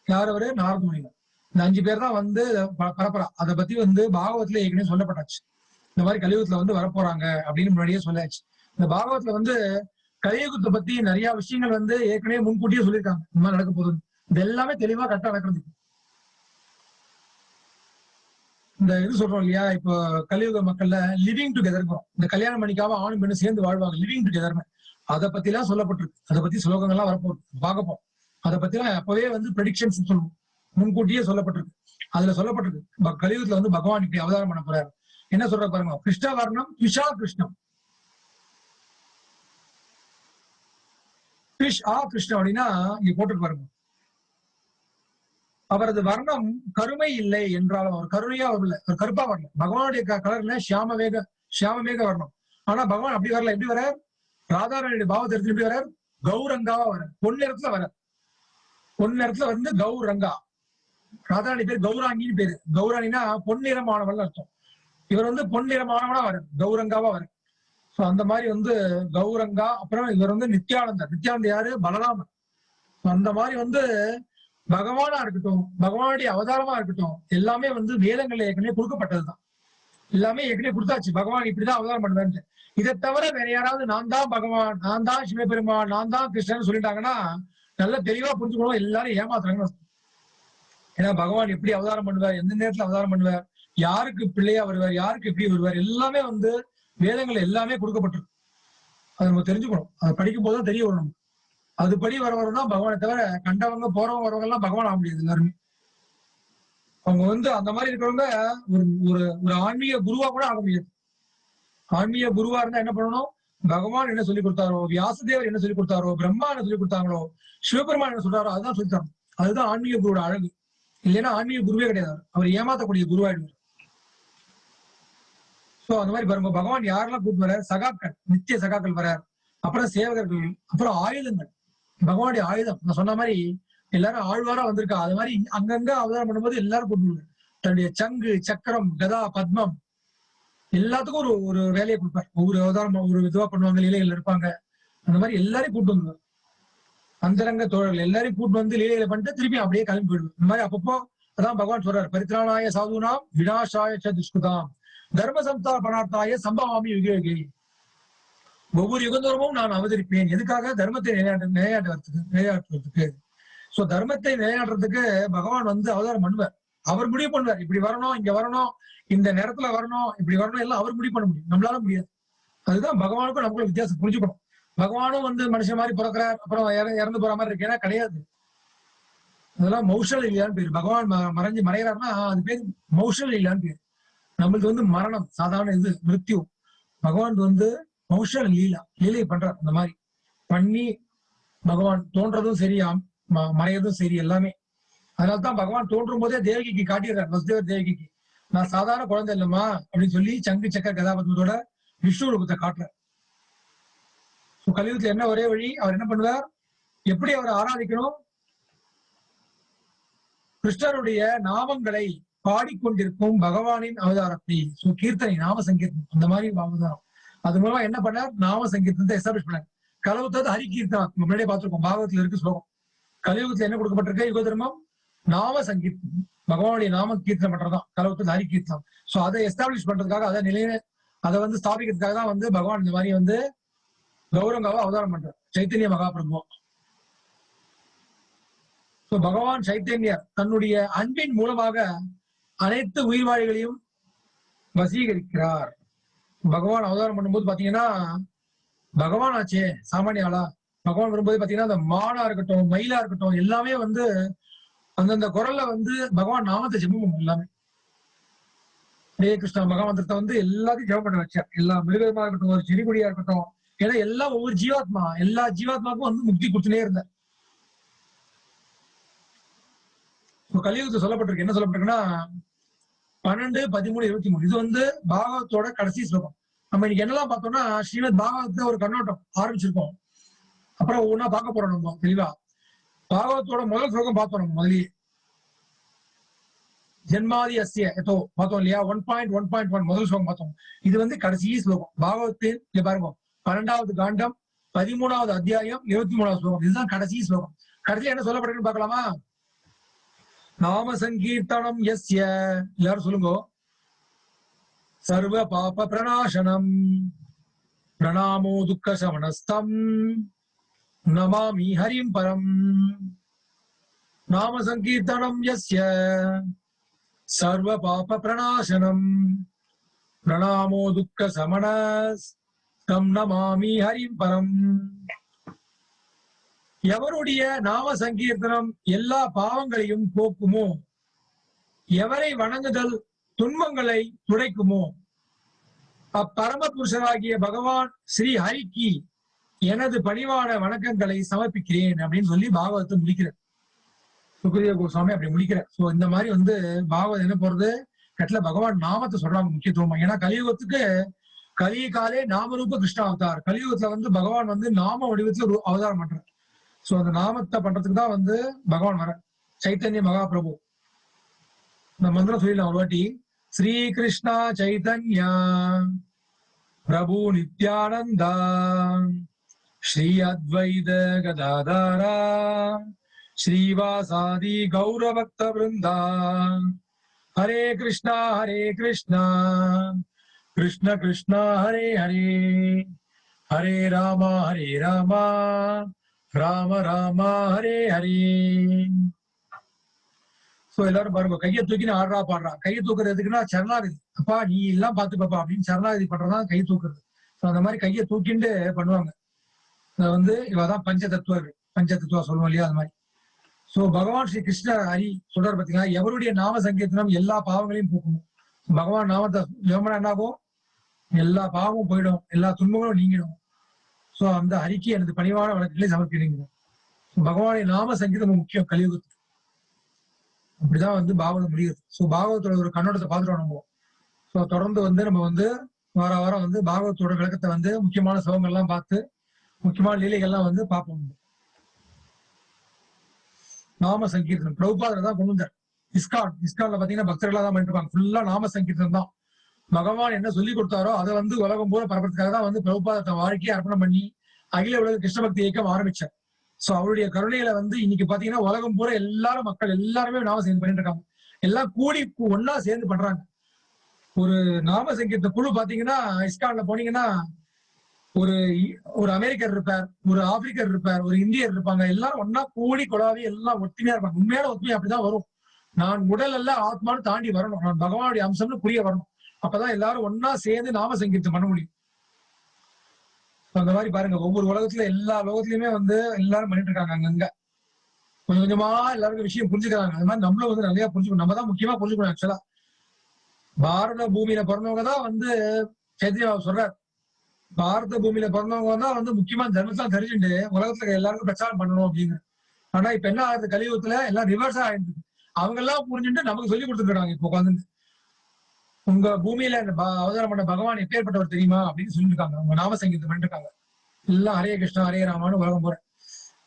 யார் அவரு, நாரத முனிவர். இந்த 5 பேர் தான் வந்து பரப்பரா. அதை பத்தி வந்து பாகவத்துல ஏற்கனவே சொல்லப்பட்டாச்சு. இந்த மாதிரி கலியுகத்துல வந்து வரப்போறாங்க அப்படின்னு முன்னாடியே சொல்லாச்சு. இந்த பாகவத்துல வந்து கலியுகத்தை பத்தி நிறைய விஷயங்கள் வந்து ஏற்கனவே முன்கூட்டியே சொல்லியிருக்காங்க, இந்த மாதிரி நடக்க போகுது. இது எல்லாமே தெளிவா கரெக்டா நடக்கிறது. இந்த இது சொல்றோம் இல்லையா, இப்போ கலியுக மக்கள்ல லிவிங் டுகெதர், இந்த கல்யாணம் பண்ணிக்காம ஆணும் பெண்ணும் சேர்ந்து வாழ்வாங்க, லிவிங் டுகெதர்னு. அதை பத்தி எல்லாம் சொல்லப்பட்டிருக்கு. அதை பத்தி ஸ்லோகங்கள்லாம் வரப்போகுது, பார்க்கப்போம். அதை பத்தி எல்லாம் அப்பவே வந்து ப்ரெடிக்ஷன்ஸ் சொல்லுவோம், முன்கூட்டியே சொல்லப்பட்டிருக்கு. அதுல சொல்லப்பட்டிருக்கு கலியுகத்துல வந்து பகவான் இப்படி அவதாரம் பண்ண போறாரு. என்ன சொல்ற பாருங்க, கிருஷ்ண வர்ணம் விஷா கிருஷ்ணம். விஷ் ஆ கிருஷ்ணம் அப்படின்னா இங்க போட்டுட்டு பாருங்க. அவரது வர்ணம் கருமை இல்லை என்றாலும், அவர் கருணையா வரல, அவர் கருப்பா வரல. பகவானுடைய கலர்ல ஷியாமமேக வர்ணம். ஆனா பகவான் அப்படி வரல. எப்படி வர, ராதாராணியுடைய பாவத்தை எடுத்து எப்படி வர, கௌரங்காவா வர, பொன்னிறத்துல வர. பொன்னிறத்துல வந்து கௌரங்கா. ராதாராணி பேர் கௌராங்கின்னு பேரு. கௌராணினா பொன்னிறமானவள் அர்த்தம். இவர் வந்து பொன்னிறமானவனா வர, கௌரங்காவா வர. சோ அந்த மாதிரி வந்து கௌரங்கா. அப்புறம் இவர் வந்து நித்யானந்தர். நித்யானந்தர் யாரு, பலராமர். அந்த மாதிரி வந்து பகவானா இருக்கட்டும், பகவானுடைய அவதாரமா இருக்கட்டும், எல்லாமே வந்து வேதங்கள்ல ஏற்கனவே கொடுக்கப்பட்டதுதான். எல்லாமே ஏற்கனவே கொடுத்தாச்சு. பகவான் இப்படிதான் அவதாரம் பண்ணுவேன்ட்டு. இதை தவிர வேற யாராவது நான் தான் பகவான், நான் தான் சிவபெருமான், நான் தான் கிருஷ்ணன் சொல்லிட்டாங்கன்னா நல்லா தெளிவா புரிஞ்சுக்கணும். எல்லாரும் ஏமாத்துறாங்கன்னு. ஏன்னா பகவான் எப்படி அவதாரம் பண்ணுவார், எந்த நேரத்துல அவதாரம் பண்ணுவார், யாருக்கு பிள்ளையா வருவார், யாருக்கு எப்படி வருவார், எல்லாமே வந்து வேதங்கள் எல்லாமே கொடுக்கப்பட்டிருக்கு. அதை நம்ம தெரிஞ்சுக்கணும். அதை படிக்கும் போதுதான் தெரிய வரும். அதுபடி வரவர்தான் பகவானை தவிர கண்டவங்க போறவங்க வரவங்க எல்லாம் பகவான் ஆக முடியாது. எல்லாருமே அவங்க வந்து அந்த மாதிரி இருக்கிறவங்க ஒரு ஒரு ஒரு ஆன்மீக குருவா கூட ஆக முடியாது. ஆன்மீக குருவா இருந்தா என்ன பண்ணணும்? பகவான் என்ன சொல்லி கொடுத்தாரோ, வியாசதேவர் என்ன சொல்லி கொடுத்தாரோ, பிரம்மா என்ன சொல்லி கொடுத்தாங்களோ, சிவபெருமான் என்ன சொல்றாரோ அதுதான் சொல்லி தரணும். அதுதான் ஆன்மீக குருவோட அழகு. இல்லைன்னா ஆன்மீக குருவே கிடையாது. அவர் ஏமாத்தக்கூடிய குருவாயிடுவார். சோ அந்த மாதிரி பாருங்க, பகவான் யாரெல்லாம் கூப்பிட்டு வர, சகாக்கள், நித்திய சகாக்கள் வரார், அப்புறம் சேவகர்கள், அப்புறம் ஆயுதங்கள். பகவானுடைய ஆயுதம் நான் சொன்ன மாதிரி எல்லாரும் ஆழ்வாரா வந்திருக்கா. அது மாதிரி அங்கங்க அவதாரம் பண்ணும்போது எல்லாரும் கூப்பிட்டு தன்னுடைய சங்கு, சக்கரம், கதா, பத்மம் எல்லாத்துக்கும் ஒரு ஒரு வேலையை கொடுப்பார். ஒவ்வொரு அவதாரம் ஒரு இதுவா பண்ணுவாங்க, லீலைகள் இருப்பாங்க. அந்த மாதிரி எல்லாரையும் கூப்பிட்டு வந்துருவார். அந்தரங்க தோழர்கள் எல்லாரையும் கூப்பிட்டு வந்து லீலைகளை பண்ணிட்டு திருப்பி அப்படியே கிளம்பி போயிடுவார். இந்த மாதிரி அப்பப்போ அதான் பகவான் சொல்றாரு, பரித்ராணாய சாதுனாம் விநாசாய துஷ்குதாம் தர்ம சம்ஸ்தாபனார்த்தாய சம்பவாமி யுகே. ஒவ்வொரு யுகந்தோறமும் நான் அவதரிப்பேன். எதுக்காக? தர்மத்தை நிலையாட்டுறதுக்கு. சோ தர்மத்தை நிலையாட்டுறதுக்கு பகவான் வந்து அவதாரம் பண்ணுவார். அவர் முடிவு பண்ணுவார், இப்படி வரணும், இங்க வரணும், இந்த நேரத்துல வரணும், இப்படி வரணும், எல்லாம் அவர் முடிவு பண்ண முடியும். நம்மளால முடியாது. அதுதான் பகவானுக்கும் நமக்குள்ள வித்தியாசம் புரிஞ்சுக்கணும். பகவானும் வந்து மனுஷன் மாதிரி பிறக்கிறார், அப்புறம் இறந்து போற மாதிரி இருக்கேன்னா கிடையாது. அதெல்லாம் மௌஷல் இல்லையான்னு பேரு. பகவான் மறைஞ்சு மறைகிறாருன்னா அது பேர் மௌஷல் இல்லையான்னு பேரு. நம்மளுக்கு வந்து மரணம், சாதாரண இது மிருத்யு. பகவான் வந்து மௌஷல் லீலை பண்றார். அந்த மாதிரி பண்ணி பகவான் தோன்றதும் சரி, மறையதும் சரி, எல்லாமே. அதனால்தான் பகவான் தோன்றும் போதே தேவகிக்கு காட்டிடுறார், வசுதேவர் தேவகிக்கு, நான் சாதாரண குழந்தை இல்லம்மா அப்படின்னு சொல்லி சங்கு சக்கர கதாபத்மத்தோட விஷ்ணு ரூபத்தை காட்டுறார். கலியுகத்துல என்ன ஒரே வழி, அவர் என்ன பண்ணுவார், எப்படி அவரை ஆராதிக்கணும், கிருஷ்ணருடைய நாமங்களை பாடிக்கொண்டிருக்கும் பகவானின் அவதாரத்தை, கீர்த்தனை, நாம சங்கீர்த்தனம், அந்த மாதிரி அவதாரம். அது மூலமா என்ன பண்ணார், நாம சங்கீர்த்தனத்தை எஸ்டாப்ளிஷ் பண்ணார். கலவுத்தது ஹரி கீர்த்தனம் முன்னாடியே பார்த்திருக்கோம், பாகவத்துல இருக்கு ஸ்லோகம். கலியுகத்துல என்ன கொடுக்கப்பட்டிருக்கு, யுக தர்மம் நாம சங்கீர்த்தனம், பகவானுடைய நாம கீர்த்தனம் பண்றதுதான் கலவுத்தது ஹரி கீர்த்தனம். சோ அதை எஸ்டாப்ளிஷ் பண்றதுக்காக, அதை அதை வந்து ஸ்தாபிக்கிறதுக்காக தான் வந்து பகவான் இந்த மாதிரி வந்து கௌரங்காவை அவதாரம் பண்றார், சைத்தன்ய மகாபிரபு. பகவான் சைத்தன்யர் தன்னுடைய அன்பின் மூலமாக அனைத்து உயிர்வாழிகளையும் வசீகரிக்கிறார். பகவான் அவதாரம் பண்ணும்போது பாத்தீங்கன்னா, பகவான் ஆச்சே சாமானிய ஆளா? பகவான் வரும்போது பாத்தீங்கன்னா அந்த மானா இருக்கட்டும், மயிலா இருக்கட்டும், எல்லாமே வந்து அந்தந்த குரல்ல வந்து பகவான் நாமத்தை ஜெபம் பண்ணும். எல்லாமே ஹரே கிருஷ்ணா மகாமந்திரத்தை வந்து எல்லாத்தையும் ஜெபம் பண்ண வச்சார். எல்லா மிருகமா இருக்கட்டும், ஒரு செடி கொடியா இருக்கட்டும், ஏன்னா எல்லாம் ஒவ்வொரு ஜீவாத்மா, எல்லா ஜீவாத்மாவுக்கும் வந்து முக்தி கொடுத்துனே இருந்தார். கலியுகத்தை சொல்லப்பட்டிருக்கு, என்ன சொல்லப்பட்டிருக்குன்னா 12, 13, 23. இது வந்து பாகவத்தோட கடைசி ஸ்லோகம். நம்ம இன்னைக்கு என்னெல்லாம் பார்த்தோம்னா, ஸ்ரீமத் பாகவத்தை ஒரு கண்ணோட்டம் ஆரம்பிச்சிருக்கோம், அப்புறம் ஒவ்வொன்னா பார்க்க போறோம். நம்ம தெளிவா பாகவத்தோட முதல் ஸ்லோகம் பார்த்தோம். நம்ம முதலியே ஜென்மாதி அஸ்ய எதோ பார்த்தோம் இல்லையா, 1.1.1 முதல் ஸ்லோகம் பார்த்தோம். இது வந்து கடைசி ஸ்லோகம் பாகவத்தின். இங்க பாருங்க, 12வது காண்டம் 13வது அத்தியாயம் 23வது ஸ்லோகம். இதுதான் கடைசி ஸ்லோகம். கடைசியில் என்ன சொல்லப்படுதுன்னு பார்க்கலாமா? நாம சங்கீர்த்தனம் யஸ்ய, எல்லாரும் சொல்லுங்க, சர்வ பாப பிரணாசனம் பிரணாமோ துக்க சமனஸ்தம் நமாமி ஹரிம் பரம். நாம சங்கீர்த்தனம் யஸ்ய சர்வ பாப பிரணாசனம் பிரணாமோ துக்க சமனஸ்தம் நமாமி ஹரிம் பரம். எவருடைய நாம சங்கீர்த்தனம் எல்லா பாவங்களையும் போக்குமோ, எவரை வணங்குதல் துன்பங்களை துடைக்குமோ, அப்பரம புருஷராகிய பகவான் ஸ்ரீ ஹரிக்கு எனது பணிவான வணக்கங்களை சமர்ப்பிக்கிறேன் அப்படின்னு சொல்லி பாகவத்தை முடிக்கிறார். சுக்ரீவ கோஸ்வாமி அப்படி முடிக்கிறார். சோ இந்த மாதிரி வந்து பாகவத் என்ன போறது, கட்டில பகவான் நாமத்தை சொல்றாங்க முக்கியத்துவமா. ஏன்னா கலியுகத்துக்கு கலிகாலே நாமரூப கிருஷ்ண அவதார். கலியுகத்துல வந்து பகவான் வந்து நாம வடிவத்துல அவதாரம் பண்றார். சோ அந்த நாமத்தை பண்றதுக்கு தான் வந்து பகவான் வர, சைத்தன்ய மகாபிரபு. இந்த மந்திரம் சொல்லிடலாம் ஒரு வாட்டி. ஸ்ரீ கிருஷ்ணா சைதன்யா பிரபு நித்யானந்தா ஸ்ரீ அத்வைத கதாதாரா श्रीवासादि गौरभक्त वृंदा हरे कृष्णा कृष्ण कृष्ण हरे हरे हरे राम राम राम हरे हरे. சோ எல்லாரும் பாருங்க, கையை தூக்கின்னு ஆடுறா பாடுறா. கையை தூக்குறது எதுக்குன்னா சரணாகதி. அப்பா நீ எல்லாம் பாத்துப்பா அப்படின்னு சரணாகதி பண்றதுதான் கை தூக்குறது. அந்த மாதிரி கையை தூக்கிண்டு பண்ணுவாங்க. வந்து இவதான் பஞ்ச தத்துவா சொல்லுவோம் இல்லையா, அது மாதிரி. சோ பகவான் ஸ்ரீ கிருஷ்ண ஹரி சொல்றாரு பாத்தீங்கன்னா, எவருடைய நாம சங்கீர்த்தனம் எல்லா பாவங்களையும் போக்கும். பகவான் நாமத்தை யோமனா என்னாகும், எல்லா பாவமும் போயிடும், எல்லா துன்பங்களும் நீங்கிடும். சோ அந்த ஹரிக்கு எனது பணிவான வழக்குகளை சமர்ப்பிடுங்க. பகவானுடைய நாம சங்கீதம் முக்கியம் கலியுகத்துக்கு. அப்படிதான் வந்து பாகவதம் முடியுது. சோ பாகவத்தோட ஒரு கண்ணோட்டத்தை பார்த்துட்டோம் நம்ம. சோ தொடர்ந்து வந்து நம்ம வந்து வாரம் வந்து பாகவத்தோட விளக்கத்தை வந்து முக்கியமான சிவங்கள்லாம் பார்த்து முக்கியமான லீலைகள்லாம் வந்து பார்ப்போம். நாம சங்கீர்த்தனம் பிரபுபாதர் தான் கொண்டு வந்தார். இஸ்கான்ல பாத்தீங்கன்னா பக்தர்களா தான் பண்ணிட்டு இருப்பாங்க. ஃபுல்லா நாம சங்கீர்த்தனம் தான். பகவான் என்ன சொல்லி கொடுத்தாரோ அதை வந்து உலகம் பூரா பரப்புறதுக்காக தான் வந்து பிரபுபாதத்தை வாழ்க்கையை அர்ப்பணம் பண்ணி அகில உலக கிருஷ்ண பக்தி இயக்கம் ஆரம்பிச்சார். சோ அவருடைய கருணையில வந்து இன்னைக்கு பாத்தீங்கன்னா உலகம் பூரா எல்லாரும் மக்கள் எல்லாருமே நாம சேர்ந்து பண்ணிட்டு இருக்காங்க. எல்லாம் கூடி ஒன்னா சேர்ந்து பண்றாங்க. ஒரு நாம சங்கீத குழு பாத்தீங்கன்னா இஸ்கான்ல போனீங்கன்னா ஒரு அமெரிக்கர் இருப்பார், ஒரு ஆப்பிரிக்கர் இருப்பார், ஒரு இந்தியர் இருப்பாங்க. எல்லாரும் ஒன்னா கூடி கொலாவி எல்லாம் ஒத்துமையா இருப்பாங்க. உண்மையான ஒத்துமை அப்படிதான் வரும். நான் உடல் அல்ல ஆத்மான்னு தாண்டி வரணும், நான் பகவானுடைய அம்சம்னு புரிய வரணும். அப்பதான் எல்லாரும் ஒன்னா சேர்ந்து நாம சங்கீர்த்தம் பண்ண முடியும். அந்த மாதிரி பாருங்க, ஒவ்வொரு உலகத்துல எல்லா லோகத்திலயுமே வந்து எல்லாரும் பண்ணிட்டு இருக்காங்க. அங்கங்க கொஞ்சம் கொஞ்சமா எல்லாருக்கும் விஷயம் புரிஞ்சுக்கிறாங்க. அது மாதிரி நம்மளும் வந்து நிறைய புரிஞ்சுக்கணும். நம்ம தான் முக்கியமா புரிஞ்சுக்கணும். ஆக்சுவலா பாரத பூமியில பிறந்தவங்க தான் வந்து சைத்தன்யா சொல்றாரு, பாரத பூமியில பிறந்தவங்க தான் வந்து முக்கியமா தர்மத்தான் தெரிஞ்சுட்டு உலகத்துல எல்லாருக்கும் பிரச்சாரம் பண்ணணும் அப்படின்னு. ஆனா இப்ப என்ன ஆகுது, கலியுகத்துல எல்லாம் ரிவர்ஸா ஆயிடுது. அவங்க எல்லாம் புரிஞ்சுட்டு நமக்கு சொல்லி கொடுத்துருக்காங்க. இப்போ உட்காந்து உங்க பூமியில அவதாரம் பண்ண பகவான் எப்பேற்பட்டவர் தெரியுமா அப்படின்னு சொல்லியிருக்காங்க. அவங்க நாம சங்கீதம் பண்ணிட்டு இருக்காங்க. எல்லாம் ஹரே கிருஷ்ணா ஹரே ராமான்னு உலகம் போற.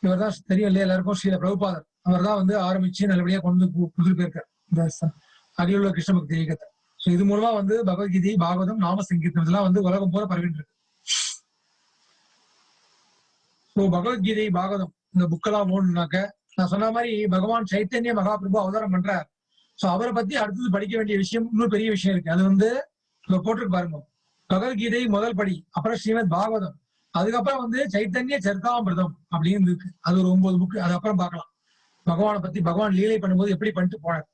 இவர் தான் தெரியும் இல்லையா எல்லாருக்கும், ஸ்ரீல பிரபுபாதர். அவர் தான் வந்து ஆரம்பிச்சு நல்லபடியா கொண்டு போயிருக்கார் இந்த அகில உலக கிருஷ்ண பக்தி இயக்கத்தை. சோ இது மூலமா வந்து பகவத்கீதை, பாகவதம், நாம சங்கீதம் இதெல்லாம் வந்து உலகம் போல பரவிட்டு இருக்கு. ஸோ பகவத்கீதை, பாகவதம் இந்த புக்கெல்லாம் ஓடணுனாக்க நான் சொன்ன மாதிரி பகவான் சைத்தன்ய மகாபிரபு அவதாரம் பண்றார். சோ அவரை பத்தி அடுத்தது படிக்க வேண்டிய விஷயம் இன்னொரு பெரிய விஷயம் இருக்கு. அது வந்து போட்டிருக்கு பாருங்க, பகவத்கீதை முதல் படி, அப்புறம் ஸ்ரீமத் பாகவதம், அதுக்கப்புறம் வந்து சைத்தன்ய சரிதாமிர்தம் அப்படின்னு இருக்கு. அது ஒரு 9 புக்கு. அது அப்புறம் பார்க்கலாம். பகவானை பத்தி பகவான் லீலை பண்ணும்போது எப்படி பண்ணிட்டு போனார்,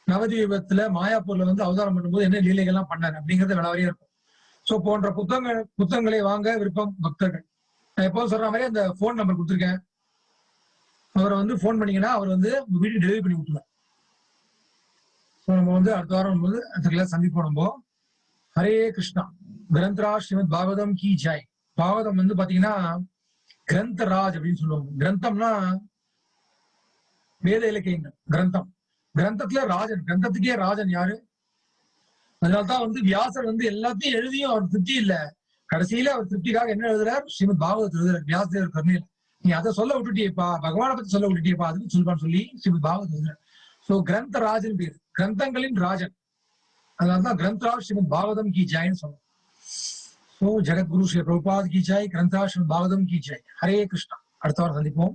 நவதீபத்துல மாயாப்பூர்ல வந்து அவதாரம் பண்ணும்போது என்ன லீலைகள்லாம் பண்ணார் அப்படிங்கறது விளவரியா இருக்கும். சோ போன்ற புத்தகங்களை வாங்க விருப்பம் பக்தர்கள், நான் எப்போதும் சொல்ற மாதிரி அந்த போன் நம்பர் கொடுத்துருக்கேன். அவரை வந்து போன் பண்ணீங்கன்னா அவர் வந்து வீட்டுக்கு டெலிவரி பண்ணி கொடுத்துருவார். நம்ம வந்து அடுத்த வாரம் வந்து அதுக்கெல்லாம் சந்திப்போம். நம்ம ஹரே கிருஷ்ணா. கிரந்தரா ஸ்ரீமத் பாகவதம் கி ஜாய். பாகவதம் வந்து பாத்தீங்கன்னா கிரந்தராஜ் அப்படின்னு சொல்லுவாங்க. கிரந்தம்னா வேத இலக்கியங்கள். கிரந்தத்துல ராஜன், கிரந்தத்துக்கே ராஜன் யாரு? அதனால்தான் வந்து வியாசர் வந்து எல்லாத்தையும் எழுதியும் அவர் திருப்தி இல்ல. கடைசியில அவர் திருப்திக்காக என்ன எழுதுறார், ஸ்ரீமத் பாகவத் எழுதுறார். வியாசதேவர் கருணையில நீ அதை சொல்ல விட்டுட்டியப்பா, பகவானை பத்தி சொல்ல விட்டுட்டியப்பா, அதுக்கு சொல்லுவான்னு சொல்லி ஸ்ரீமத் பாகவத் எழுதுறார். சோ கிரந்தராஜன் பேரு, கிரந்தங்களின் ராஜன். அதனால்தான் கிரந்தராஜ் ஸ்ரீமத் பாகவதம் கி ஜாய்ன்னு சொல்லுவோம். சோ ஜெகத்குரு ஸ்ரீ பிரபுபாத் கி ஜாய், கிரந்தராஜ் ஸ்ரீமத் பாகவதம் கி ஜாய். ஹரே கிருஷ்ணா. அடுத்த வாரம் சந்திப்போம்.